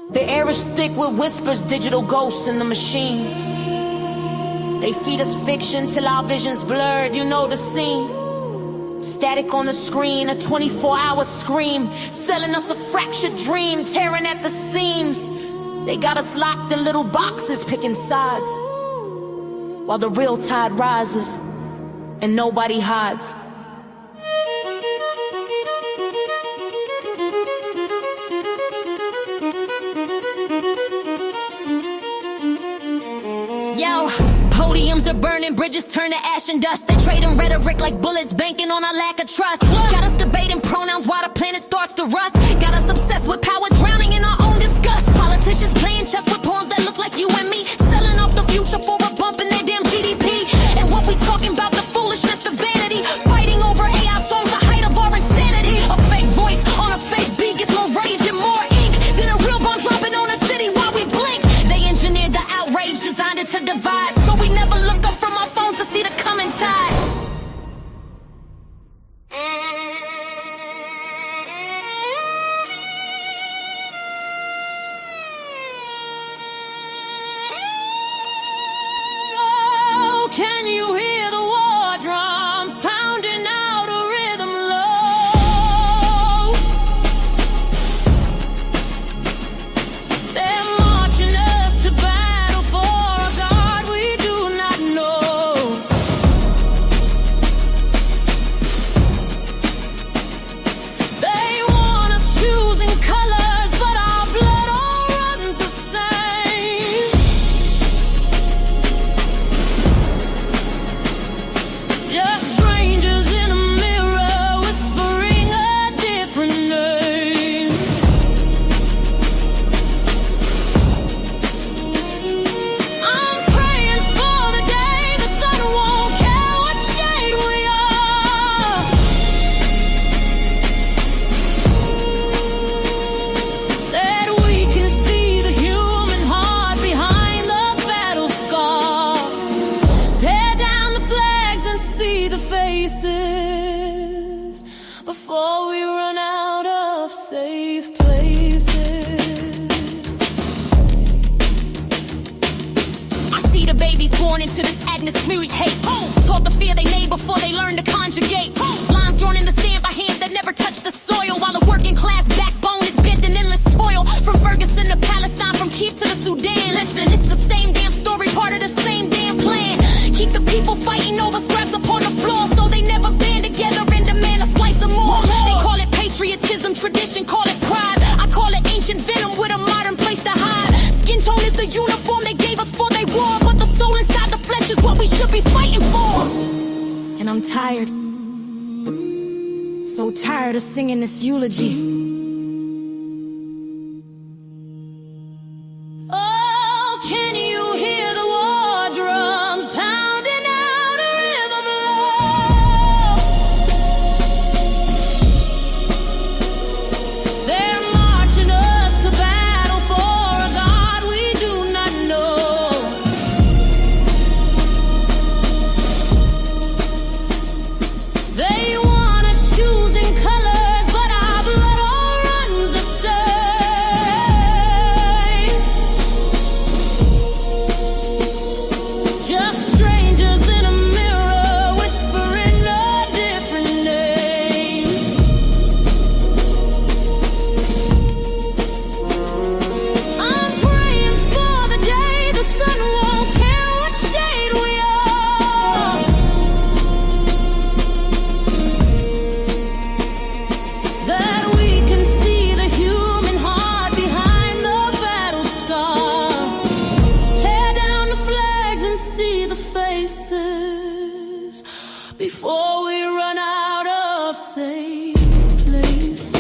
The air is thick with whispers, digital ghosts in the machine. They feed us fiction till our vision's blurred, you know the scene. Static on the screen, a 24-hour scream, selling us a fractured dream, tearing at the seams. They got us locked in little boxes, picking sides, while the real tide rises and nobody hides. Yo, podiums are burning, bridges turn to ash and dust. They trading rhetoric like bullets, banking on our lack of trust. Got us debating pronouns while the planet starts to rust. Got us obsessed with power, drowning in our own disgust. Politicians playing chess with pawns that look like you and me, selling off the future for a bump in their damn GDP. And what we talking about, the foolishness, the vanity, fighting over AI songs, the height of our insanity. A fake voice on a fake beat gets more rage and more ink than a real bomb dropping on a city while we blink. They engineered the outrage, designed it to divide, so we never look up from our phones to see the coming tide. Oh, can you hear the war drums pounding out a rhythm low? They're marching us to battle for a God we do not know. They want us choosing colors, but our blood all runs the same. Just strangers in a mirror whispering a different name. I'm praying for the day the sun won't care what shade we are. That we can see the human heart behind the battle scar. Tear down the flags and see the faces before we run out of safe places. I see the babies born into this atmospheric hate. Taught to fear they name before they learn to conjugate. Lines drawn in the sand by hands that never touch the soil, while the working class backbone is bent in endless toil. From Ferguson to Palestine, from Kiev to the Sudan. Listen, it's the same damn story, part of the same damn plan. Keep the people fighting over scraps upon the floor, so they never band together and demand a slice of more. They call it patriotism, tradition, call it pride. I call it ancient venom with a modern place to hide. Skin tone is the uniform they gave us for they war, but the soul inside the flesh is what we should be fighting for. And I'm tired, so tired of singing this eulogy. Oh, can you hear the war drums pounding out a rhythm low? They're marching us to battle for a God we do not know. They want us choosing colors, but our blood all runs the same. Just strangers in a mirror whispering a different name. I'm praying for the day the sun won't care what shade we are. That we can see the human heart behind the battle scar. Tear down the flags and see the faces before we run out of safe places.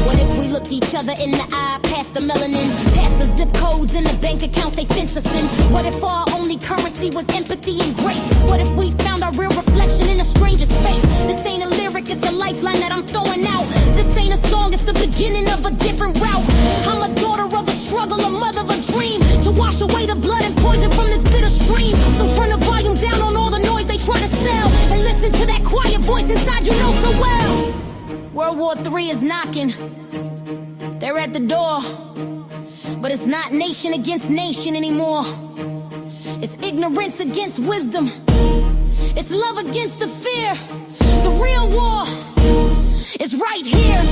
What if we looked each other in the eye, past the melanin, past the zip codes and the bank accounts they fence us in? What if our only currency was empathy and grace? What if we found our real reflection in a stranger's face? This ain't a lyric, it's a lifeline that I'm throwing out. This ain't a song, it's the beginning of a different route. I'm a daughter of a struggle, a mother of a dream, to wash away the blood and poison from this bitter stream. So turn the volume down on all the noise they try listen to that quiet voice inside you know so well. World War III is knocking. They're at the door. But it's not nation against nation anymore. It's ignorance against wisdom. It's love against the fear. The real war is right here.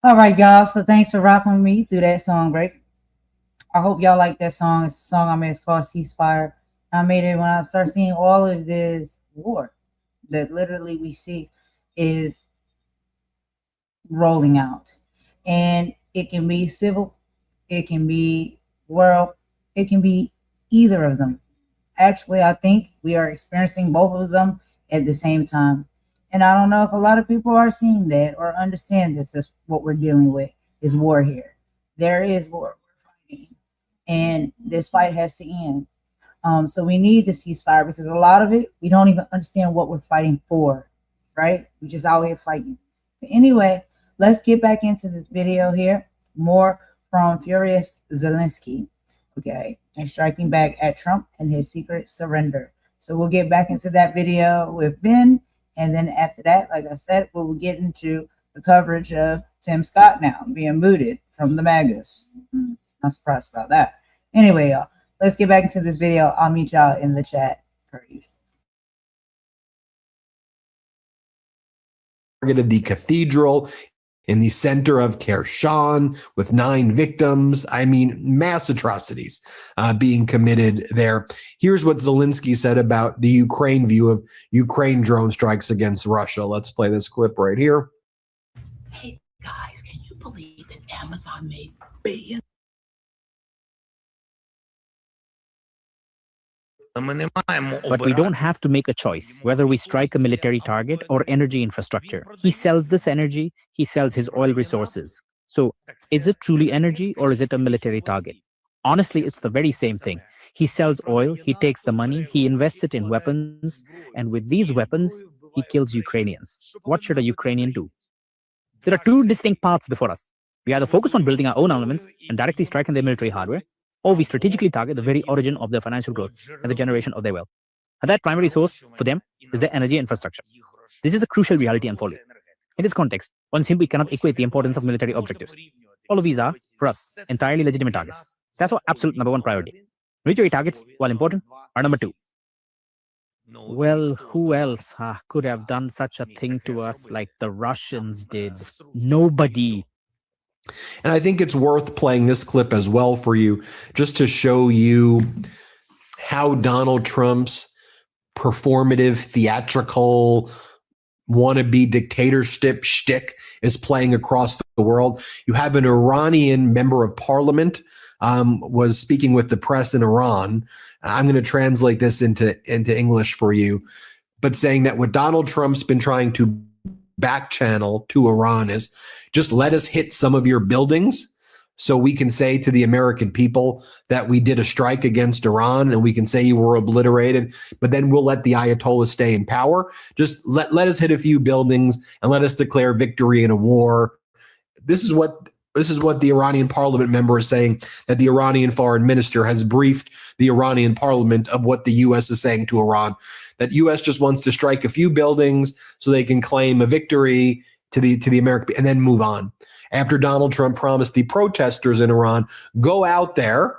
All right, y'all. So thanks for rocking with me through that song break. I hope y'all like that song. It's a song I made. It's called Ceasefire. I made it when I start seeing all of this war that literally we see is rolling out. And it can be civil, it can be world, it can be either of them. Actually, I think we are experiencing both of them at the same time. And I don't know if a lot of people are seeing that or understand this is what we're dealing with is war here. There is war. We're fighting. And this fight has to end. So we need the ceasefire because a lot of it, we don't even understand what we're fighting for, right? We're just out here fighting. But anyway, let's get back into this video here. More from Furious Zelensky, okay? And striking back at Trump and his secret surrender. So we'll get back into that video with Ben. And then after that, like I said, we'll get into the coverage of Tim Scott now being booted from the MAGAs. Not surprised about that. Anyway, y'all, let's get back into this video. I'll meet y'all in the chat. Targeted the cathedral in the center of Kherson with 9 victims. I mean, mass atrocities being committed there. Here's what Zelensky said about the Ukraine view of Ukraine drone strikes against Russia. Let's play this clip right here. Hey, guys, can you believe that Amazon made billions? But we don't have to make a choice whether we strike a military target or energy infrastructure. He sells this energy, he sells his oil resources. So is it truly energy or is it a military target? Honestly, it's the very same thing. He sells oil, he takes the money, he invests it in weapons, and with these weapons, he kills Ukrainians. What should a Ukrainian do? There are 2 distinct paths before us. We either focus on building our own armaments and directly striking their military hardware, or we strategically target the very origin of their financial growth and the generation of their wealth. And that primary source for them is their energy infrastructure. This is a crucial reality unfolding. In this context, one simply cannot equate the importance of military objectives. All of these are, for us, entirely legitimate targets. That's our absolute number 1 priority. Military targets, while important, are number 2. Well, who else could have done such a thing to us like the Russians did? Nobody. And I think it's worth playing this clip as well for you, just to show you how Donald Trump's performative, theatrical, wannabe dictatorship shtick is playing across the world. You have an Iranian member of parliament was speaking with the press in Iran. I'm going to translate this into English for you, but saying that what Donald Trump's been trying to back channel to Iran is just let us hit some of your buildings so we can say to the American people that we did a strike against Iran and we can say you were obliterated, but then we'll let the Ayatollah stay in power. Just let us hit a few buildings and let us declare victory in a war. This is what This is what the Iranian parliament member is saying, that the Iranian foreign minister has briefed the Iranian parliament of what the U.S. is saying to Iran, that U.S. just wants to strike a few buildings so they can claim a victory to the American and then move on. After Donald Trump promised the protesters in Iran, go out there,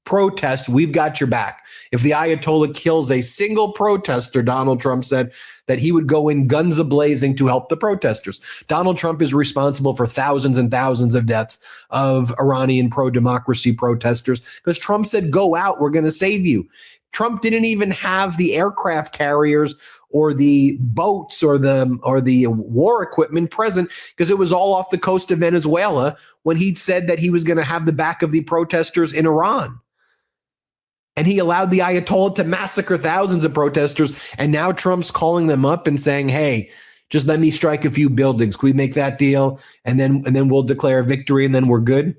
protest, we've got your back. If the Ayatollah kills a single protester, Donald Trump said that he would go in guns a-blazing to help the protesters. Donald Trump is responsible for thousands and thousands of deaths of Iranian pro-democracy protesters because Trump said, go out, we're going to save you. Trump didn't even have the aircraft carriers or the boats or the war equipment present because it was all off the coast of Venezuela when he said that he was going to have the back of the protesters in Iran. And he allowed the Ayatollah to massacre thousands of protesters. And now Trump's calling them up and saying, hey, just let me strike a few buildings. Can we make that deal? And then we'll declare victory and then we're good.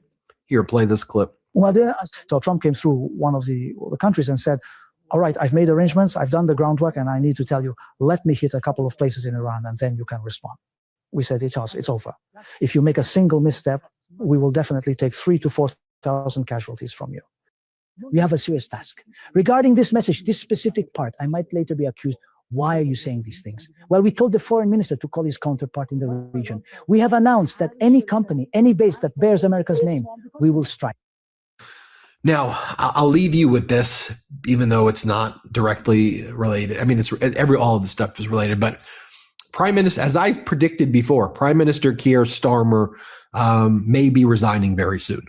Here, play this clip. So Trump came through one of the countries and said, all right, I've made arrangements. I've done the groundwork and I need to tell you, let me hit a couple of places in Iran and then you can respond. We said, it's over. If you make a single misstep, we will definitely take 3,000 to 4,000 casualties from you. We have a serious task. Regarding this message, this specific part, I might later be accused. Why are you saying these things? Well, we told the foreign minister to call his counterpart in the region. We have announced that any company, any base that bears America's name, we will strike. Now, I'll leave you with this, even though it's not directly related. I mean, all of the stuff is related, but Prime Minister, as I predicted before, Prime Minister Keir Starmer may be resigning very soon.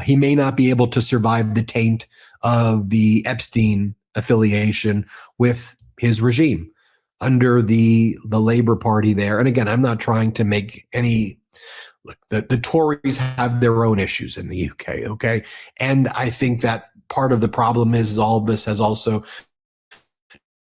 He may not be able to survive the taint of the Epstein affiliation with his regime under the Labour Party there. And again, I'm not trying to make any look, the Tories have their own issues in the UK, okay? And I think that part of the problem is all this has also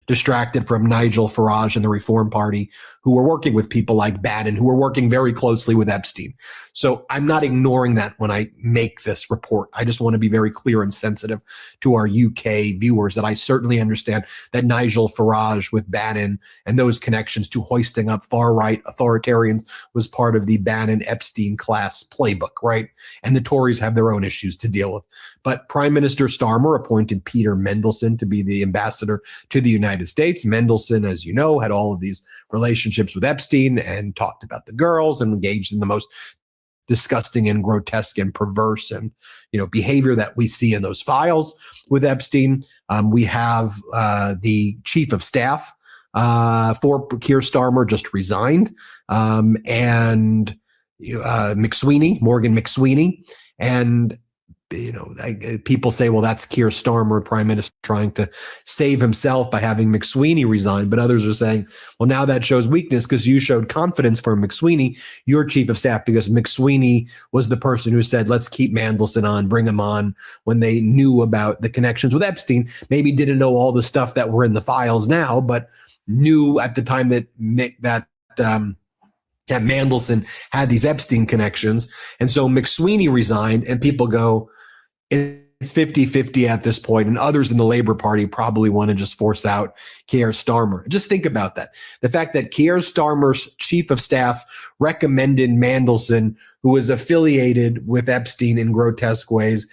distracted from Nigel Farage and the Reform Party, who were working with people like Bannon, who were working very closely with Epstein. So I'm not ignoring that when I make this report. I just want to be very clear and sensitive to our UK viewers that I certainly understand that Nigel Farage with Bannon and those connections to hoisting up far-right authoritarians was part of the Bannon-Epstein class playbook, right? And the Tories have their own issues to deal with. But Prime Minister Starmer appointed Peter Mendelsohn to be the ambassador to the United States. Mendelsohn, as you know, had all of these relationships with Epstein and talked about the girls and engaged in the most disgusting and grotesque and perverse and behavior that we see in those files with Epstein. We have the chief of staff for Keir Starmer just resigned, and Morgan McSweeney, and people say, well, that's Keir Starmer, Prime Minister, trying to save himself by having McSweeney resign. But others are saying, well, now that shows weakness because you showed confidence for McSweeney, your chief of staff, because McSweeney was the person who said, let's keep Mandelson on, bring him on, when they knew about the connections with Epstein. Maybe didn't know all the stuff that were in the files now, but knew at the time that Mandelson had these Epstein connections. And so McSweeney resigned, and people go, it's 50-50 at this point, and others in the Labour Party probably want to just force out Keir Starmer. Just think about that. The fact that Keir Starmer's chief of staff recommended Mandelson, who is affiliated with Epstein in grotesque ways,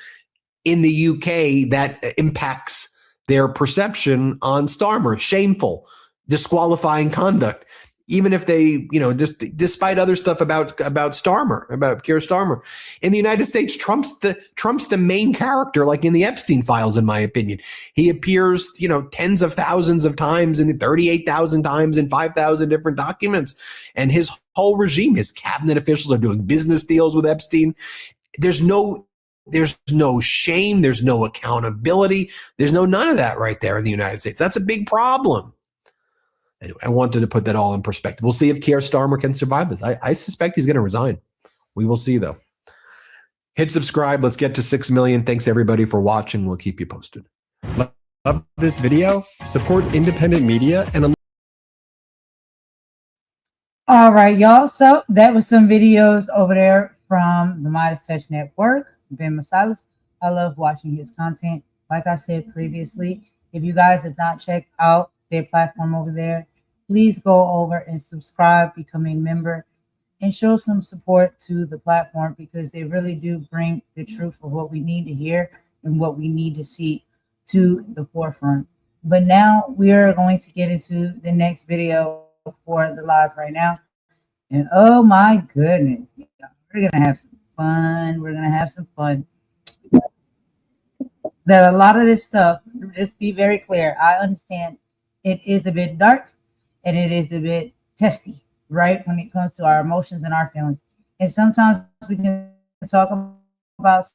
in the UK, that impacts their perception on Starmer. Shameful, disqualifying conduct. Even if they, just despite other stuff about Starmer, about Keir Starmer. In the United States, Trump's the main character, like in the Epstein files, in my opinion. He appears, tens of thousands of times, in 38,000 times in 5,000 different documents. And his whole regime, his cabinet officials are doing business deals with Epstein. There's no shame. There's no accountability. There's none of that right there in the United States. That's a big problem. Anyway, I wanted to put that all in perspective. We'll see if Keir Starmer can survive this. I suspect he's going to resign. We will see, though. Hit subscribe. Let's get to 6 million. Thanks, everybody, for watching. We'll keep you posted. Love this video? Support independent media and All right, y'all. So that was some videos over there from the Midas Touch Network, Ben Masilas. I love watching his content. Like I said previously, if you guys have not checked out their platform over there, please go over and subscribe, become a member. and show some support to the platform, because they really do bring the truth of what we need to hear and what we need to see to the forefront. But now we are going to get into the next video for the live right now. And oh my goodness, we're gonna have some fun. We're gonna have some fun. That a lot of this stuff, just be very clear, I understand it is a bit dark and it is a bit testy, right, when it comes to our emotions and our feelings. And sometimes we can talk about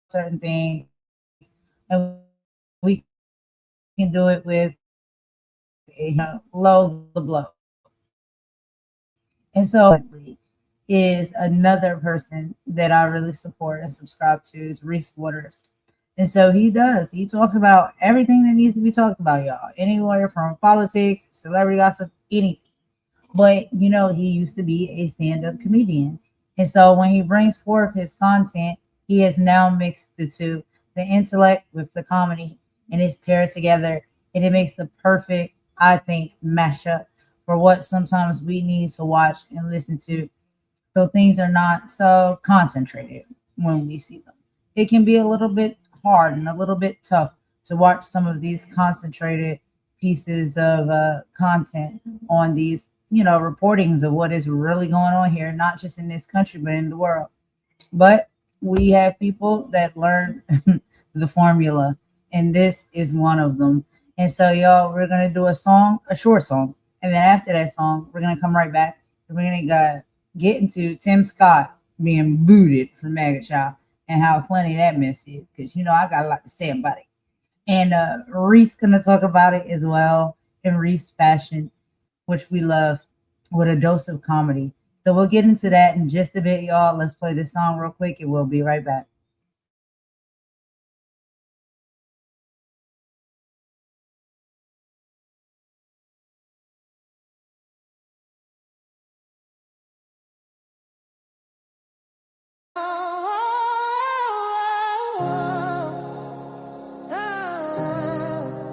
certain things and we can do it with low the blow. And so is another person that I really support and subscribe to is Reese Waters. And so he talks about everything that needs to be talked about, y'all. Anywhere from politics, celebrity gossip, anything. But, he used to be a stand-up comedian. And so when he brings forth his content, he has now mixed the two, the intellect with the comedy, and it's paired together. And it makes the perfect, I think, mashup for what sometimes we need to watch and listen to. So things are not so concentrated when we see them. It can be a little bit hard and a little bit tough to watch some of these concentrated pieces of content on these, reportings of what is really going on here, not just in this country, but in the world. But we have people that learn the formula, and this is one of them. And so, y'all, we're going to do a short song. And then after that song, we're going to come right back. And we're going to get into Tim Scott being booted from MAGA Child and how funny that mess is. Because, I got a lot to say about it. And Reese going to talk about it as well in Reese fashion, which we love, with a dose of comedy. So we'll get into that in just a bit, y'all. Let's play this song real quick and we'll be right back.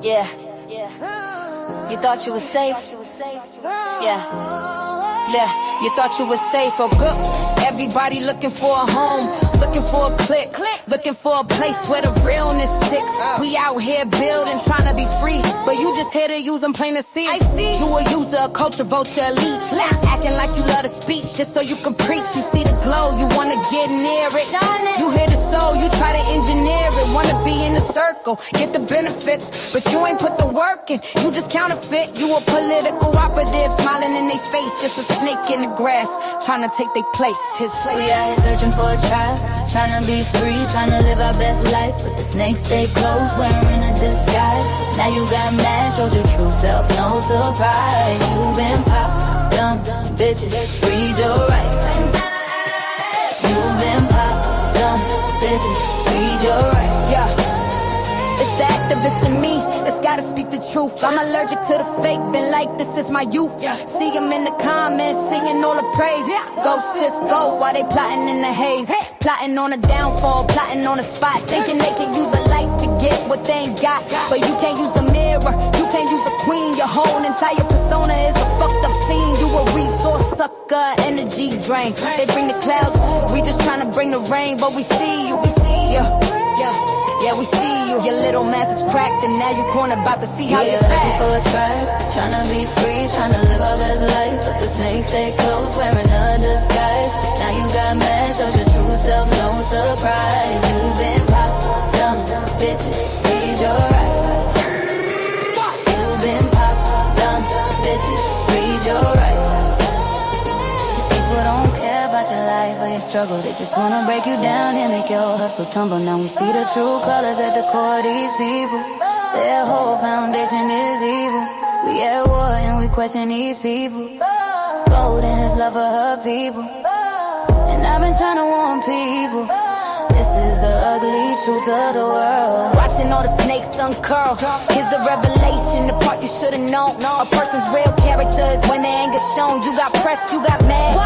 Yeah. You thought you was safe? Yeah. You thought you was safe or good. Everybody looking for a home, looking for a click, looking for a place where the realness sticks. We out here building, trying to be free, but you just here to use them plain to see. I see you a user, a culture vulture, a leech, acting like you love the speech just so you can preach. You see the glow, you wanna get near it. You hear the soul, you try to engineer it. Wanna be in the circle, get the benefits, but you ain't put the work in. You just counterfeit. You a political operative, smiling in their face, just a snake in the grass, trying to take their place. We out here searching for a tribe, trying to be free, trying to live our best life, but the snakes stay close, wearing a disguise. Now you got mad, showed your true self, no surprise. You been pop, dumb bitches, read your rights. You been pop, dumb bitches, read your rights. Yeah. It's the activist in me that's gotta speak the truth. I'm allergic to the fake, been like this is my youth. See them in the comments, singing all the praise. Go sis, go, while they plotting in the haze. Plotting on a downfall, plotting on a spot. Thinking they can use a light to get what they ain't got. But you can't use a mirror, you can't use a queen. Your whole entire persona is a fucked up scene. You a resource sucker, energy drain. They bring the clouds, we just trying to bring the rain. But we see you, yeah, we see you. Your little mask is cracked and now you cornered, about to see how you act. For a tribe, trying to be free, trying to live our best life, but the snakes stay close, wearing a disguise. Now you got mad, showed your true self, no surprise. You been pop, dumb bitches, read your rights. You been pop, dumb bitches, read your rights. People don't care about your life or your struggle. They just wanna break you down and make your hustle tumble. Now we see the true colors at the core of these people. Their whole foundation is evil. We at war and we question these people. Golden has love for her people, and I've been trying to warn people. This is the ugly truth of the world. Watching all the snakes uncurl. Here's the revelation, the part you should've known. A person's real character is when their anger's shown. You got pressed, you got mad,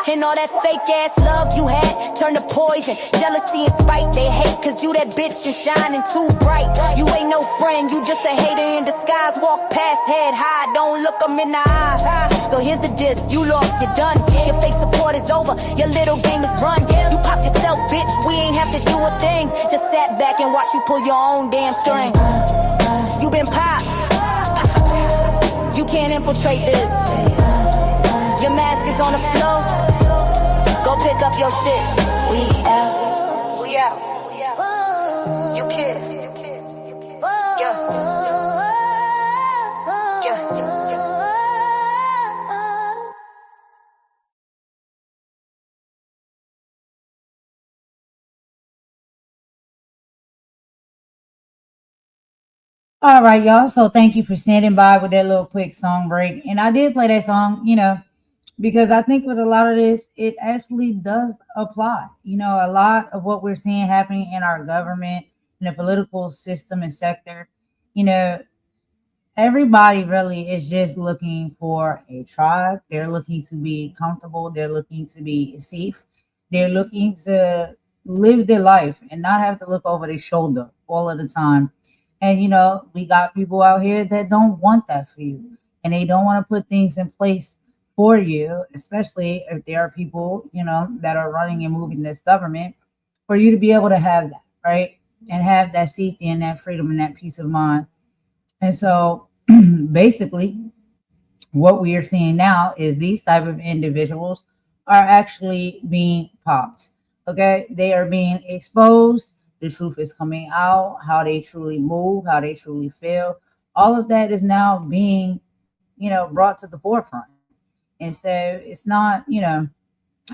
and And all that fake ass love you had turned to poison. Jealousy and spite, they hate cause you that bitch and shining too bright. You ain't no friend, you just a hater in disguise. Walk past, head high, don't look them in the eyes. So here's the diss, you lost, you're done. Your fake support is over, your little game is run. You pop yourself, bitch, we ain't have to do a thing. Just sat back and watch you pull your own damn string. You been popped, you can't infiltrate this. Your mask is on the floor, go pick up your shit. We out, we out. You kid. Yeah. All right, y'all. So thank you for standing by with that little quick song break. And I did play that song, because I think with a lot of this, it actually does apply. A lot of what we're seeing happening in our government, in the political system and sector, everybody really is just looking for a tribe. They're looking to be comfortable. They're looking to be safe. They're looking to live their life and not have to look over their shoulder all of the time. And, we got people out here that don't want that for you. And they don't want to put things in place for you, especially if there are people, that are running and moving this government, for you to be able to have that, right? And have that safety and that freedom and that peace of mind. And so basically what we are seeing now is these type of individuals are actually being popped. Okay. They are being exposed. The truth is coming out, how they truly move, how they truly feel. All of that is now being, brought to the forefront. And so it's not,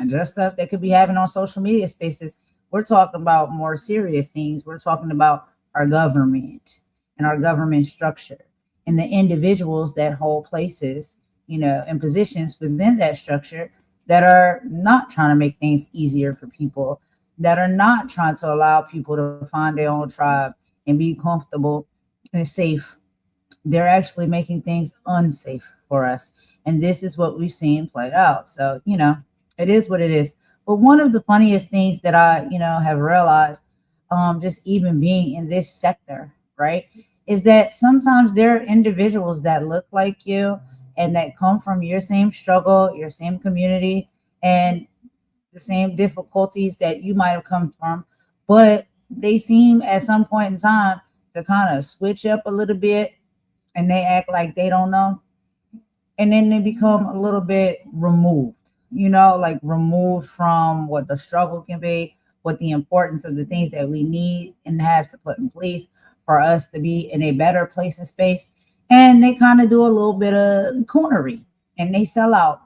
just stuff that could be happening on social media spaces. We're talking about more serious things. We're talking about our government and our government structure and the individuals that hold places, in positions within that structure that are not trying to make things easier for people, that are not trying to allow people to find their own tribe and be comfortable and safe. They're actually making things unsafe for us. And this is what we've seen played out. So, it is what it is. But one of the funniest things that I, have realized, just even being in this sector, right, is that sometimes there are individuals that look like you and that come from your same struggle, your same community, and the same difficulties that you might have come from, but they seem at some point in time to kind of switch up a little bit and they act like they don't know. And then they become a little bit removed, like removed from what the struggle can be, what the importance of the things that we need and have to put in place for us to be in a better place and space. And they kind of do a little bit of coonery and they sell out.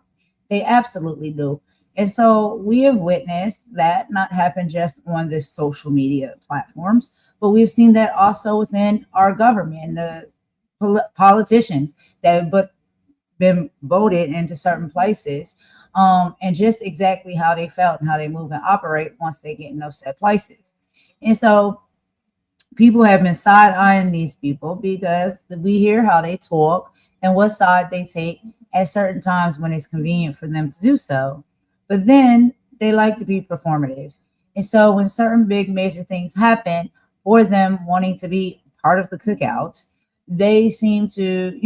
They absolutely do. And so we have witnessed that not happen just on the social media platforms, but we've seen that also within our government, the politicians that have been voted into certain places, and just exactly how they felt and how they move and operate once they get in those set places. And so people have been side-eyeing these people because we hear how they talk and what side they take at certain times when it's convenient for them to do so. But then they like to be performative. And so when certain big major things happen for them wanting to be part of the cookout, they seem to,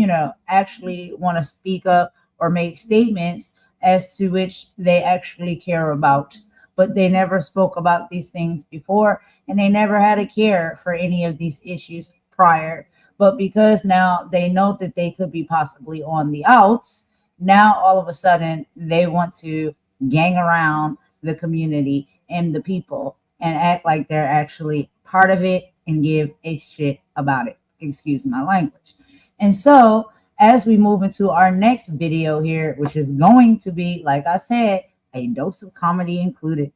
actually want to speak up or make statements as to which they actually care about. But they never spoke about these things before, and they never had a care for any of these issues prior. But because now they know that they could be possibly on the outs, now all of a sudden they want to gang around the community and the people and act like they're actually part of it and give a shit about it. Excuse my language. And so as we move into our next video here, which is going to be, like I said, a dose of comedy included,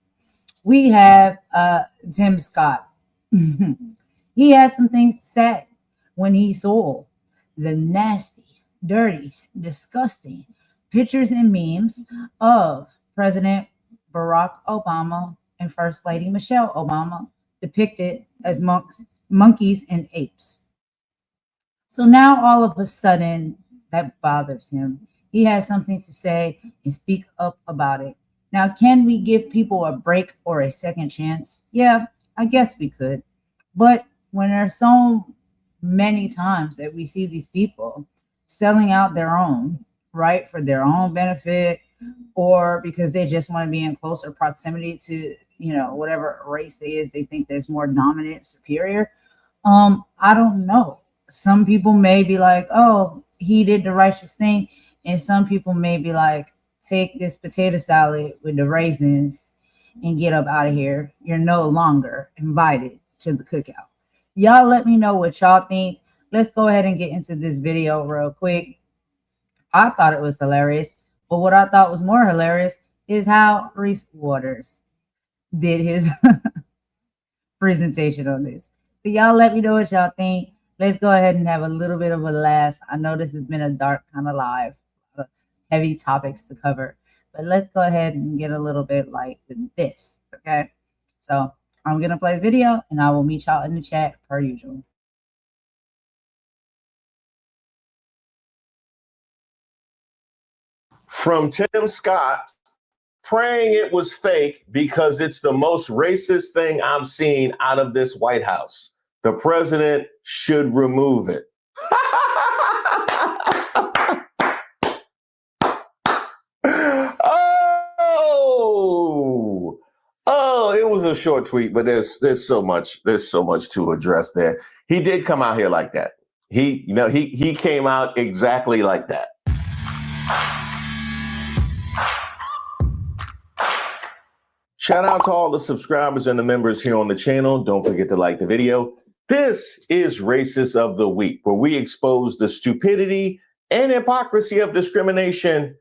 we have Tim Scott. He had some things to say when he saw the nasty, dirty, disgusting pictures and memes of President Barack Obama and First Lady Michelle Obama depicted as monkeys and apes. So now all of a sudden that bothers him. He has something to say and speak up about it. Now, can we give people a break or a second chance? Yeah, I guess we could. But when there's so many times that we see these people selling out their own, right, for their own benefit, or because they just want to be in closer proximity to, you know, whatever race they think that's more dominant, superior. I don't know. Some people may be like, oh, he did the righteous thing. And some people may be like, take this potato salad with the raisins and get up out of here. You're no longer invited to the cookout. Y'all let me know what y'all think. Let's go ahead and get into this video real quick. I thought it was hilarious, but what I thought was more hilarious is how Reese Waters did his presentation on this. So y'all let me know what y'all think. Let's go ahead and have a little bit of a laugh. I know this has been a dark kind of live, heavy topics to cover, but let's go ahead and get a little bit light with this, okay? So I'm going to play the video, and I will meet y'all in the chat per usual. From Tim Scott, praying it was fake because it's the most racist thing I've seen out of this White House. The president should remove it. Oh, it was a short tweet, but there's so much to address there. He did come out here like that. He came out exactly like that. Shout out to all the subscribers and the members here on the channel. Don't forget to like the video. This is Racist of the Week, where we expose the stupidity and hypocrisy of discrimination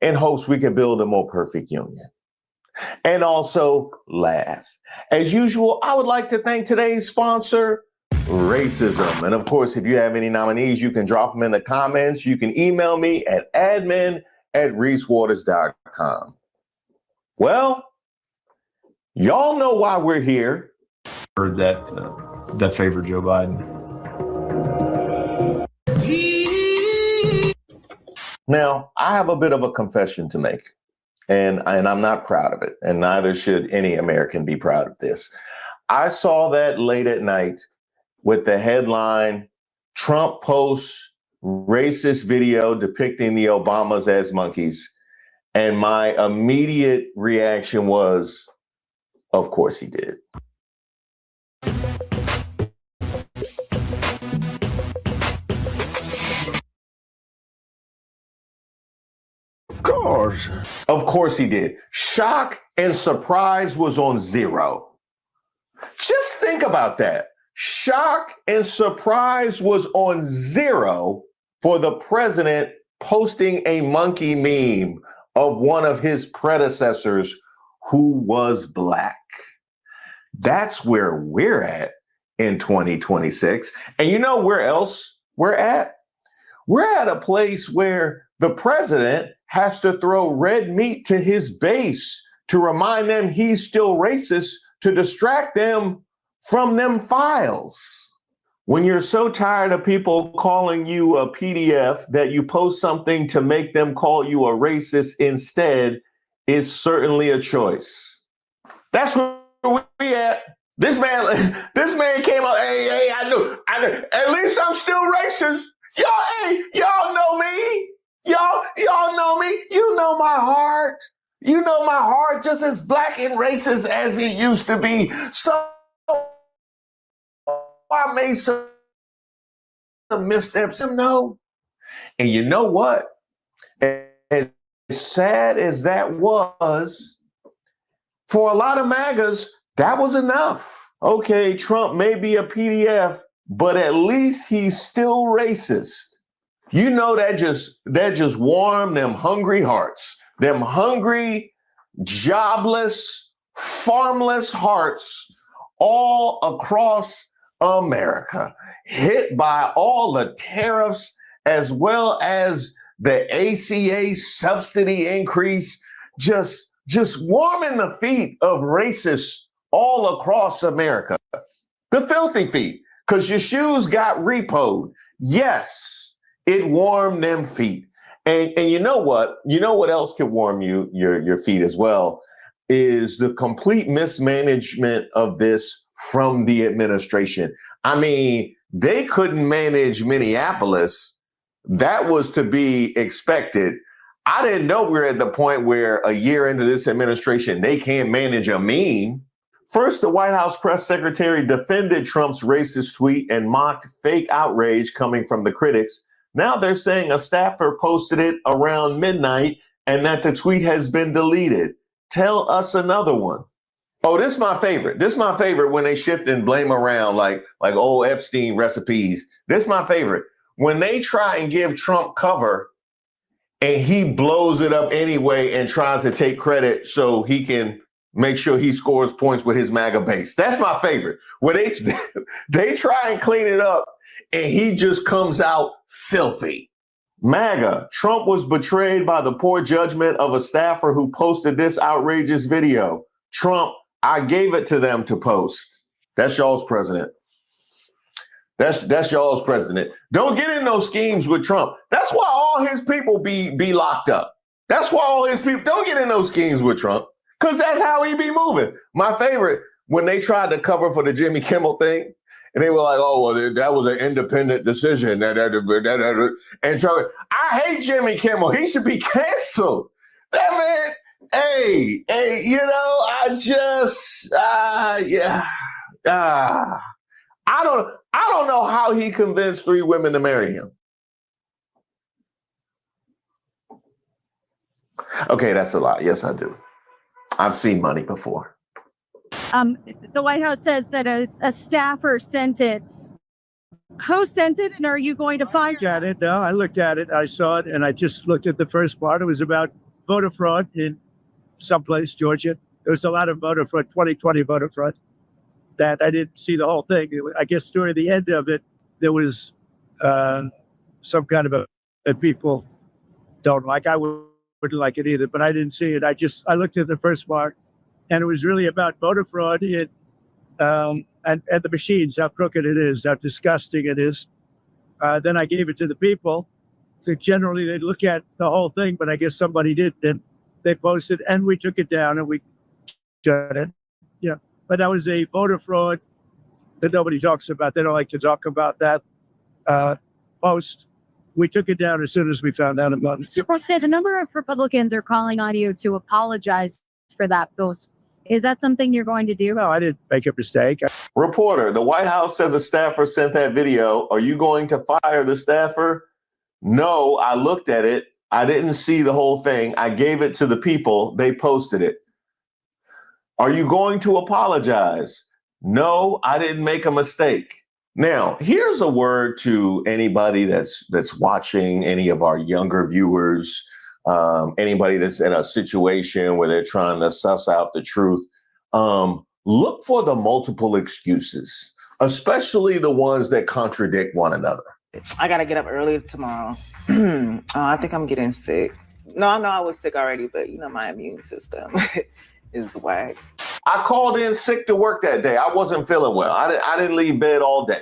in hopes we can build a more perfect union. And also laugh. As usual, I would like to thank today's sponsor, Racism. And of course, if you have any nominees, you can drop them in the comments. You can email me at admin@reesewaters.com. Well, y'all know why we're here. Heard that favored Joe Biden. Now, I have a bit of a confession to make, and I'm not proud of it, and neither should any American be proud of this. I saw that late at night with the headline, Trump posts racist video depicting the Obamas as monkeys, and my immediate reaction was, of course he did. Of course he did. Shock and surprise was on zero. Just think about that. Shock and surprise was on zero for the president posting a monkey meme of one of his predecessors who was Black. That's where we're at in 2026. And you know where else we're at? We're at a place where the president has to throw red meat to his base to remind them he's still racist, to distract them from them files. When you're so tired of people calling you a PDF that you post something to make them call you a racist instead, is certainly a choice. That's where we at. This man came out, hey, I knew, at least I'm still racist. Y'all know me. Y'all know me. You know my heart. You know my heart just as Black and racist as it used to be. So I made some missteps. No. And you know what? As sad as that was, for a lot of MAGAs, that was enough. Okay, Trump may be a PDF, but at least he's still racist. You know, that just warmed them hungry hearts, them hungry, jobless, farmless hearts all across America, hit by all the tariffs as well as the ACA subsidy increase, just warming the feet of racists all across America. The filthy feet, because your shoes got repoed. Yes, it warmed them feet. And you know what? You know what else can warm your feet as well is the complete mismanagement of this from the administration. I mean, they couldn't manage Minneapolis. That was to be expected. I didn't know we were at the point where a year into this administration, they can't manage a meme. First, the White House press secretary defended Trump's racist tweet and mocked fake outrage coming from the critics. Now they're saying a staffer posted it around midnight and that the tweet has been deleted. Tell us another one. Oh, this is my favorite. This is my favorite when they shift and blame around like old Epstein recipes. This is my favorite. When they try and give Trump cover and he blows it up anyway and tries to take credit so he can make sure he scores points with his MAGA base. That's my favorite. When they try and clean it up and he just comes out filthy. MAGA, Trump was betrayed by the poor judgment of a staffer who posted this outrageous video. Trump, I gave it to them to post. That's y'all's president. That's y'all's president. Don't get in those schemes with Trump. That's why all his people be locked up. That's why all his people don't get in those schemes with Trump. Because that's how he be moving. My favorite, when they tried to cover for the Jimmy Kimmel thing, and they were like, oh, well, that was an independent decision. And Trump, I hate Jimmy Kimmel. He should be canceled. That man, hey, you know, I just, I don't know how he convinced 3 women to marry him. Okay, that's a lie. Yes, I do. I've seen money before. The White House says that a staffer sent it. Who sent it, and are you going to find at it? No, I looked at it. I saw it, and I just looked at the first part. It was about voter fraud in someplace, Georgia. There was a lot of voter fraud, 2020 voter fraud, that I didn't see the whole thing. I guess during the end of it, there was some kind of that people don't like. I wouldn't like it either, but I didn't see it. I looked at the first part, and it was really about voter fraud in, and the machines, how crooked it is, how disgusting it is. Then I gave it to the people. So generally, they'd look at the whole thing, but I guess somebody did. Then they posted, and we took it down, and we shut it. Yeah, but that was a voter fraud that nobody talks about. They don't like to talk about that post. We took it down as soon as we found out about it. President, a number of Republicans are calling on you to apologize for that post. Is that something you're going to do? No, I didn't make a mistake. Reporter, the White House says a staffer sent that video. Are you going to fire the staffer? No, I looked at it. I didn't see the whole thing. I gave it to the people. They posted it. Are you going to apologize? No, I didn't make a mistake. Now, here's a word to anybody that's watching, any of our younger viewers, anybody that's in a situation where they're trying to suss out the truth. Look for the multiple excuses, especially the ones that contradict one another. I got to get up early tomorrow. I think I'm getting sick. No, I know I was sick already, but you know, my immune system is whack. I called in sick to work that day. I wasn't feeling well. I didn't leave bed all day.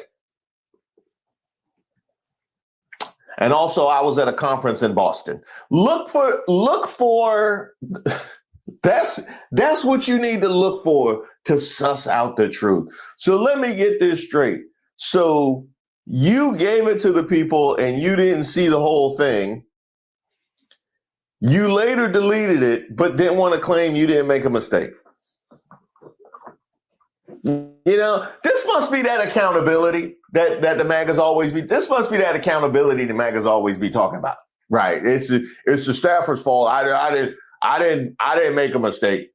And also, I was at a conference in Boston. Look for that's what you need to look for to suss out the truth. So let me get this straight. So you gave it to the people and you didn't see the whole thing. You later deleted it, but didn't want to claim you didn't make a mistake. You know, this must be that accountability that the MAGAs always be. This must be that accountability the MAGAs always be talking about. Right? It's the staffer's fault. I didn't make a mistake.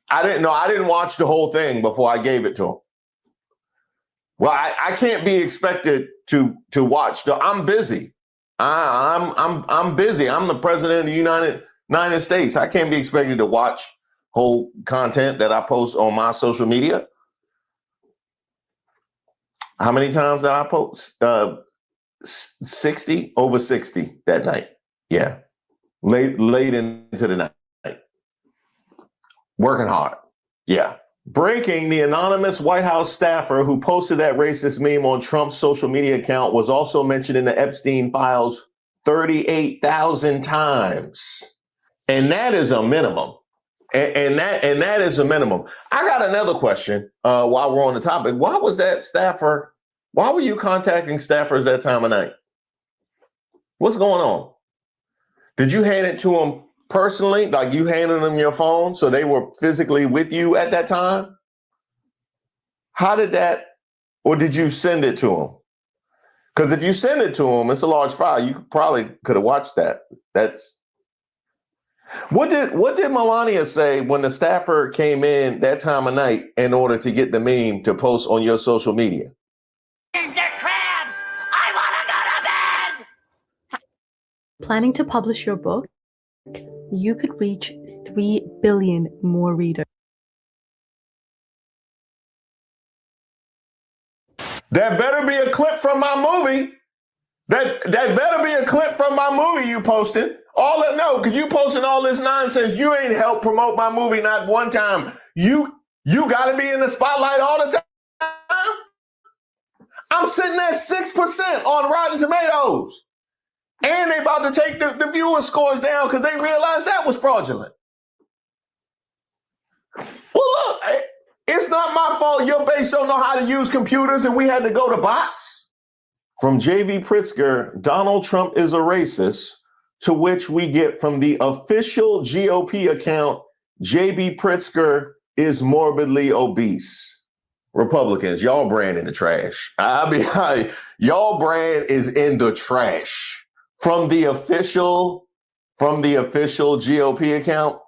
I didn't watch the whole thing before I gave it to him. Well, I can't be expected to watch. I'm busy. I'm busy. I'm the president of the United States. I can't be expected to watch whole content that I post on my social media. How many times did I post? 60, over 60 that night. Yeah. Late into the night. Working hard. Yeah. Breaking, the anonymous White House staffer who posted that racist meme on Trump's social media account was also mentioned in the Epstein files 38,000 times. And that is a minimum. And that is a minimum. I got another question while we're on the topic. Why was that staffer? Why were you contacting staffers that time of night? What's going on? Did you hand it to them personally? Like you handed them your phone so they were physically with you at that time? How did that, or did you send it to them? Because if you send it to them, it's a large file. You probably could have watched that. What did Melania say when the staffer came in that time of night in order to get the meme to post on your social media? Is there crabs? I want to go to bed! Planning to publish your book? You could reach 3 billion more readers. That better be a clip from my movie. That better be a clip from my movie you posted. All that no, because you posting all this nonsense. You ain't helped promote my movie not one time. You got to be in the spotlight all the time. I'm sitting at 6% on Rotten Tomatoes. And they about to take the viewer scores down because they realized that was fraudulent. Well, look, it's not my fault your base don't know how to use computers and we had to go to bots. From J.B. Pritzker, Donald Trump is a racist, to which we get from the official GOP account, J.B. Pritzker is morbidly obese. Republicans, y'all brand in the trash. Y'all brand is in the trash. From the official GOP account.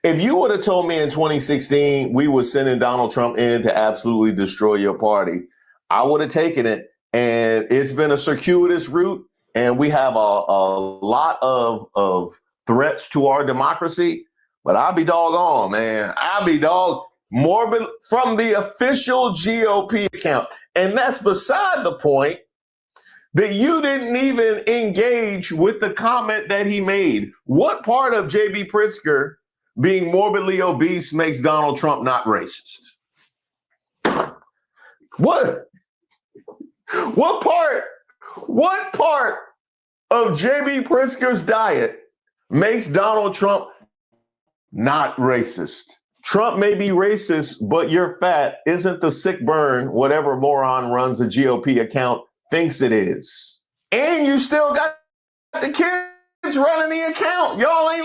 If you would have told me in 2016 we were sending Donald Trump in to absolutely destroy your party, I would have taken it. And it's been a circuitous route, and we have a lot of threats to our democracy. But I'll be doggone, man. I'll be morbid from the official GOP account. And that's beside the point that you didn't even engage with the comment that he made. What part of J.B. Pritzker being morbidly obese makes Donald Trump not racist? What part of J.B. Pritzker's diet makes Donald Trump not racist? Trump may be racist, but you're fat isn't the sick burn whatever moron runs a GOP account thinks it is. And you still got the kids running the account. Y'all ain't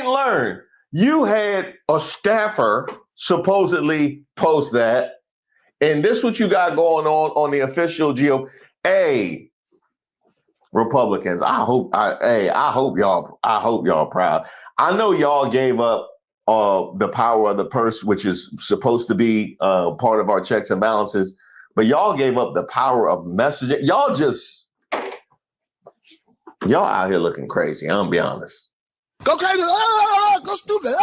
learned. You had a staffer supposedly post that. And this what you got going on the official GOP. Hey, Republicans, I hope y'all proud. I know y'all gave up the power of the purse, which is supposed to be part of our checks and balances, but y'all gave up the power of messaging. Y'all out here looking crazy. I'm gonna be honest. Go crazy. Go stupid.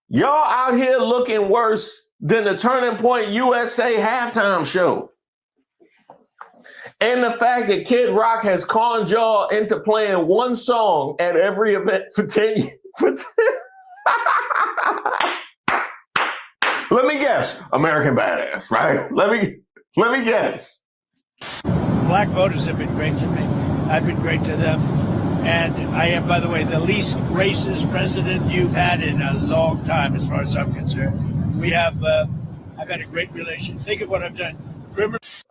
Y'all out here looking worse than the Turning Point USA halftime show. And the fact that Kid Rock has conned y'all into playing one song at every event for 10 years. Let me guess. American Badass, right? Let me guess. Black voters have been great to me. I've been great to them. And I am, by the way, the least racist president you've had in a long time, as far as I'm concerned. I've had a great relation. Think of what I've done.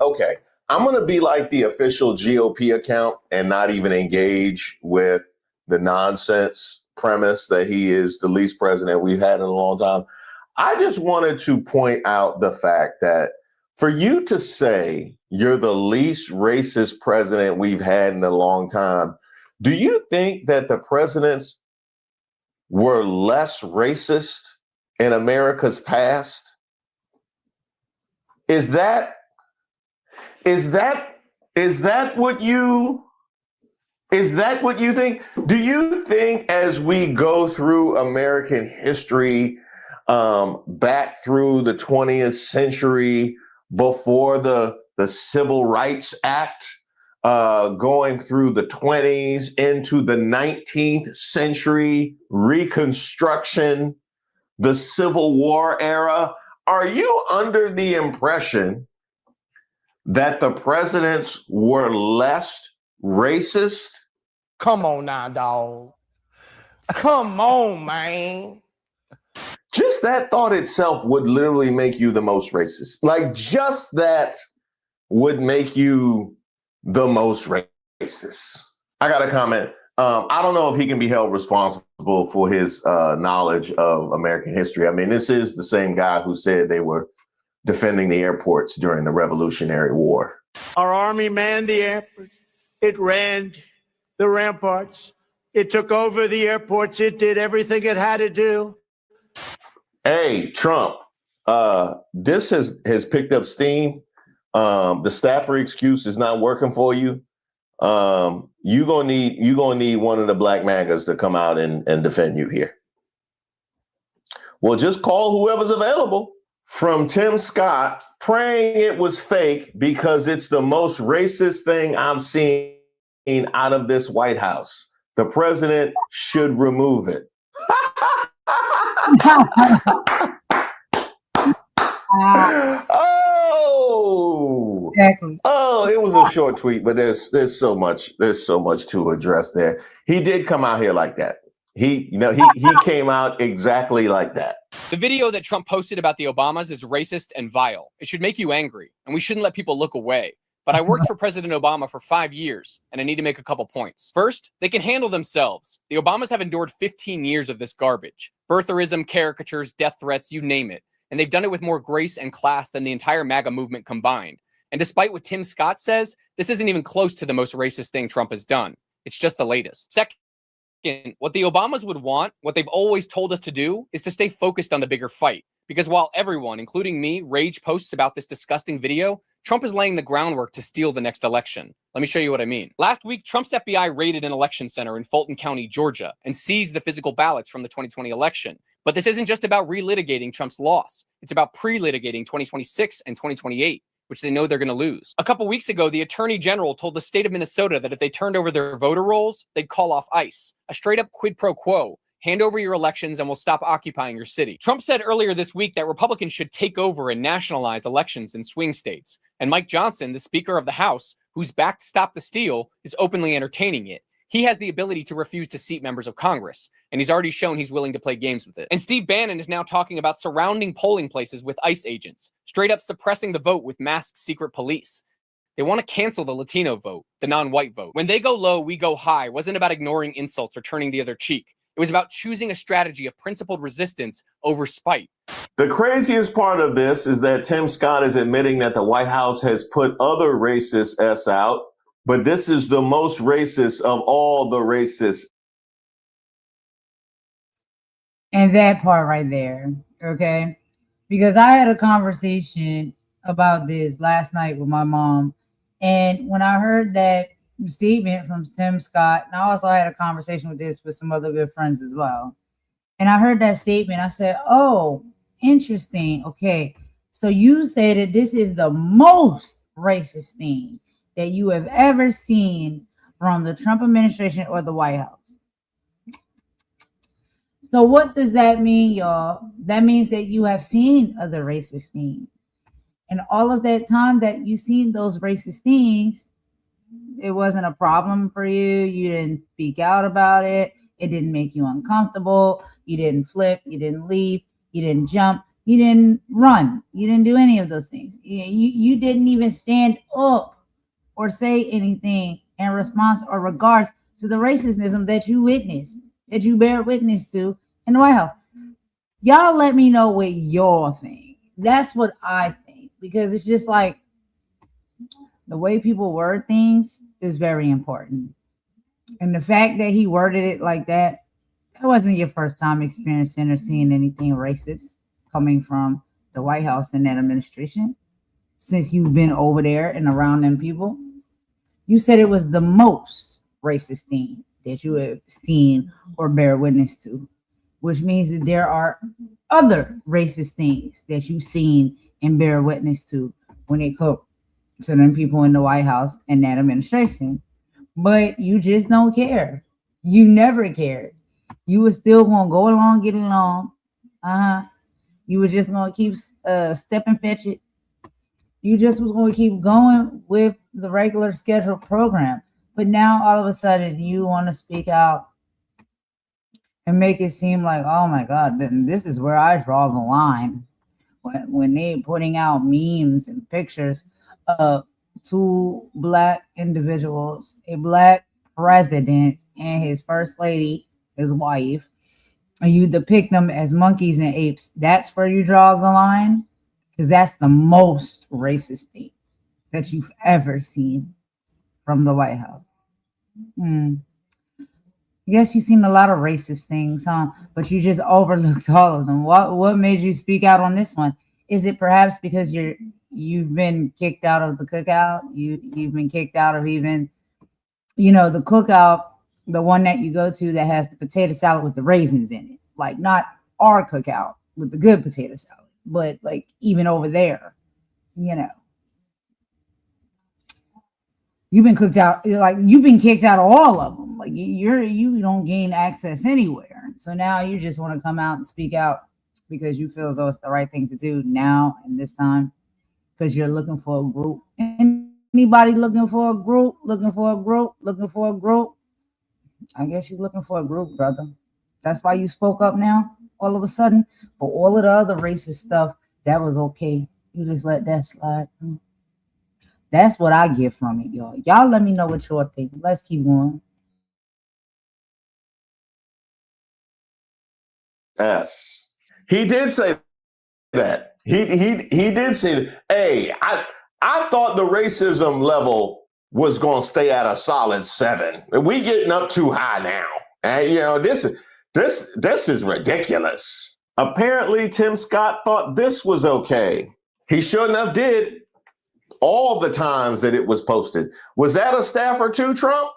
Okay, I'm going to be like the official GOP account and not even engage with the nonsense premise that he is the least president we've had in a long time. I just wanted to point out the fact that for you to say you're the least racist president we've had in a long time, do you think that the presidents were less racist in America's past? Is that what you think? Do you think as we go through American history, back through the 20th century, before the Civil Rights Act, going through the 20s into the 19th century, Reconstruction, the Civil War era, are you under the impression that the presidents were less racist? Come on now, dog. Come on, man. Just that thought itself would literally make you the most racist. Like, just that would make you the most racist. I got a comment. I don't know if he can be held responsible for his knowledge of American history. I mean, this is the same guy who said they were defending the airports during the Revolutionary War. Our army manned the airports. It ran the ramparts. It took over the airports. It did everything it had to do. Hey, Trump, this has picked up steam. The staffer excuse is not working for you. You're gonna need one of the black MAGAs to come out and defend you here. Well, just call whoever's available. From Tim Scott, praying it was fake because it's the most racist thing I've seen out of this White House. The president should remove it. Oh, exactly. Oh, it was a short tweet, but there's so much to address there. He did come out here like that. He came out exactly like that. The video that Trump posted about the Obamas is racist and vile. It should make you angry, and we shouldn't let people look away. But I worked for President Obama for 5 years, and I need to make a couple points. First, they can handle themselves. The Obamas have endured 15 years of this garbage. Birtherism, caricatures, death threats, you name it. And they've done it with more grace and class than the entire MAGA movement combined. And despite what Tim Scott says, this isn't even close to the most racist thing Trump has done. It's just the latest. Second, what the Obamas would want, what they've always told us to do, is to stay focused on the bigger fight. Because while everyone, including me, rage posts about this disgusting video, Trump is laying the groundwork to steal the next election. Let me show you what I mean. Last week, Trump's FBI raided an election center in Fulton County, Georgia, and seized the physical ballots from the 2020 election. But this isn't just about relitigating Trump's loss. It's about pre-litigating 2026 and 2028, which they know they're going to lose. A couple weeks ago, the Attorney General told the state of Minnesota that if they turned over their voter rolls, they'd call off ICE. A straight-up quid pro quo. Hand over your elections and we'll stop occupying your city. Trump said earlier this week that Republicans should take over and nationalize elections in swing states. And Mike Johnson, the Speaker of the House, who's backed Stop the Steal, is openly entertaining it. He has the ability to refuse to seat members of Congress, and he's already shown he's willing to play games with it. And Steve Bannon is now talking about surrounding polling places with ICE agents, straight up suppressing the vote with masked secret police. They want to cancel the Latino vote, the non-white vote. When they go low, we go high wasn't about ignoring insults or turning the other cheek. It was about choosing a strategy of principled resistance over spite. The craziest part of this is that Tim Scott is admitting that the White House has put other racist S out, but this is the most racist of all the racists. And that part right there, okay? Because I had a conversation about this last night with my mom. And when I heard that statement from Tim Scott, and I also had a conversation with this with some other good friends as well. And I heard that statement. I said, oh, interesting. Okay. So you say that this is the most racist thing that you have ever seen from the Trump administration or the White House. So what does that mean, y'all? That means that you have seen other racist things. And all of that time that you've seen those racist things, it wasn't a problem for you. You didn't speak out about it. It didn't make you uncomfortable. You didn't flip. You didn't leave. You didn't jump. You didn't run. You didn't do any of those things. You didn't even stand up or say anything in response or regards to the racism that you witnessed, that you bear witness to in the White House. Y'all let me know what y'all think. That's what I think, because it's just like the way people word things is very important. And the fact that he worded it like that, that wasn't your first time experiencing or seeing anything racist coming from the White House and that administration. Since you've been over there and around them people, you said it was the most racist thing that you have seen or bear witness to, which means that there are other racist things that you've seen and bear witness to when it comes to them people in the White House and that administration. But you just don't care. You never cared. You were still going to go along, get along. You were just going to keep step and fetch it. You just was going to keep going with the regular scheduled program. But now all of a sudden you want to speak out and make it seem like, oh my God, then this is where I draw the line. When they putting out memes and pictures of two black individuals, a black president and his first lady, his wife, and you depict them as monkeys and apes, that's where you draw the line? Because that's the most racist thing that you've ever seen from the White House. Yes, you've seen a lot of racist things, huh? But you just overlooked all of them. What made you speak out on this one? Is it perhaps because you've been kicked out of the cookout? You've been kicked out of even, the cookout, the one that you go to that has the potato salad with the raisins in it. Like not our cookout with the good potato salad, but like even over there, you've been cooked out, like you've been kicked out of all of them. Like you don't gain access anywhere. So now you just want to come out and speak out because you feel as though it's the right thing to do now and this time because you're looking for a group. Anybody looking for a group? I guess you're looking for a group, brother. That's why you spoke up now all of a sudden. But all of the other racist stuff, that was okay. You just let that slide. That's what I get from it, y'all. Y'all let me know what y'all think. Let's keep going. Yes. He did say that. He did say that. Hey, I thought the racism level was going to stay at a solid 7. We getting up too high now. And this is ridiculous. Apparently Tim Scott thought this was okay. He sure enough did. All the times that it was posted. Was that a staffer too, Trump?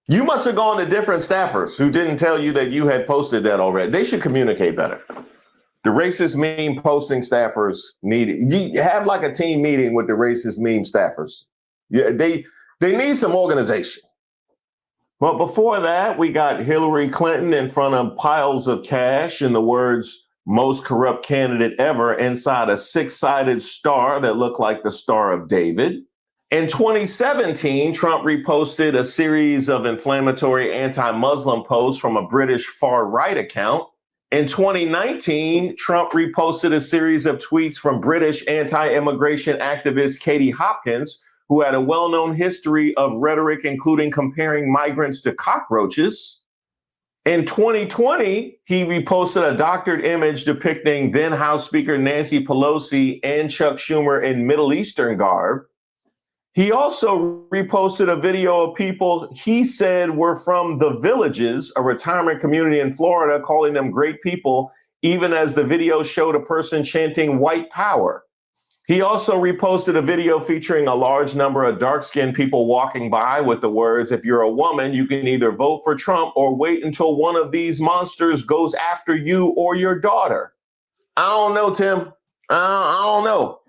You must have gone to different staffers who didn't tell you that you had posted that already. They should communicate better. The racist meme posting staffers you have like a team meeting with the racist meme staffers. Yeah, they need some organization. But before that, we got Hillary Clinton in front of piles of cash, in the words, most corrupt candidate ever, inside a 6-sided star that looked like the Star of David. In 2017, Trump reposted a series of inflammatory anti-Muslim posts from a British far-right account. In 2019, Trump reposted a series of tweets from British anti-immigration activist Katie Hopkins, who had a well-known history of rhetoric, including comparing migrants to cockroaches. In 2020, he reposted a doctored image depicting then House Speaker Nancy Pelosi and Chuck Schumer in Middle Eastern garb. He also reposted a video of people he said were from The Villages, a retirement community in Florida, calling them great people, even as the video showed a person chanting white power. He also reposted a video featuring a large number of dark-skinned people walking by with the words, if you're a woman, you can either vote for Trump or wait until one of these monsters goes after you or your daughter. I don't know, Tim. I don't know.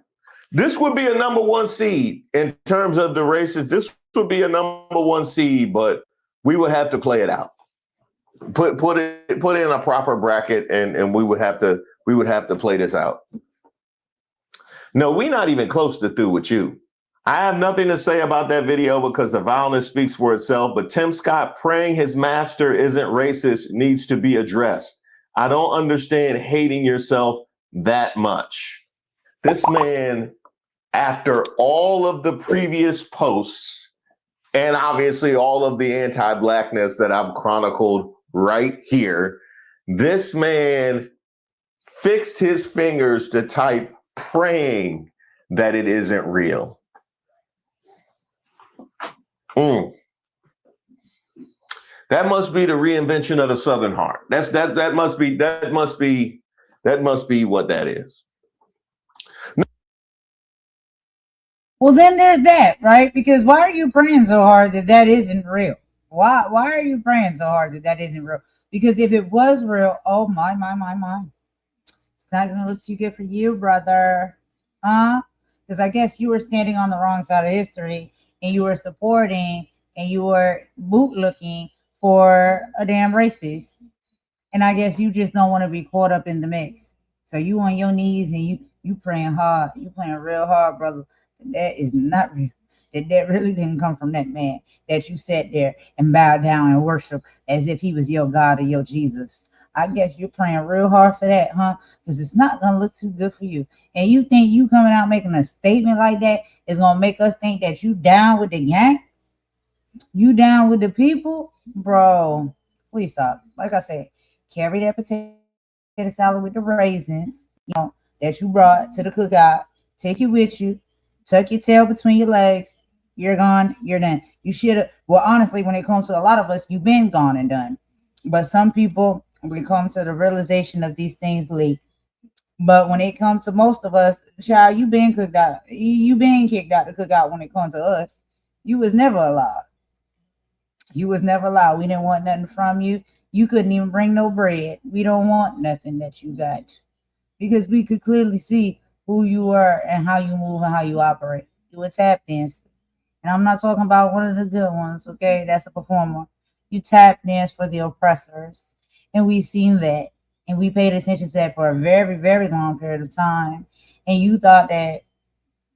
This would be a number 1 seed in terms of the races. This would be a number 1 seed, but we would have to play it out. Put in a proper bracket, and we would have to play this out. No, we're not even close to through with you. I have nothing to say about that video because the violence speaks for itself, but Tim Scott praying his master isn't racist needs to be addressed. I don't understand hating yourself that much. This man, after all of the previous posts and obviously all of the anti-blackness that I've chronicled right here, this man fixed his fingers to type praying that it isn't real. That must be the reinvention of the Southern heart. That must be what that is. Well, then there's that, right? Because why are you praying so hard that isn't real? Why are you praying so hard that isn't real? Because if it was real, oh my. It's not going to look too good for you, brother. Because I guess you were standing on the wrong side of history and you were supporting and you were boot looking for a damn racist. And I guess you just don't want to be caught up in the mix. So you on your knees and You praying hard. You praying real hard, brother. That is not real. That really didn't come from that man that you sat there and bowed down and worship as if he was your God or your Jesus. I guess you're praying real hard for that, huh? Because it's not going to look too good for you. And you think you coming out making a statement like that is going to make us think that you down with the gang? You down with the people? Bro, please stop. Like I said, carry that potato salad with the raisins, that you brought to the cookout. Take it with you. Tuck your tail between your legs. You're gone. You're done. You should have. Well, honestly, when it comes to a lot of us, you've been gone and done. But some people, we come to the realization of these things late. But when it comes to most of us, child, you been cooked out. You been kicked out the cookout when it comes to us. You was never allowed. You was never allowed. We didn't want nothing from you. You couldn't even bring no bread. We don't want nothing that you got. Because we could clearly see who you are and how you move and how you operate. You were tap dance. And I'm not talking about one of the good ones, okay? That's a performer. You tap dance for the oppressors. And we seen that. And we paid attention to that for a very, very long period of time. And you thought that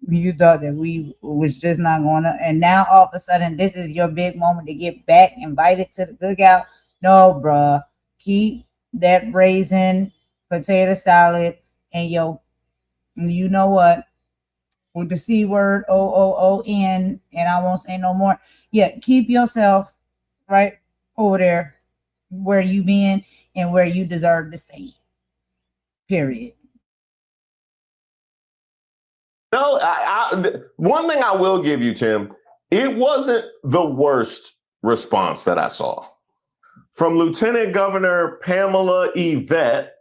we was just not going to. And now all of a sudden, this is your big moment to get back invited to the cookout. No, bruh. Keep that raisin potato salad and you know what? With the C word, OOON, and I won't say no more. Yeah, keep yourself right over there where you been and where you deserve to stay. Period. No, one thing I will give you, Tim, it wasn't the worst response that I saw. From Lieutenant Governor Pamela Yvette,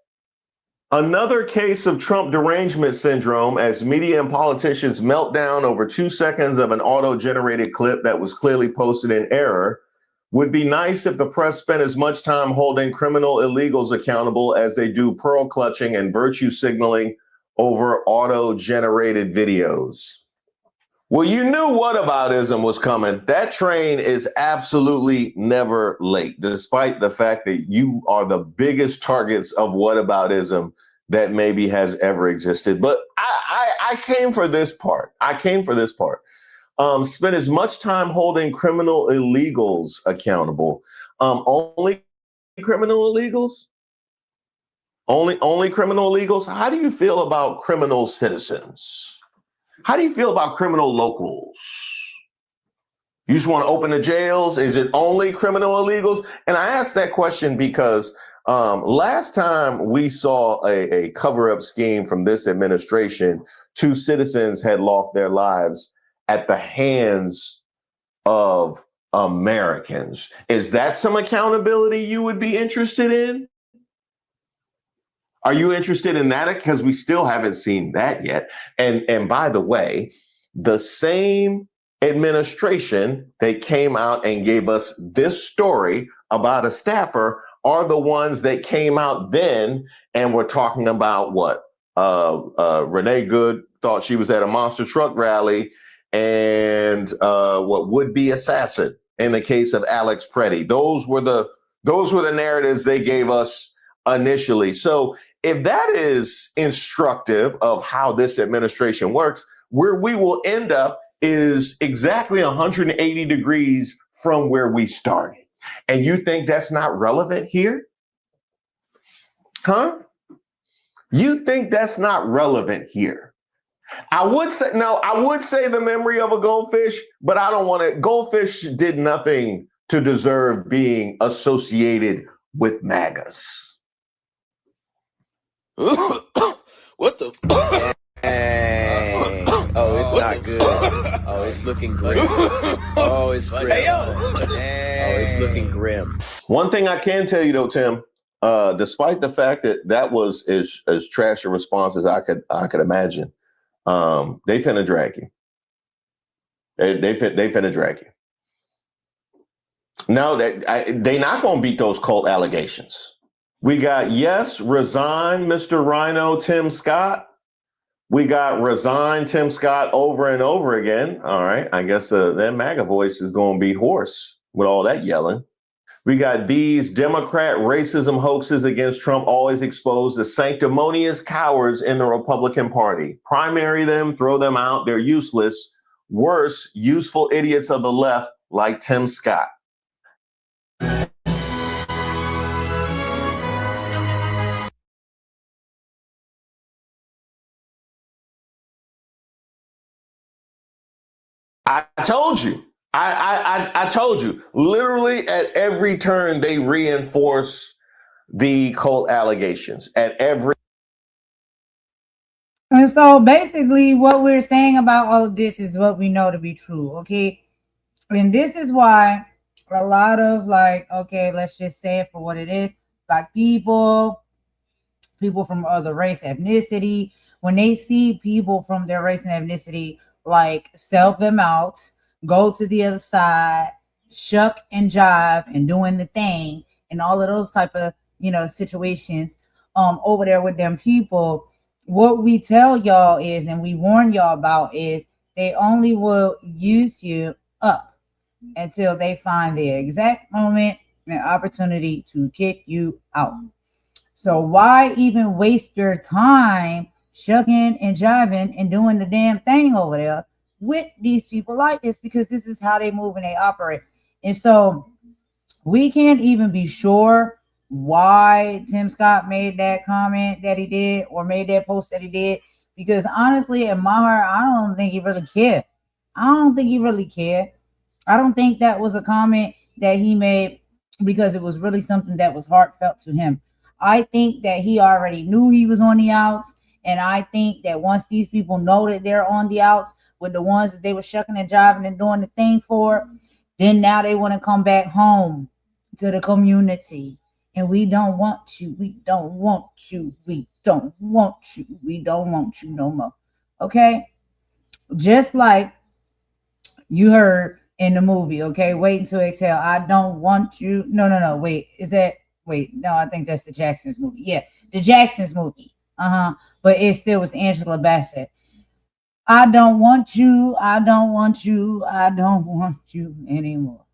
another case of Trump derangement syndrome as media and politicians melt down over 2 seconds of an auto-generated clip that was clearly posted in error. Would be nice if the press spent as much time holding criminal illegals accountable as they do pearl clutching and virtue signaling over auto-generated videos. Well, you knew whataboutism was coming. That train is absolutely never late, despite the fact that you are the biggest targets of whataboutism that maybe has ever existed. But I came for this part. Spend as much time holding criminal illegals accountable. Only criminal illegals? Only criminal illegals? How do you feel about criminal citizens? How do you feel about criminal locals? You just want to open the jails? Is it only criminal illegals? And I asked that question because last time we saw a cover-up scheme from this administration, 2 citizens had lost their lives at the hands of Americans. Is that some accountability you would be interested in? Are you interested in that? Because we still haven't seen that yet. And by the way, the same administration that came out and gave us this story about a staffer are the ones that came out then and were talking about what? Renee Good thought she was at a monster truck rally and what would be assassin in the case of Alex Preddy. Those were the narratives they gave us initially. So if that is instructive of how this administration works, where we will end up is exactly 180 degrees from where we started. And you think that's not relevant here? Huh? You think that's not relevant here? I would say the memory of a goldfish, but I don't want to. Goldfish did nothing to deserve being associated with MAGAs. What the? Hey. Oh, it's not good. Oh, it's looking grim. Oh, it's grim. Hey, yo. Oh, it's looking grim. One thing I can tell you though, Tim, despite the fact that was as trash a response as I could imagine, they finna drag you. They finna drag you. No, they not gonna beat those cult allegations. We got resign Mr. Rhino Tim Scott. We got resign Tim Scott over and over again. All right, I guess that MAGA voice is going to be hoarse with all that yelling. We got these Democrat racism hoaxes against Trump always exposed as sanctimonious cowards in the Republican Party. Primary them, throw them out, they're useless. Worse, useful idiots of the left like Tim Scott. I told you. I told you. Literally at every turn, they reinforce the cult allegations. At every. And so basically what we're saying about all of this is what we know to be true, okay? And this is why a lot of like, okay, let's just say it for what it is, Black people from other race, ethnicity, when they see people from their race and ethnicity like sell them out, go to the other side, shuck and jive and doing the thing and all of those type of, situations over there with them people, what we tell y'all is, and we warn y'all about is, they only will use you up until they find the exact moment and opportunity to kick you out. So why even waste your time shucking and jiving and doing the damn thing over there with these people like this? Because this is how they move and they operate. And so we can't even be sure why Tim Scott made that comment that he did or made that post that he did. Because honestly, in my heart, I don't think he really cared. I don't think he really cared. I don't think that was a comment that he made because it was really something that was heartfelt to him. I think that he already knew he was on the outs. And I think that once these people know that they're on the outs with the ones that they were shucking and jiving and doing the thing for, then now they want to come back home to the community. And we don't want you. We don't want you. We don't want you. We don't want you no more. Okay? Just like you heard in the movie, okay? Wait until exhale. I don't want you. No. Wait, no, I think that's the Jacksons movie. Yeah, the Jacksons movie. But it still was Angela Bassett. I don't want you. I don't want you. I don't want you anymore.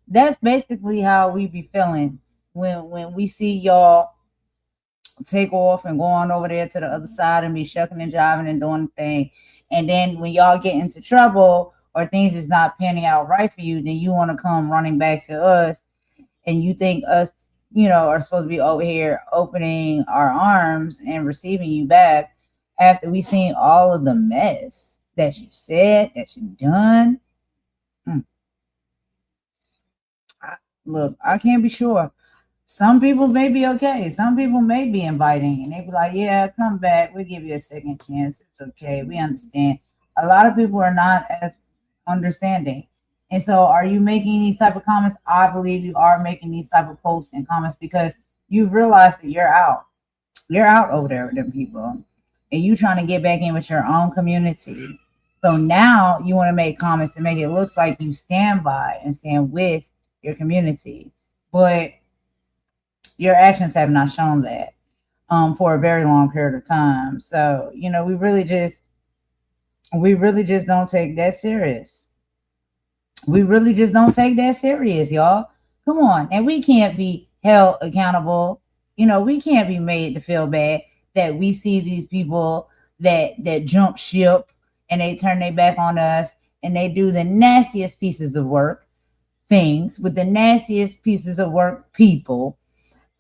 That's basically how we be feeling when we see y'all take off and go on over there to the other side and be shucking and jiving and doing the thing. And then when y'all get into trouble or things is not panning out right for you, then you want to come running back to us, and you think us, are supposed to be over here opening our arms and receiving you back after we seen all of the mess that you said, that you done. Look, I can't be sure. Some people may be okay. Some people may be inviting and they be like, yeah, come back. We'll give you a second chance. It's okay. We understand. A lot of people are not as understanding. And so are you making these type of comments? I believe you are making these type of posts and comments because you've realized that you're out. You're out over there with them people. And you trying to get back in with your own community. So now you want to make comments to make it look like you stand by and stand with your community. But your actions have not shown that for a very long period of time. So, we really just don't take that serious. We really just don't take that serious, y'all. Come on. And we can't be held accountable. We can't be made to feel bad that we see these people that jump ship and they turn their back on us and they do the nastiest pieces of work, things with the nastiest pieces of work, people.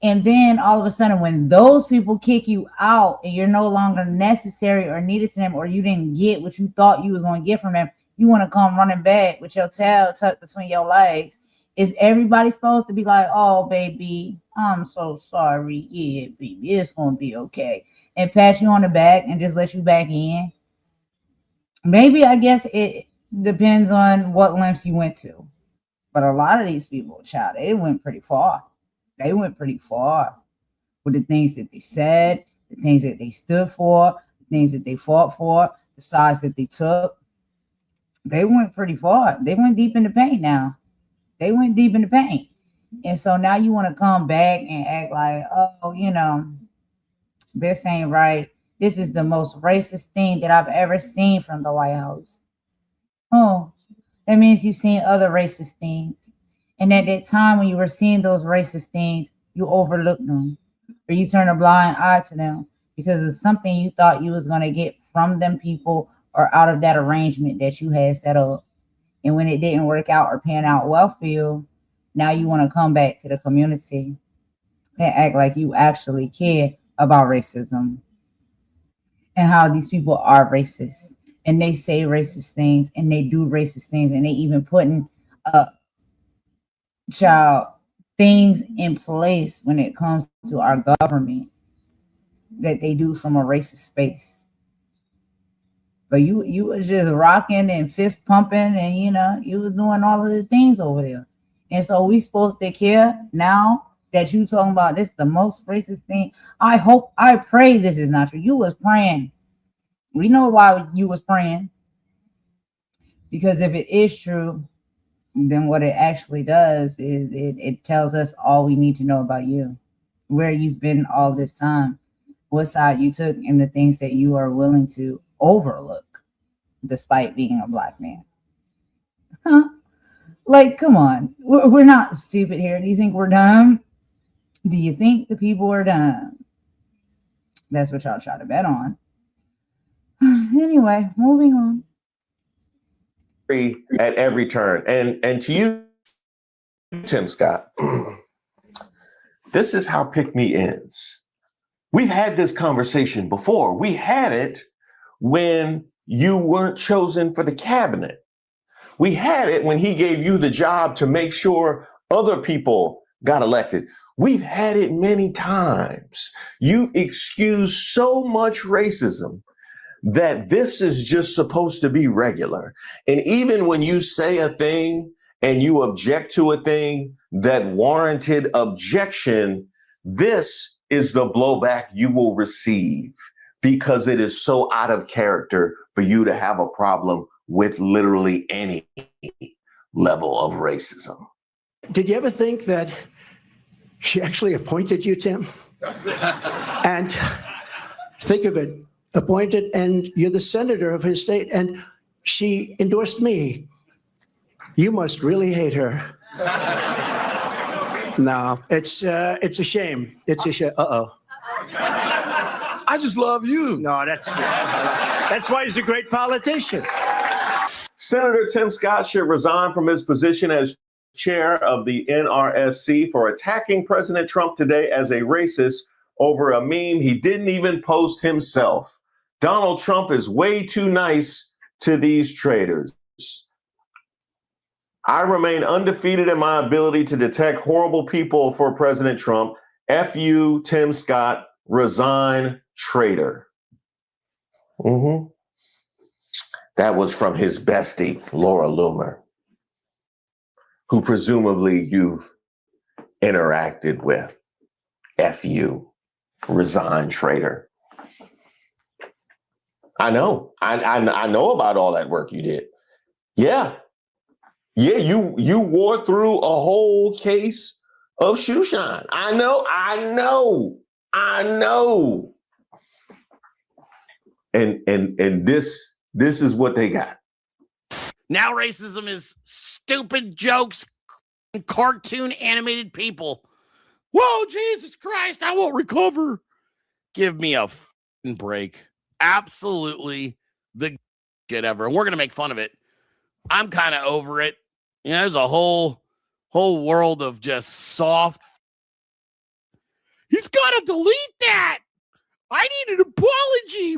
And then all of a sudden, when those people kick you out and you're no longer necessary or needed to them, or you didn't get what you thought you was going to get from them, you want to come running back with your tail tucked between your legs. Is everybody supposed to be like, oh, baby, I'm so sorry. Yeah, baby, it's going to be okay. And pat you on the back and just let you back in? Maybe, I guess it depends on what lengths you went to. But a lot of these people, child, they went pretty far. They went pretty far with the things that they said, the things that they stood for, the things that they fought for, the sides that they took. They went pretty far. They went deep in the paint now. They went deep in the paint. And so now you want to come back and act like, oh, this ain't right. This is the most racist thing that I've ever seen from the White House. Oh, that means you've seen other racist things. And at that time when you were seeing those racist things, you overlooked them, or you turned a blind eye to them because of something you thought you was going to get from them people or out of that arrangement that you had set up. And when it didn't work out or pan out well for you, now you want to come back to the community and act like you actually care about racism and how these people are racist. And they say racist things and they do racist things, and they even putting things in place when it comes to our government that they do from a racist space. But you was just rocking and fist pumping, and you was doing all of the things over there. And so we supposed to care now that you talking about this the most racist thing. I pray this is not true. You was praying. We know why you was praying. Because if it is true, then what it actually does is it tells us all we need to know about you, where you've been all this time, what side you took, and the things that you are willing to overlook despite being a Black man. Huh? Like, come on. We're not stupid here. Do you think we're dumb? Do you think the people are dumb? That's what y'all try to bet on. Anyway, moving on. At every turn. And to you, Tim Scott, this is how Pick Me ends. We've had this conversation before. We had it when you weren't chosen for the cabinet. We had it when he gave you the job to make sure other people got elected. We've had it many times. You've excused so much racism that this is just supposed to be regular. And even when you say a thing and you object to a thing that warranted objection, this is the blowback you will receive because it is so out of character for you to have a problem with literally any level of racism. Did you ever think that she actually appointed you, Tim? And think of it, appointed, and you're the senator of his state, and she endorsed me. You must really hate her. No, it's a shame. It's a shame. Uh-oh. I just love you. No, that's why he's a great politician. Senator Tim Scott should resign from his position as chair of the NRSC for attacking President Trump today as a racist over a meme he didn't even post himself. Donald Trump is way too nice to these traitors. I remain undefeated in my ability to detect horrible people for President Trump. F you, Tim Scott, resign, traitor. That was from his bestie, Laura Loomer, who presumably you've interacted with. F you, resign, traitor. I know. I know about all that work you did. Yeah, you wore through a whole case of shoe shine. I know. And this is what they got. Now racism is stupid jokes and cartoon animated people. Whoa, Jesus Christ, I won't recover. Give me a f***ing break. Absolutely the shit ever. And we're going to make fun of it. I'm kind of over it. You know, there's a whole world of just soft. He's got to delete that. I need an apology.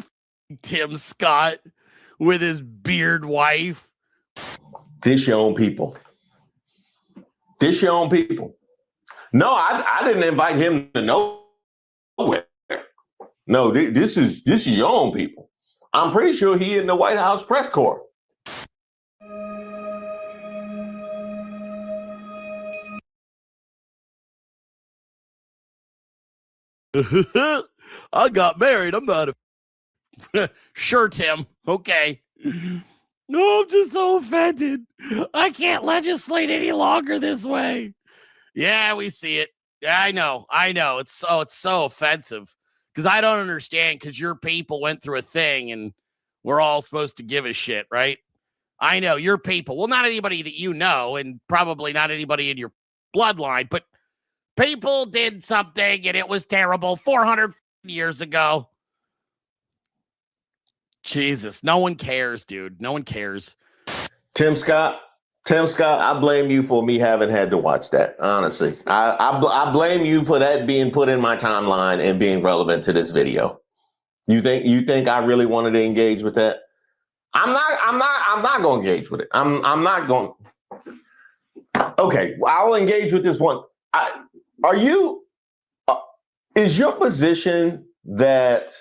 Tim Scott with his beard wife. This your own people. This your own people. No, I didn't invite him to nowhere. No, this is your own people. I'm pretty sure he in the White House press corps. I got married. I'm not a sure, Tim. Okay. No, I'm just so offended. I can't legislate any longer this way. Yeah, we see it. Yeah, I know. It's so offensive because I don't understand because your people went through a thing and we're all supposed to give a shit, right? I know your people. Well, not anybody that you know, and probably not anybody in your bloodline, but people did something and it was terrible 400 years ago. Jesus, no one cares, dude. No one cares. Tim Scott, I blame you for me having had to watch that. Honestly, I blame you for that being put in my timeline and being relevant to this video. You think I really wanted to engage with that? I'm not going to engage with it. I'm not going. Okay, I'll engage with this one. Is your position that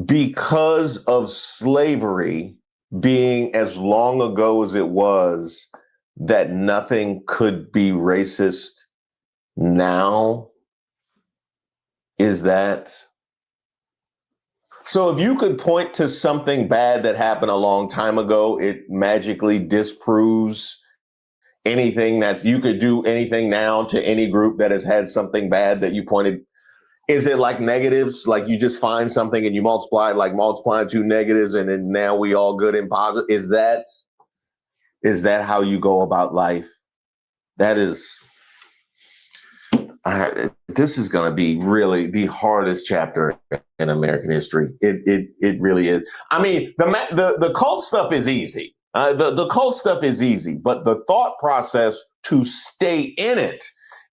because of slavery being as long ago as it was, that nothing could be racist now? Is that so? If you could point to something bad that happened a long time ago, it magically disproves anything that you could do anything now to any group that has had something bad that you pointed. Is it like negatives? Like you just find something and you multiply it, like multiplying two negatives, and then now we all good and positive? Is that how you go about life? That is, this is going to be really the hardest chapter in American history. It really is. I mean, the cult stuff is easy. The cult stuff is easy, but the thought process to stay in it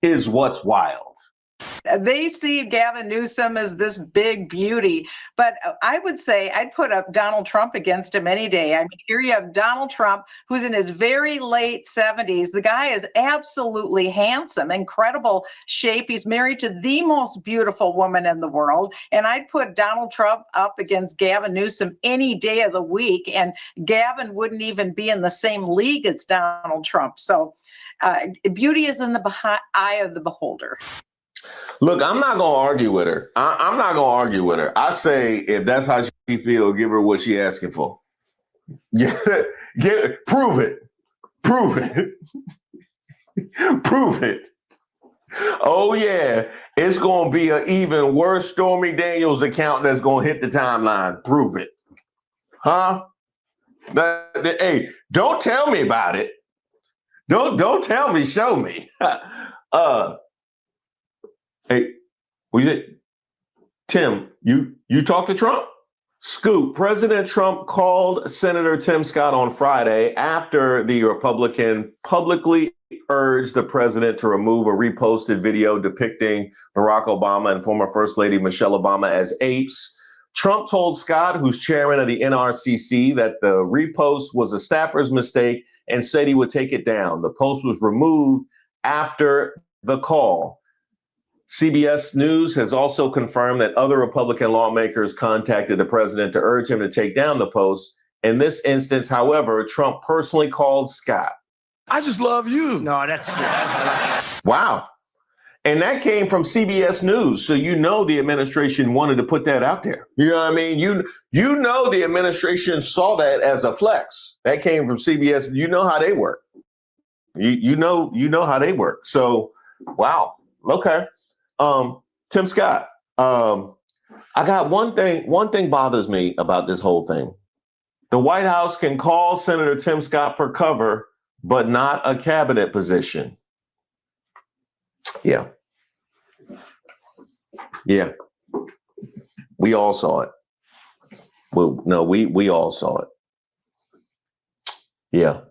is what's wild. They see Gavin Newsom as this big beauty, but I would say I'd put up Donald Trump against him any day. I mean, here you have Donald Trump, who's in his very late 70s. The guy is absolutely handsome, incredible shape. He's married to the most beautiful woman in the world. And I'd put Donald Trump up against Gavin Newsom any day of the week. And Gavin wouldn't even be in the same league as Donald Trump. So beauty is in the eye of the beholder. Look, I'm not going to argue with her. I'm not going to argue with her. I say, if that's how she feels, give her what she's asking for. Prove it. Prove it. Prove it. Oh, yeah. It's going to be an even worse Stormy Daniels account that's going to hit the timeline. Prove it. Huh? Hey, don't tell me about it. Don't tell me. Show me. Hey, Tim, you talked to Trump? Scoop, President Trump called Senator Tim Scott on Friday after the Republican publicly urged the president to remove a reposted video depicting Barack Obama and former First Lady Michelle Obama as apes. Trump told Scott, who's chairman of the NRCC, that the repost was a staffer's mistake and said he would take it down. The post was removed after the call. CBS News has also confirmed that other Republican lawmakers contacted the president to urge him to take down the post. In this instance, however, Trump personally called Scott. I just love you. No, that's good. Wow. And that came from CBS News. So you know the administration wanted to put that out there. You know what I mean? You know the administration saw that as a flex. That came from CBS. You know how they work. You know how they work. So, wow. Okay. Tim Scott, I got one thing bothers me about this whole thing. The White House can call Senator Tim Scott for cover, but not a cabinet position. Yeah. We all saw it. Well, no, we all saw it. Yeah.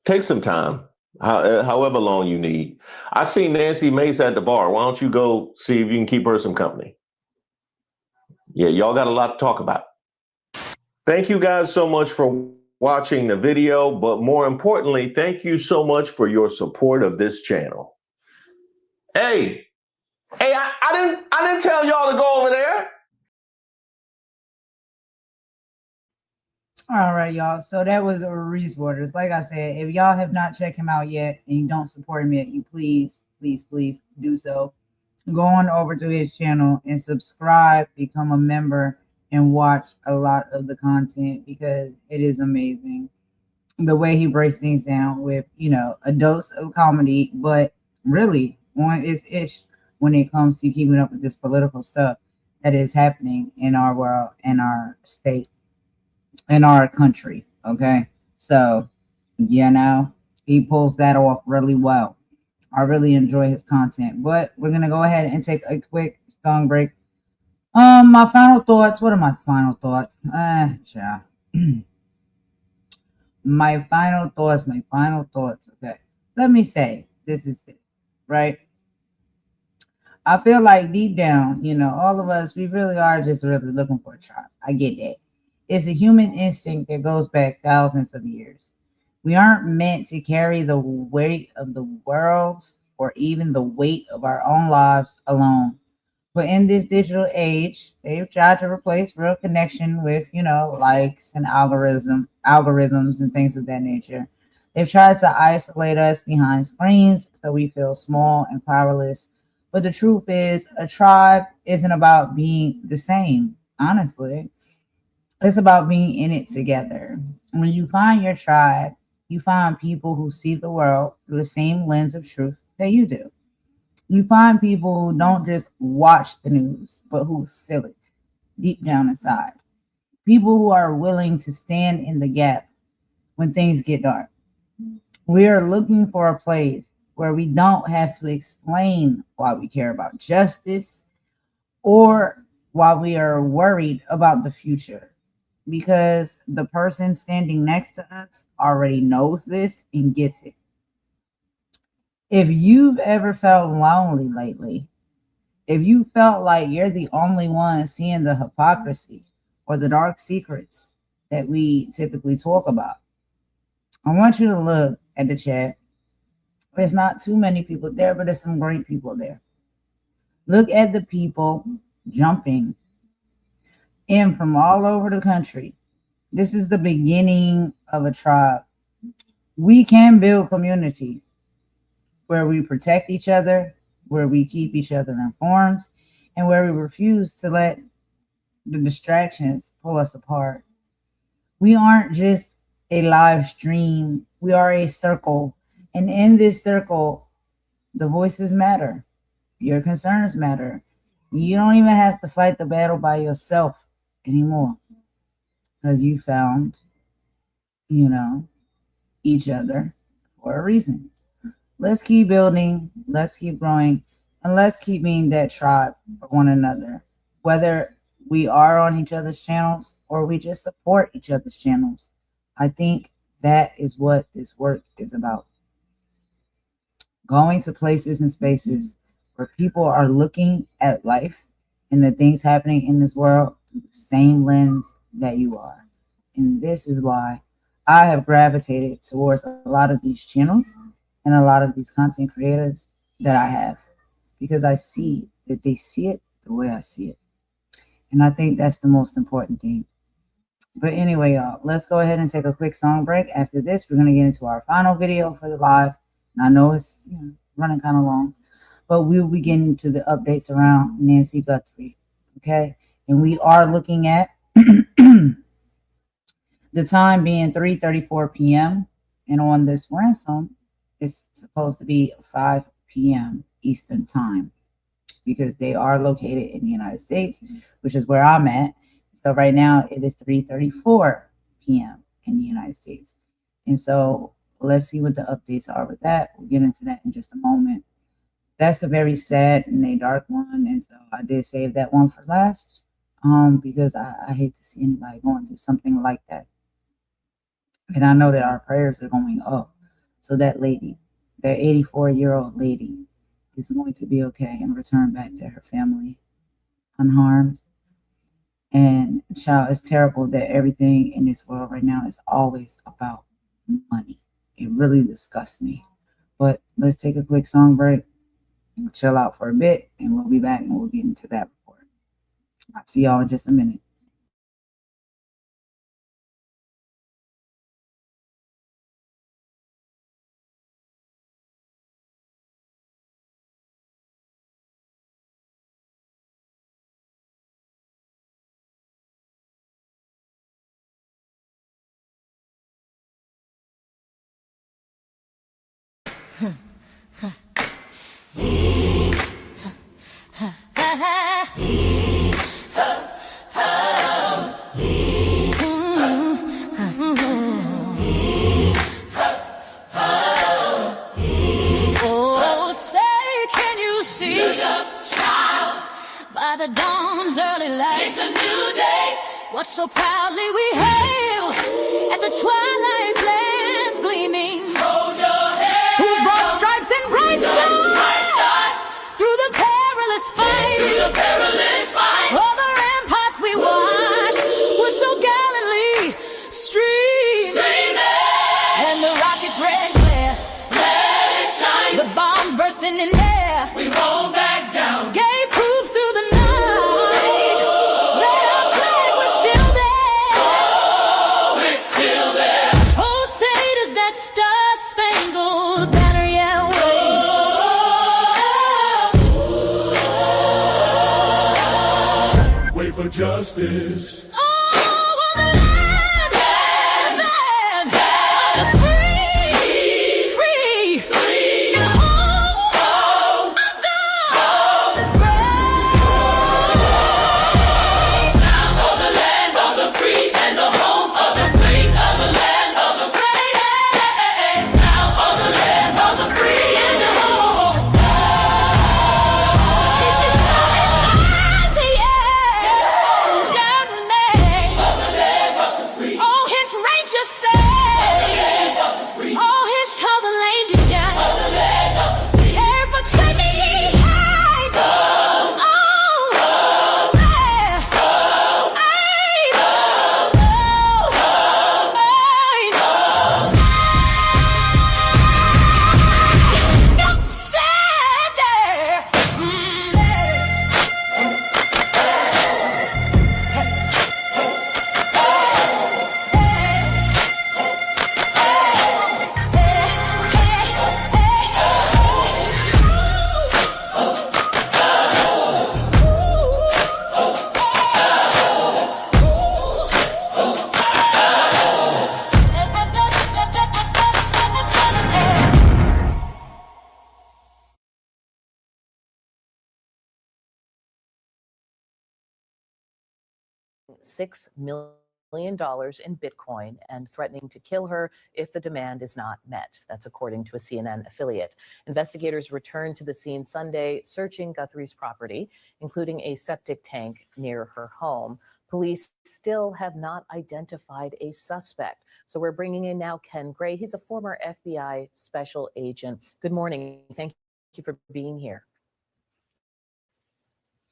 Take some time. However long you need. I see Nancy Mace at the bar. Why don't you go see if you can keep her some company? Yeah, y'all got a lot to talk about. Thank you guys so much for watching the video, but more importantly, thank you so much for your support of this channel. Hey, I didn't tell y'all to go over there. All right, y'all. So that was Reese Waters. Like I said, if y'all have not checked him out yet and you don't support him yet, you please do so. Go on over to his channel and subscribe, become a member, and watch a lot of the content because it is amazing. The way he breaks things down with, a dose of comedy, but really on its ish when it comes to keeping up with this political stuff that is happening in our world, in our state, in our country. Okay. So, he pulls that off really well. I really enjoy his content, but we're going to go ahead and take a quick song break. My final thoughts. What are my final thoughts? Child. My final thoughts. Okay. Let me say, this is it, right? I feel like deep down, all of us, we really are just really looking for a tribe. I get that. It's a human instinct that goes back thousands of years. We aren't meant to carry the weight of the world or even the weight of our own lives alone. But in this digital age, they've tried to replace real connection with, likes and algorithms and things of that nature. They've tried to isolate us behind screens so we feel small and powerless. But the truth is, a tribe isn't about being the same, honestly. It's about being in it together. When you find your tribe, you find people who see the world through the same lens of truth that you do. You find people who don't just watch the news, but who feel it deep down inside. People who are willing to stand in the gap when things get dark. We are looking for a place where we don't have to explain why we care about justice or why we are worried about the future, because the person standing next to us already knows this and gets it. If you've ever felt lonely lately, if you felt like you're the only one seeing the hypocrisy or the dark secrets that we typically talk about, I want you to look at the chat. There's not too many people there, but there's some great people there. Look at the people jumping in from all over the country. This is the beginning of a tribe. We can build community where we protect each other, where we keep each other informed, and where we refuse to let the distractions pull us apart. We aren't just a live stream, we are a circle. And in this circle, the voices matter. Your concerns matter. You don't even have to fight the battle by yourself anymore, because you found, each other for a reason. Let's keep building, let's keep growing, and let's keep being that tribe for one another. Whether we are on each other's channels or we just support each other's channels, I think that is what this work is about. Going to places and spaces where people are looking at life and the things happening in this world through the same lens that you are. And this is why I have gravitated towards a lot of these channels and a lot of these content creators that I have, because I see that they see it the way I see it. And I think that's the most important thing. But anyway, y'all, let's go ahead and take a quick song break. After this, we're going to get into our final video for the live. And I know it's running kind of long, but we'll be getting to the updates around Nancy Guthrie. Okay. And we are looking at the time being 3:34 p.m. And on this ransom, it's supposed to be 5 p.m. Eastern time, because they are located in the United States, which is where I'm at. So right now it is 3:34 p.m. in the United States. And so let's see what the updates are with that. We'll get into that in just a moment. That's a very sad and a dark one. And so I did save that one for last, because I hate to see anybody going through something like that. And I know that our prayers are going up. So that lady, that 84-year-old lady, is going to be okay and return back to her family unharmed. And child, it's terrible that everything in this world right now is always about money. It really disgusts me. But let's take a quick song break, chill out for a bit, and we'll be back and we'll get into that report. I'll see y'all in just a minute. by the dawn's early light. It's a new day. What so proudly we hail at the twilight's last gleaming. Hold your head. Whose broad stripes and bright stars through the perilous fight. Through the perilous fight. All the ramparts we watched were so gallantly streaming. And the rockets' red glare, let it shine. The bombs bursting in air. We won't back down. Gave proof through the night that our flag was still there. Oh, it's still there. Oh, say does that star-spangled banner yet wave? Wait for justice. $6 million in Bitcoin and threatening to kill her if the demand is not met. That's according to a CNN affiliate. Investigators returned to the scene Sunday, searching Guthrie's property, including a septic tank near her home. Police still have not identified a suspect. So we're bringing in now Ken Gray. He's a former FBI special agent. Good morning. Thank you for being here.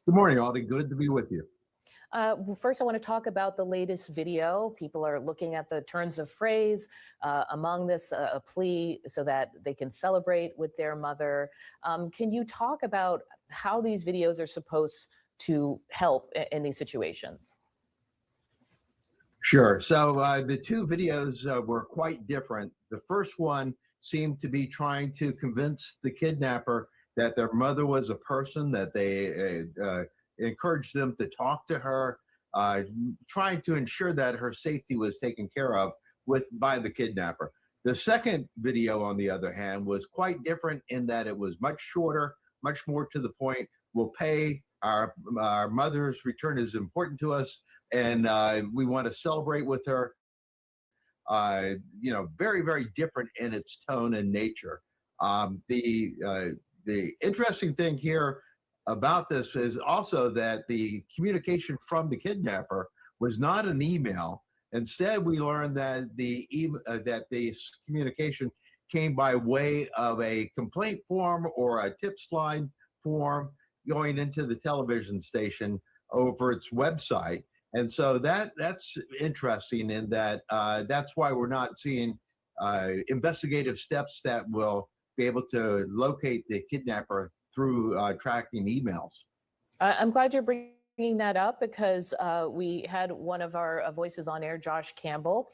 Good morning, Aldi. Good to be with you. First, I want to talk about the latest video. People are looking at the turns of phrase, among this a plea so that they can celebrate with their mother. Can you talk about how these videos are supposed to help in these situations? Sure. So the two videos were quite different. The first one seemed to be trying to convince the kidnapper that their mother was a person, that they encouraged them to talk to her, trying to ensure that her safety was taken care of by the kidnapper. The second video, on the other hand, was quite different in that it was much shorter, much more to the point. We'll pay, our mother's return is important to us, and we want to celebrate with her. You know, very, very different in its tone and nature. The interesting thing here about this is also that the communication from the kidnapper was not an email. Instead, we learned that the communication came by way of a complaint form or a tips line form going into the television station over its website. And so that's interesting in that that's why we're not seeing investigative steps that will be able to locate the kidnapper through tracking emails. I'm glad you're bringing that up because we had one of our voices on air, Josh Campbell,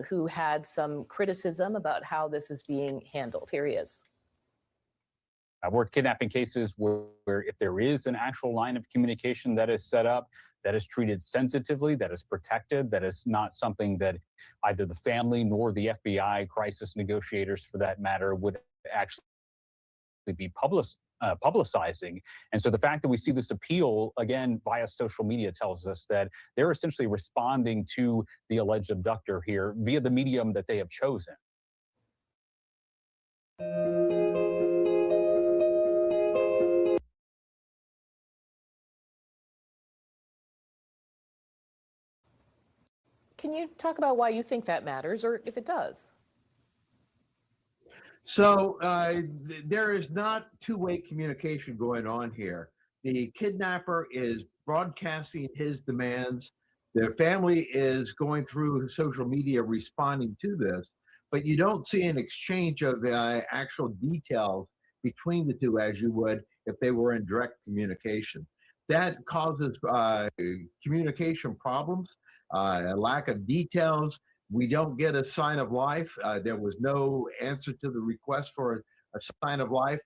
who had some criticism about how this is being handled. Here he is. I've worked kidnapping cases where if there is an actual line of communication that is set up, that is treated sensitively, that is protected, that is not something that either the family nor the FBI crisis negotiators, for that matter, would actually be publicizing. And so the fact that we see this appeal, again, via social media tells us that they're essentially responding to the alleged abductor here via the medium that they have chosen. Can you talk about why you think that matters, or if it does? So there is not two-way communication going on here. The kidnapper is broadcasting his demands. The family is going through social media responding to this, but you don't see an exchange of actual details between the two as you would if they were in direct communication. That causes communication problems, a lack of details. We don't get a sign of life. There was no answer to the request for a sign of life.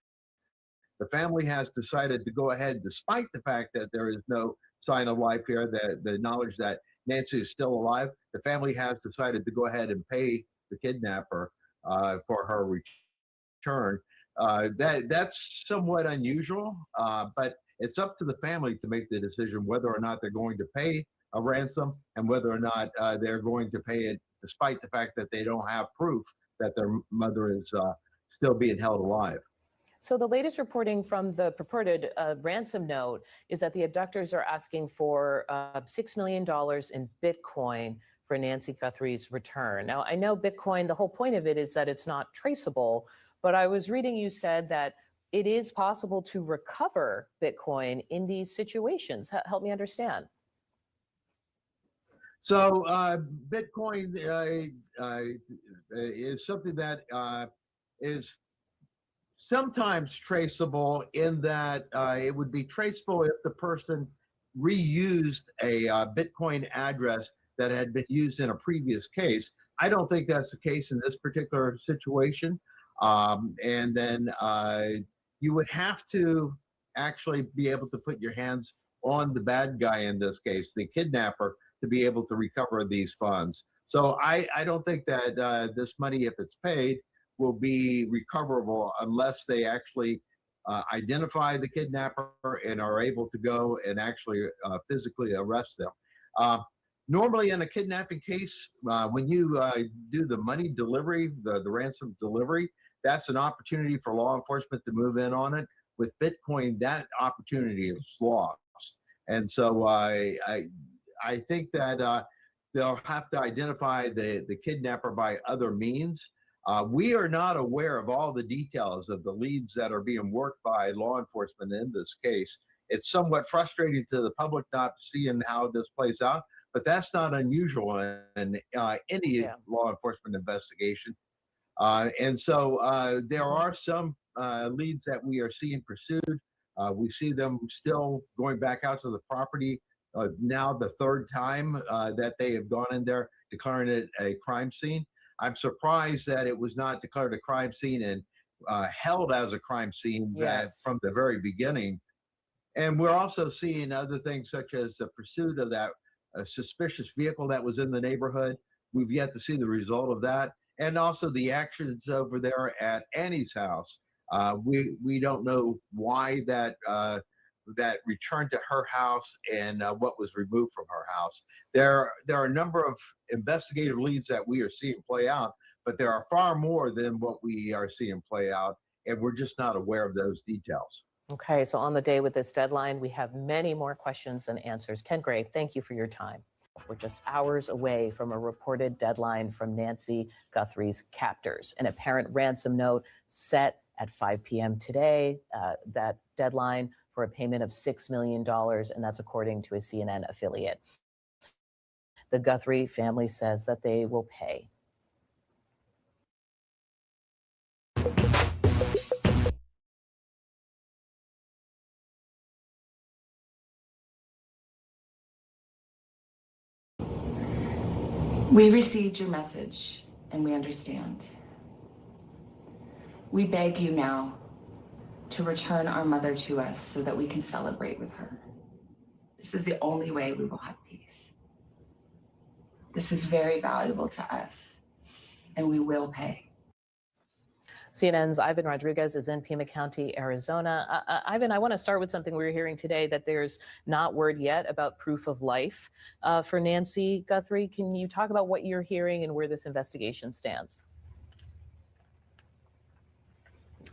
The family has decided to go ahead, despite the fact that there is no sign of life here, the knowledge that Nancy is still alive. The family has decided to go ahead and pay the kidnapper for her return. That's somewhat unusual, but it's up to the family to make the decision whether or not they're going to pay a ransom and whether or not they're going to pay it, despite the fact that they don't have proof that their mother is still being held alive. So the latest reporting from the purported ransom note is that the abductors are asking for $6 million in Bitcoin for Nancy Guthrie's return. Now, I know Bitcoin, the whole point of it is that it's not traceable, but I was reading you said that it is possible to recover Bitcoin in these situations. Help me understand. So Bitcoin is something that is sometimes traceable in that it would be traceable if the person reused a Bitcoin address that had been used in a previous case. I don't think that's the case in this particular situation. And then you would have to actually be able to put your hands on the bad guy in this case, the kidnapper, to be able to recover these funds. So I don't think that this money, if it's paid, will be recoverable unless they actually identify the kidnapper and are able to go and actually physically arrest them. Normally in a kidnapping case, when you do the money delivery, the ransom delivery, that's an opportunity for law enforcement to move in on it. With Bitcoin, that opportunity is lost. And so I think that they'll have to identify the kidnapper by other means. We are not aware of all the details of the leads that are being worked by law enforcement in this case. It's somewhat frustrating to the public not seeing how this plays out, but that's not unusual in any law enforcement investigation. And so there are some leads that we are seeing pursued. We see them still going back out to the property now the third time that they have gone in there, declaring it a crime scene. I'm surprised that it was not declared a crime scene and held as a crime scene from the very beginning. And we're also seeing other things such as the pursuit of that suspicious vehicle that was in the neighborhood. We've yet to see the result of that. And also the actions over there at Annie's house. We don't know why that returned to her house and what was removed from her house. There are a number of investigative leads that we are seeing play out, but there are far more than what we are seeing play out, and we're just not aware of those details. Okay, so on the day with this deadline, we have many more questions than answers. Ken Gray, thank you for your time. We're just hours away from a reported deadline from Nancy Guthrie's captors. An apparent ransom note set at 5 p.m. today. That deadline for a payment of $6 million, and that's according to a CNN affiliate. The Guthrie family says that they will pay. We received your message and we understand. We beg you now to return our mother to us so that we can celebrate with her. This is the only way we will have peace. This is very valuable to us and we will pay. CNN's Ivan Rodriguez is in Pima County, Arizona. Ivan, I want to start with something we were hearing today, that there's not word yet about proof of life for Nancy Guthrie. Can you talk about what you're hearing and where this investigation stands?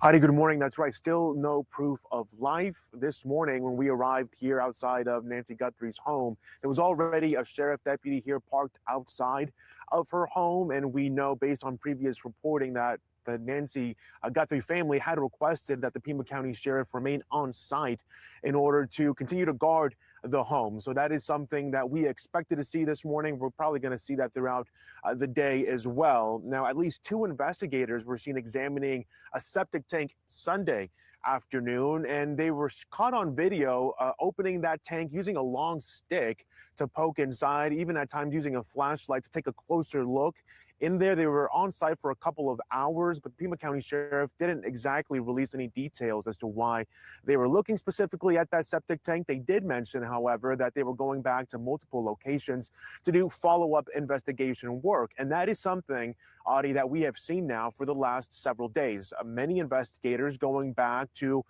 Adi, good morning. That's right. Still no proof of life. This morning, when we arrived here outside of Nancy Guthrie's home, there was already a sheriff deputy here parked outside of her home. And we know, based on previous reporting, that the Nancy Guthrie family had requested that the Pima County Sheriff remain on site in order to continue to guard the home. So that is something that we expected to see this morning. We're probably going to see that throughout the day as well. Now, at least 2 investigators were seen examining a septic tank Sunday afternoon, and they were caught on video opening that tank using a long stick to poke inside, even at times using a flashlight to take a closer look. In there, they were on site for a couple of hours, but the Pima County Sheriff didn't exactly release any details as to why they were looking specifically at that septic tank. They did mention, however, that they were going back to multiple locations to do follow-up investigation work. And that is something, Adi, that we have seen now for the last several days. Many investigators going back to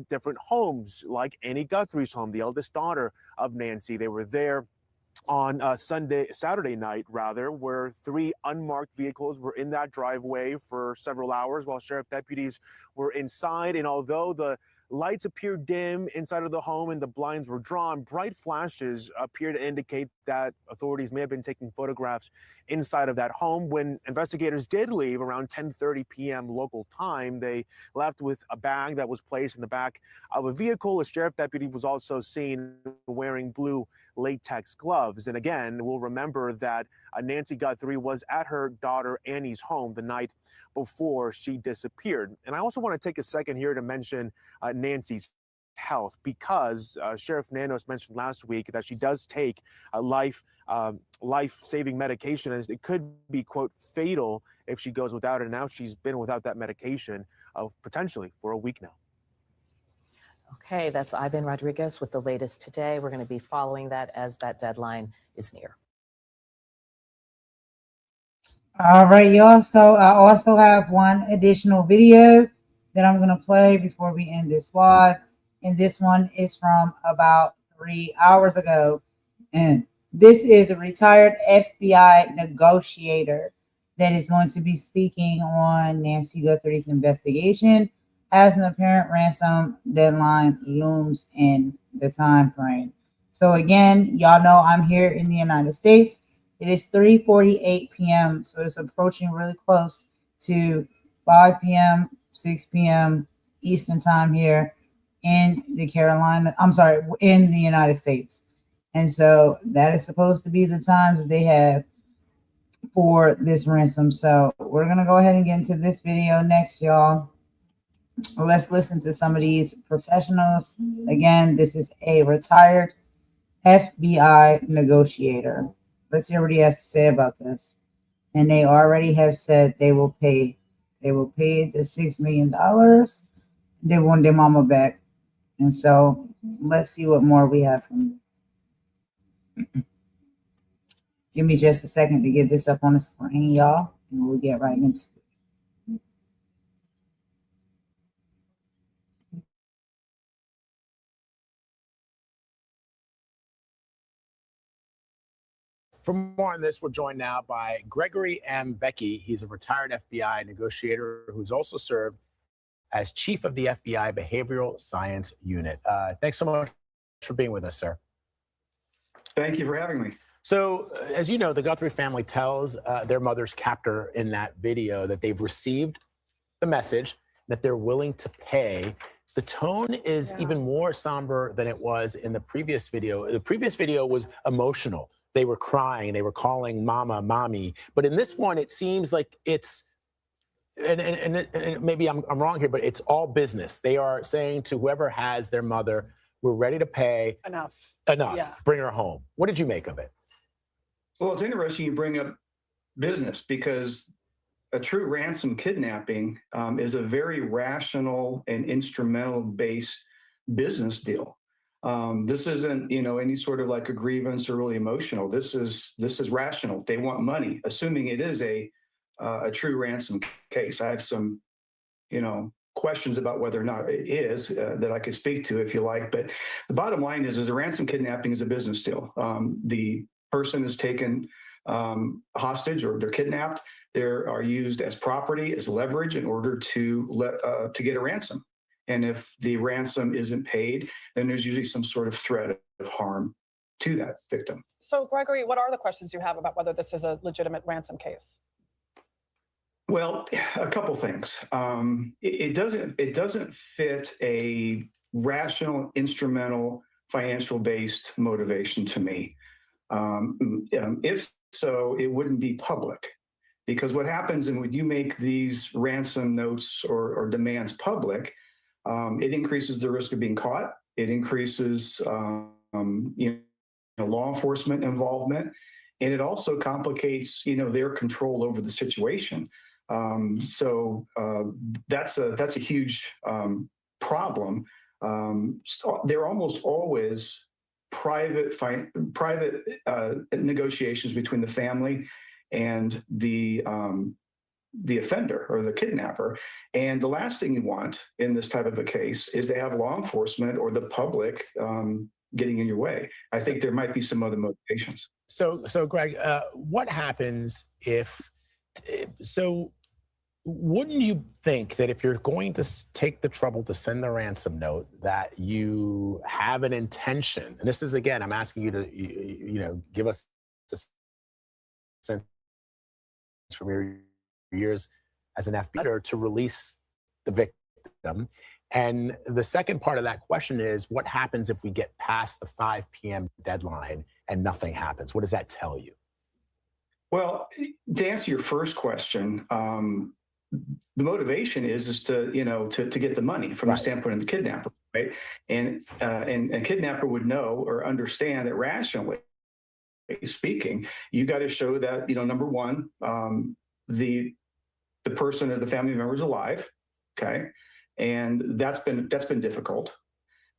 different homes, like Annie Guthrie's home, the eldest daughter of Nancy. They were there on Saturday night, where 3 unmarked vehicles were in that driveway for several hours while sheriff deputies were inside. And although the lights appeared dim inside of the home and the blinds were drawn, bright flashes appear to indicate that authorities may have been taking photographs inside of that home. When investigators did leave around 10:30 p.m. local time, they left with a bag that was placed in the back of a vehicle. A sheriff deputy was also seen wearing blue latex gloves. And again, we'll remember that Nancy Guthrie was at her daughter Annie's home the night before she disappeared. And I also want to take a second here to mention Nancy's health, because Sheriff Nanos mentioned last week that she does take a life-saving medication, and it could be, quote, fatal if she goes without it. And now she's been without that medication potentially for a week now. Okay, that's Ivan Rodriguez with the latest today. We're going to be following that as that deadline is near. All right, y'all. So I also have one additional video that I'm going to play before we end this live. And this one is from about 3 hours ago. And this is a retired FBI negotiator that is going to be speaking on Nancy Guthrie's investigation as an apparent ransom deadline looms in the time frame. So again, y'all know I'm here in the United States. It is 3:48 p.m. So it's approaching really close to 5 p.m., 6 p.m. Eastern time here in the in the United States. And so that is supposed to be the times that they have for this ransom. So we're going to go ahead and get into this video next, y'all. Let's listen to some of these professionals. Again, this is a retired FBI negotiator. Let's hear what he has to say about this. And they already have said they will pay. They will pay the $6 million. They want their mama back. And so let's see what more we have from this. Give me just a second to get this up on the screen, y'all, and we'll get right into it. For more on this, we're joined now by Gregory M. Becky. He's a retired FBI negotiator who's also served as chief of the FBI Behavioral Science Unit. Thanks so much for being with us, sir. Thank you for having me. So, as you know, the Guthrie family tells their mother's captor in that video that they've received the message that they're willing to pay. The tone is even more somber than it was in the previous video. The previous video was emotional. They were crying, they were calling mama, mommy. But in this one, it seems like it's, and maybe I'm wrong here, but it's all business. They are saying to whoever has their mother, we're ready to pay. Enough. Yeah. Bring her home. What did you make of it? Well, it's interesting you bring up business, because a true ransom kidnapping is a very rational and instrumental-based business deal. This isn't, any sort of like a grievance or really emotional. This is rational. They want money, assuming it is a true ransom case. I have some, questions about whether or not it is that I could speak to if you like. But the bottom line is a ransom kidnapping is a business deal. The person is taken hostage or they're kidnapped. are used as property, as leverage in order to get a ransom. And if the ransom isn't paid, then there's usually some sort of threat of harm to that victim. So, Gregory, what are the questions you have about whether this is a legitimate ransom case? Well, a couple things. It doesn't fit a rational, instrumental, financial-based motivation to me. If so, it wouldn't be public, because what happens when you make these ransom notes or demands public, it increases the risk of being caught. It increases law enforcement involvement, and it also complicates their control over the situation. So that's a huge problem. They're almost always private negotiations between the family and the offender or the kidnapper. And the last thing you want in this type of a case is to have law enforcement or the public getting in your way. I think there might be some other motivations. So Greg, what happens if? So, wouldn't you think that if you're going to take the trouble to send the ransom note, that you have an intention? And this is, again, I'm asking you to, give us a sense from your years as an FBI to release the victim. And the second part of that question is, what happens if we get past the 5 p.m. deadline and nothing happens? What does that tell you? Well, to answer your first question, the motivation is to get the money from the standpoint of the kidnapper, right? And a kidnapper would know or understand that rationally speaking, you got to show that number one, the person or the family member is alive, okay, and that's been difficult.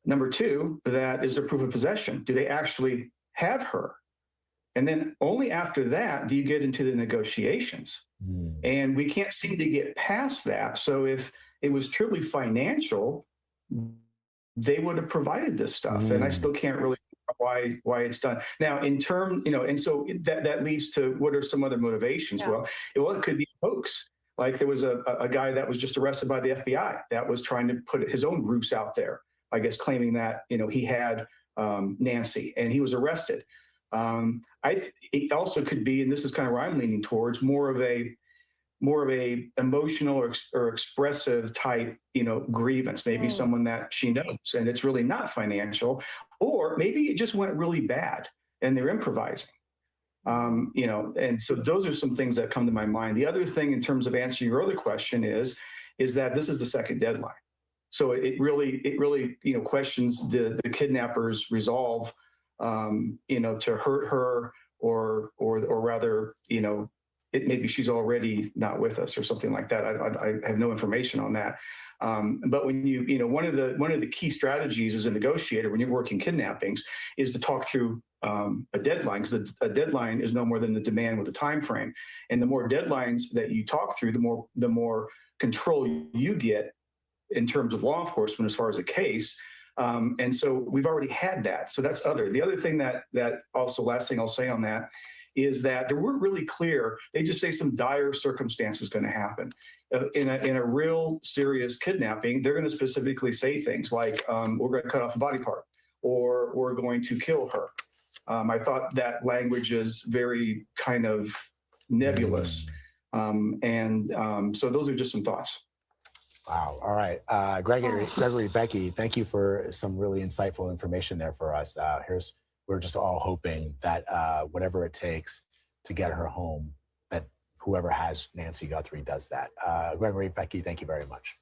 Number two, that is there proof of possession? Do they actually have her? And then only after that do you get into the negotiations. And we can't seem to get past that. So if it was truly financial, they would have provided this stuff. And I still can't really why it's done. Now, in term, and so that leads to what are some other motivations? Yeah. Well, it could be a hoax. Like there was a guy that was just arrested by the FBI that was trying to put his own roots out there, I guess, claiming that, he had Nancy, and he was arrested. It also could be, and this is kind of where I'm leaning towards, more of a emotional or expressive type, grievance. Maybe someone that she knows, and it's really not financial, or maybe it just went really bad and they're improvising. And so those are some things that come to my mind. The other thing, in terms of answering your other question, is that this is the second deadline. So it really questions the kidnapper's resolve, to hurt her, or rather, maybe she's already not with us or something like that. I have no information on that. But when one of the key strategies as a negotiator when you're working kidnappings is to talk through a deadline, because a deadline is no more than the demand with a time frame. And the more deadlines that you talk through, the more control you get in terms of law enforcement as far as a case. And so we've already had that. So that's other. The other thing that also, last thing I'll say on that, is that they weren't really clear. They just say some dire circumstance is going to happen. In a real serious kidnapping, they're going to specifically say things like, we're going to cut off a body part, or we're going to kill her. I thought that language is very kind of nebulous. So those are just some thoughts. Wow. All right. Gregory, Becky, thank you for some really insightful information there for us. We're just all hoping that whatever it takes to get her home, that whoever has Nancy Guthrie does that. Gregory, Becky, thank you very much.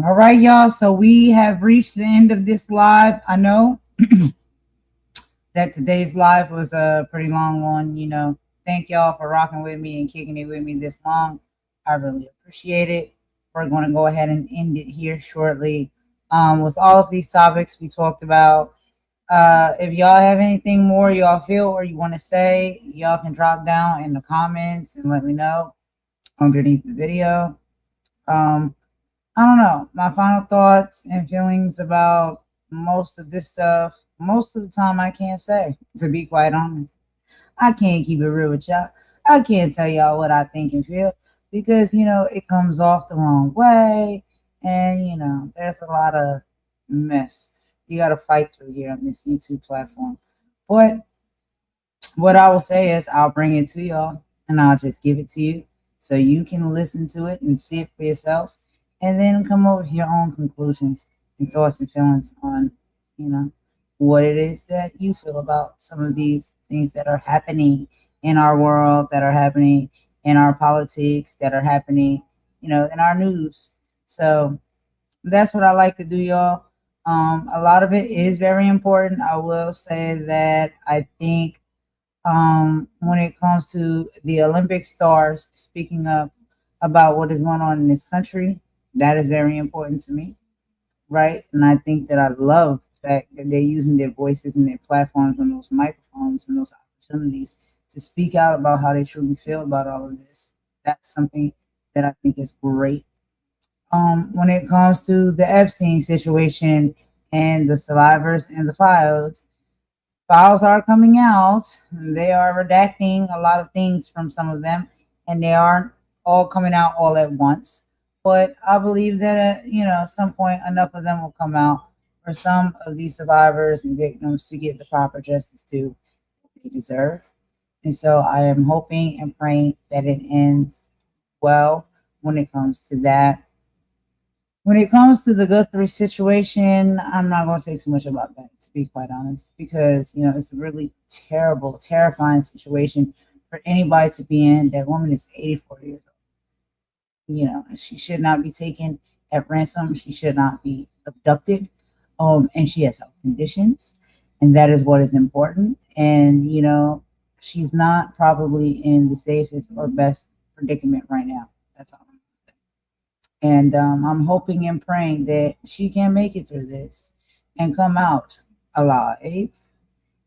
All right, y'all. So we have reached the end of this live. I know that today's live was a pretty long one. Thank y'all for rocking with me and kicking it with me this long. I really appreciate it. We're going to go ahead and end it here shortly. With all of these topics we talked about, if y'all have anything more y'all feel or you want to say, y'all can drop down in the comments and let me know underneath the video. I don't know. My final thoughts and feelings about most of this stuff, most of the time, I can't say, to be quite honest. I can't keep it real with y'all. I can't tell y'all what I think and feel because, it comes off the wrong way. And, there's a lot of mess you got to fight through here on this YouTube platform. But what I will say is I'll bring it to y'all and I'll just give it to you so you can listen to it and see it for yourselves and then come up with your own conclusions and thoughts and feelings on, what it is that you feel about some of these things that are happening in our world, that are happening in our politics, that are happening, in our news. So that's what I like to do, y'all. A lot of it is very important. I will say that I think when it comes to the Olympic stars speaking up about what is going on in this country, that is very important to me, right? And I think that I love the fact that they're using their voices and their platforms and those microphones and those opportunities to speak out about how they truly feel about all of this. That's something that I think is great. When it comes to the Epstein situation and the survivors and the files are coming out. They are redacting a lot of things from some of them, and they aren't all coming out all at once. But I believe that, at some point, enough of them will come out for some of these survivors and victims to get the proper justice they deserve. And so I am hoping and praying that it ends well when it comes to that. When it comes to the Guthrie situation, I'm not going to say too much about that, to be quite honest, because, it's a really terrible, terrifying situation for anybody to be in. That woman is 84 years old. She should not be taken at ransom. She should not be abducted. And she has health conditions, and that is what is important. And, she's not probably in the safest or best predicament right now. That's all. And I'm hoping and praying that she can make it through this and come out alive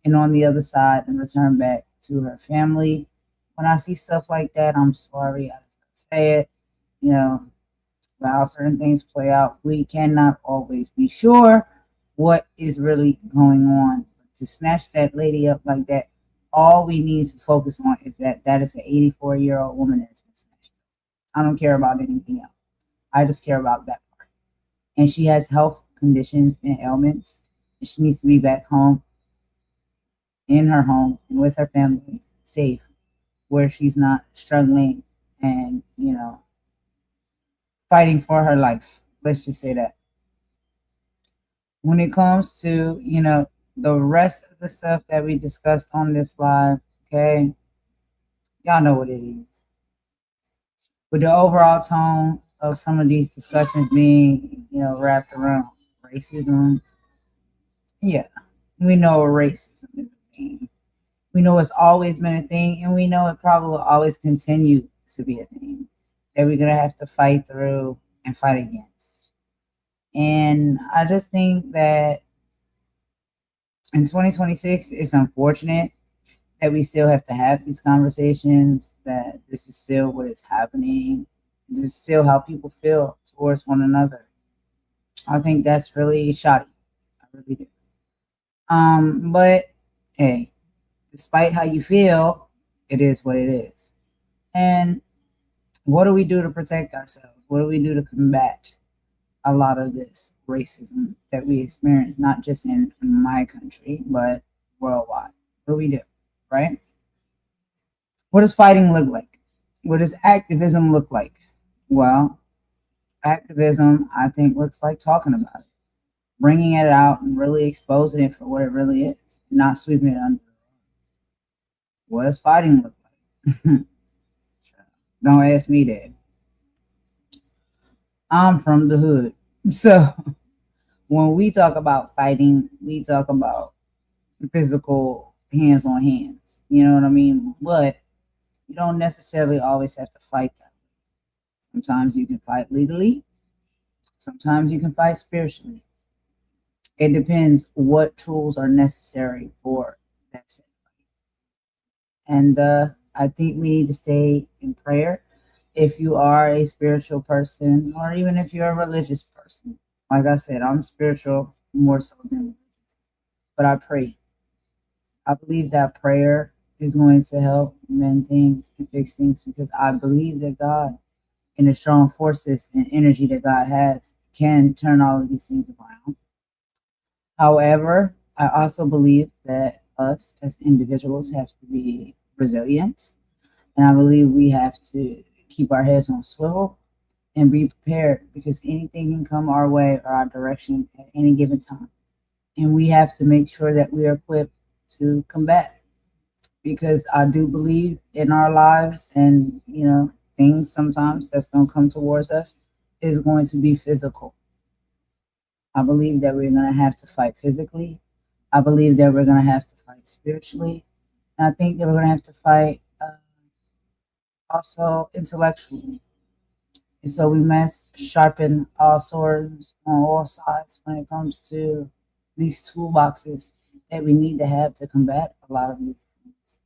and on the other side and return back to her family. When I see stuff like that, I'm sorry. I say it, how certain things play out. We cannot always be sure what is really going on. To snatch that lady up like that, all we need to focus on is that is an 84-year-old woman that's been snatched up. I don't care about anything else. I just care about that part. And she has health conditions and ailments. And she needs to be back home, in her home, and with her family, safe, where she's not struggling and, fighting for her life. Let's just say that. When it comes to, the rest of the stuff that we discussed on this live, okay, y'all know what it is. With the overall tone of some of these discussions being, wrapped around racism. Yeah, we know racism is a thing. We know it's always been a thing, and we know it probably will always continue to be a thing that we're going to have to fight through and fight against. And I just think that in 2026, it's unfortunate that we still have to have these conversations, that this is still what is happening. This is still how people feel towards one another. I think that's really shoddy. I really do. But hey, despite how you feel, it is what it is. And what do we do to protect ourselves? What do we do to combat a lot of this racism that we experience, not just in my country, but worldwide? What do we do, right? What does fighting look like? What does activism look like? Well, activism, I think, looks like talking about it, bringing it out and really exposing it for what it really is, not sweeping it under. What does fighting look like? Don't ask me that. I'm from the hood. So when we talk about fighting, we talk about physical hands on hands. You know what I mean? But you don't necessarily always have to fight that way. Sometimes you can fight legally. Sometimes you can fight spiritually. It depends what tools are necessary for that set fight. And I think we need to stay in prayer. If you are a spiritual person, or even if you're a religious person, Like I said, I'm spiritual more so than religious, but I pray. I believe that prayer is going to help mend things and fix things because I believe that God and the strong forces and energy that God has can turn all of these things around. However, I also believe that us as individuals have to be resilient, and I believe we have to keep our heads on swivel and be prepared because anything can come our way or our direction at any given time. And we have to make sure that we are equipped to combat because I do believe in our lives and, things sometimes that's going to come towards us is going to be physical. I believe that we're going to have to fight physically. I believe that we're going to have to fight spiritually. And I think that we're going to have to fight also intellectually. And so we must sharpen all swords on all sides when it comes to these toolboxes that we need to have to combat a lot of these things.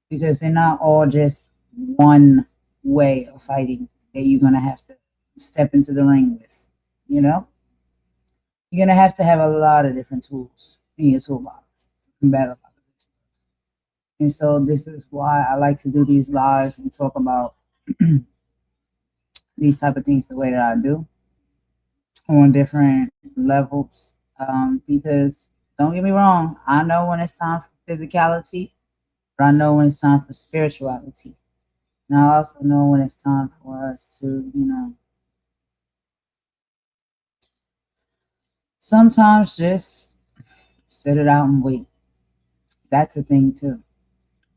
Because they're not all just one way of fighting that you're going to have to step into the ring with, You're going to have a lot of different tools in your toolbox to combat a lot of this stuff. And so this is why I like to do these lives and talk about these type of things the way that I do on different levels. Because don't get me wrong, I know when it's time for physicality, but I know when it's time for spirituality. And I also know when it's time for us to, sometimes just sit it out and wait. That's a thing too.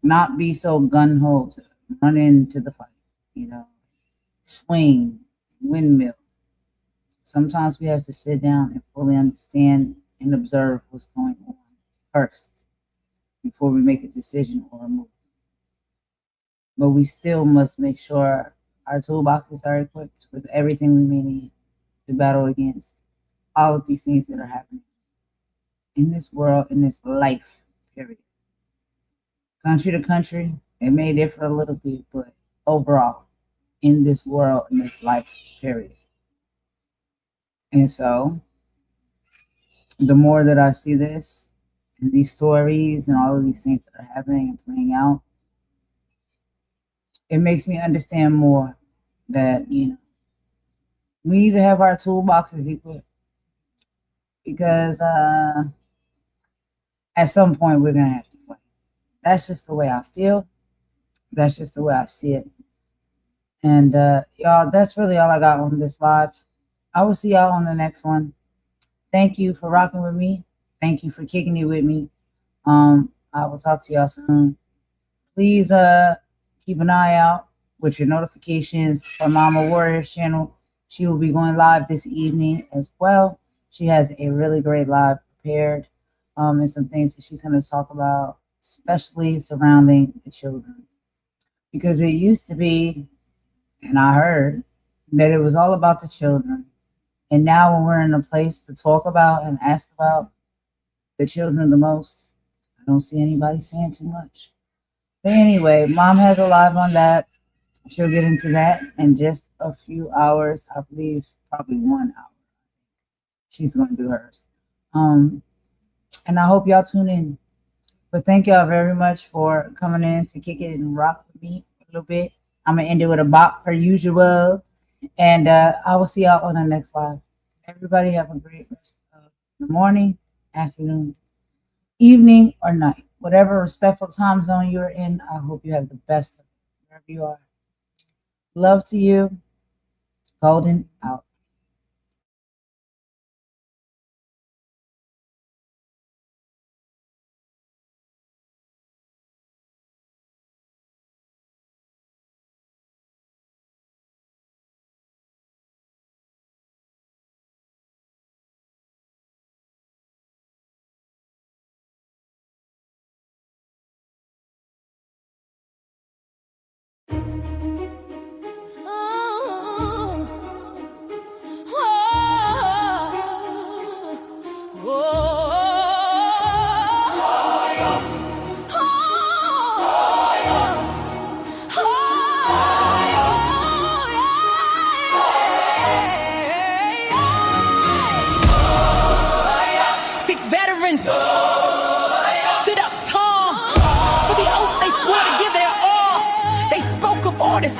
Not be so gun ho to run into the fight, swing, windmill. Sometimes we have to sit down and fully understand and observe what's going on first before we make a decision or a move. But we still must make sure our toolboxes are equipped with everything we may need to battle against all of these things that are happening in this world, in this life, period. Country to country, it may differ a little bit, but overall, in this world, in this life, period. And so, the more that I see this, and these stories, and all of these things that are happening and playing out, it makes me understand more that, we need to have our toolboxes equipped. Because at some point, we're going to have to fight. That's just the way I feel. That's just the way I see it. And y'all, that's really all I got on this live. I will see y'all on the next one. Thank you for rocking with me. Thank you for kicking it with me. I will talk to y'all soon. Please keep an eye out with your notifications for Mama Warrior's channel. She will be going live this evening as well. She has a really great live prepared and some things that she's going to talk about, especially surrounding the children. Because it used to be, and I heard, that it was all about the children. And now when we're in a place to talk about and ask about the children the most, I don't see anybody saying too much. But anyway, Mom has a live on that. She'll get into that in just a few hours. I believe probably 1 hour. She's going to do hers. And I hope y'all tune in. But thank y'all very much for coming in to kick it and rock with me a little bit. I'm going to end it with a bop per usual. And I will see y'all on the next live. Everybody have a great rest of the morning, afternoon, evening, or night. Whatever respectful time zone you're in, I hope you have the best of it, wherever you are. Love to you. Golden out. orders,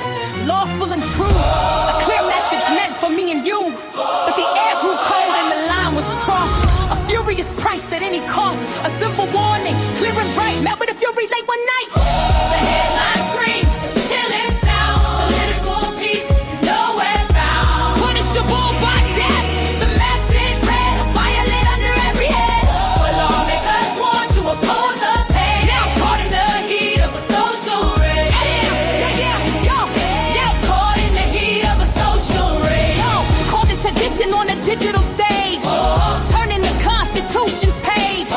lawful and true. A clear message meant for me and you. But the air grew cold and the line was crossed. A furious price at any cost. A simple warning, clear and bright, met with a fury late one night. The headline screams, chilling sound. Political peace is nowhere found. Punishable by death. The message read, a fire lit under every head. For lawmakers sworn to oppose the pain. Now caught in the heat of a social rage. Caught in the heat of a social rage. Call this edition on a digital stage. Turning the Constitution's page.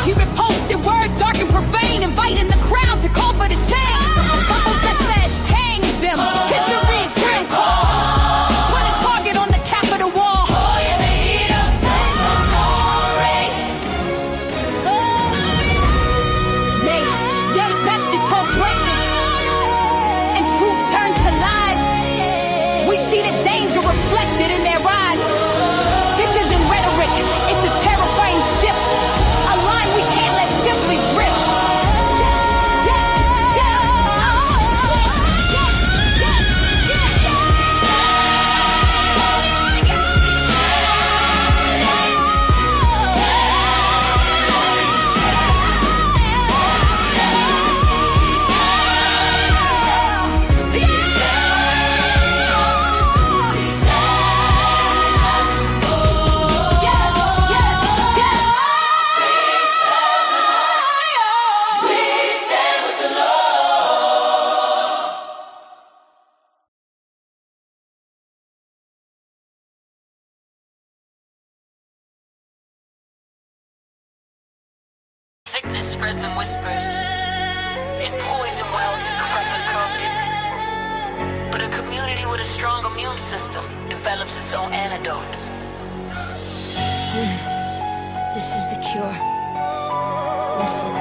He reposted words dark and profane, inviting the crowd to call for the change. Bubbles that said, hang them. History is grim call. Put a target on the Capitol wall. In the heat of social rage. They best is for greatness. And truth turns to lies. We see the danger reflected in their eyes. This isn't rhetoric, it's a terrifying shift. A line we can't let simply drift. Sickness spreads in whispers, in poison wells and corrupted. But a community with a strong immune system develops its own antidote. This is the cure. Listen.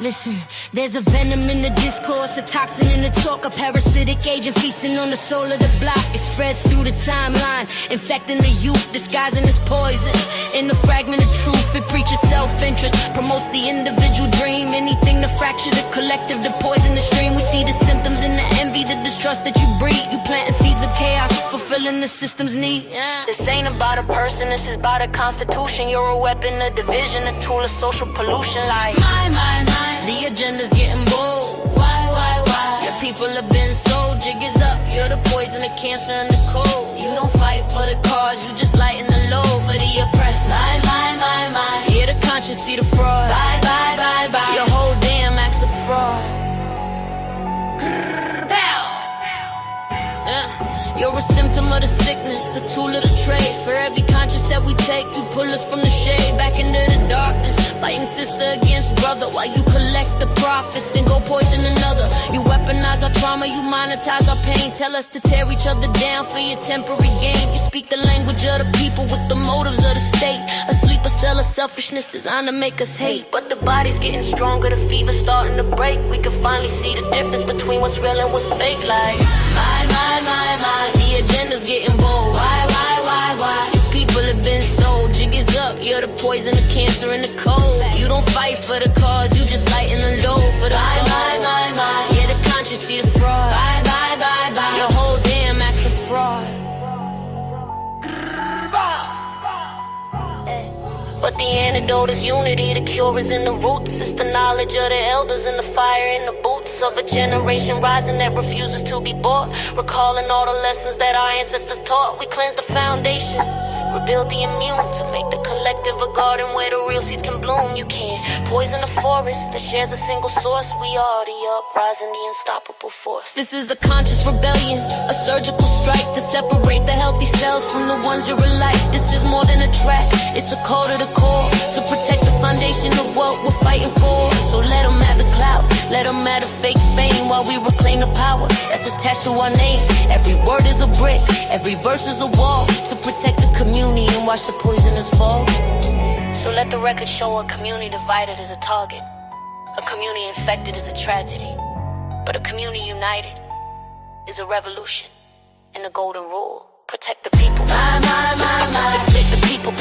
Listen, there's a venom in the discourse, a toxin in the talk, a parasitic agent feasting on the soul of the block. It spreads through the timeline, infecting the youth, disguising as poison. In the fragment of truth, it preaches self-interest, promotes the individual dream. Anything to fracture the collective, to poison the stream. We see the symptoms in the envy, the distrust that you breed. You planting seeds of chaos, fulfilling the system's need. This ain't about a person, this is about a constitution. You're a weapon of division, a tool of social pollution. Like the agenda's getting bold. Why? Your people have been sold. Jig is up, you're the poison, the cancer, and the cold. You don't fight for the cause, you just lighten the load for the oppressed. My. Hear the conscience, see the fraud. Bye. Your whole damn act's a fraud. You're a symptom of the sickness, a tool of the trade. For every conscience that we take, you pull us from the shade back into the darkness. Fighting sister against brother while you collect the profits, then go poison another. You weaponize our trauma, you monetize our pain. Tell us to tear each other down for your temporary gain. You speak the language of the people with the motives of the state. Asleep a cell of selfishness designed to make us hate. But the body's getting stronger, the fever's starting to break. We can finally see the difference between what's real and what's fake. Like, my, the agenda's getting bold. Why? People have been sold, jig is up. You're the poison, the cancer, and the cold. You don't fight for the cause, you just lighten the load for the soul. My. Yeah, the conscience, see the fraud. Bye. Your whole damn act's a fraud. But the antidote is unity, the cure is in the roots. It's the knowledge of the elders and the fire in the boots of a generation rising that refuses to be bought. Recalling all the lessons that our ancestors taught. We cleanse the foundation, rebuild the immune to make the collective a garden where the real seeds can bloom. You can't poison a forest that shares a single source. We are the uprising, the unstoppable force. This is a conscious rebellion, a surgical strike to separate the healthy cells from the ones you're alike. This is more than a track, it's a call to the core, to protect the foundation of what we're fighting for. So let them have the clout, let them have the fake fame, while we reclaim the power that's attached to our name. Every word is a brick, every verse is a wall, to protect the community and watch the poisoners fall. So let the record show a community divided is a target, a community infected is a tragedy, but a community united is a revolution. And the golden rule, protect the people. My. Protect the people.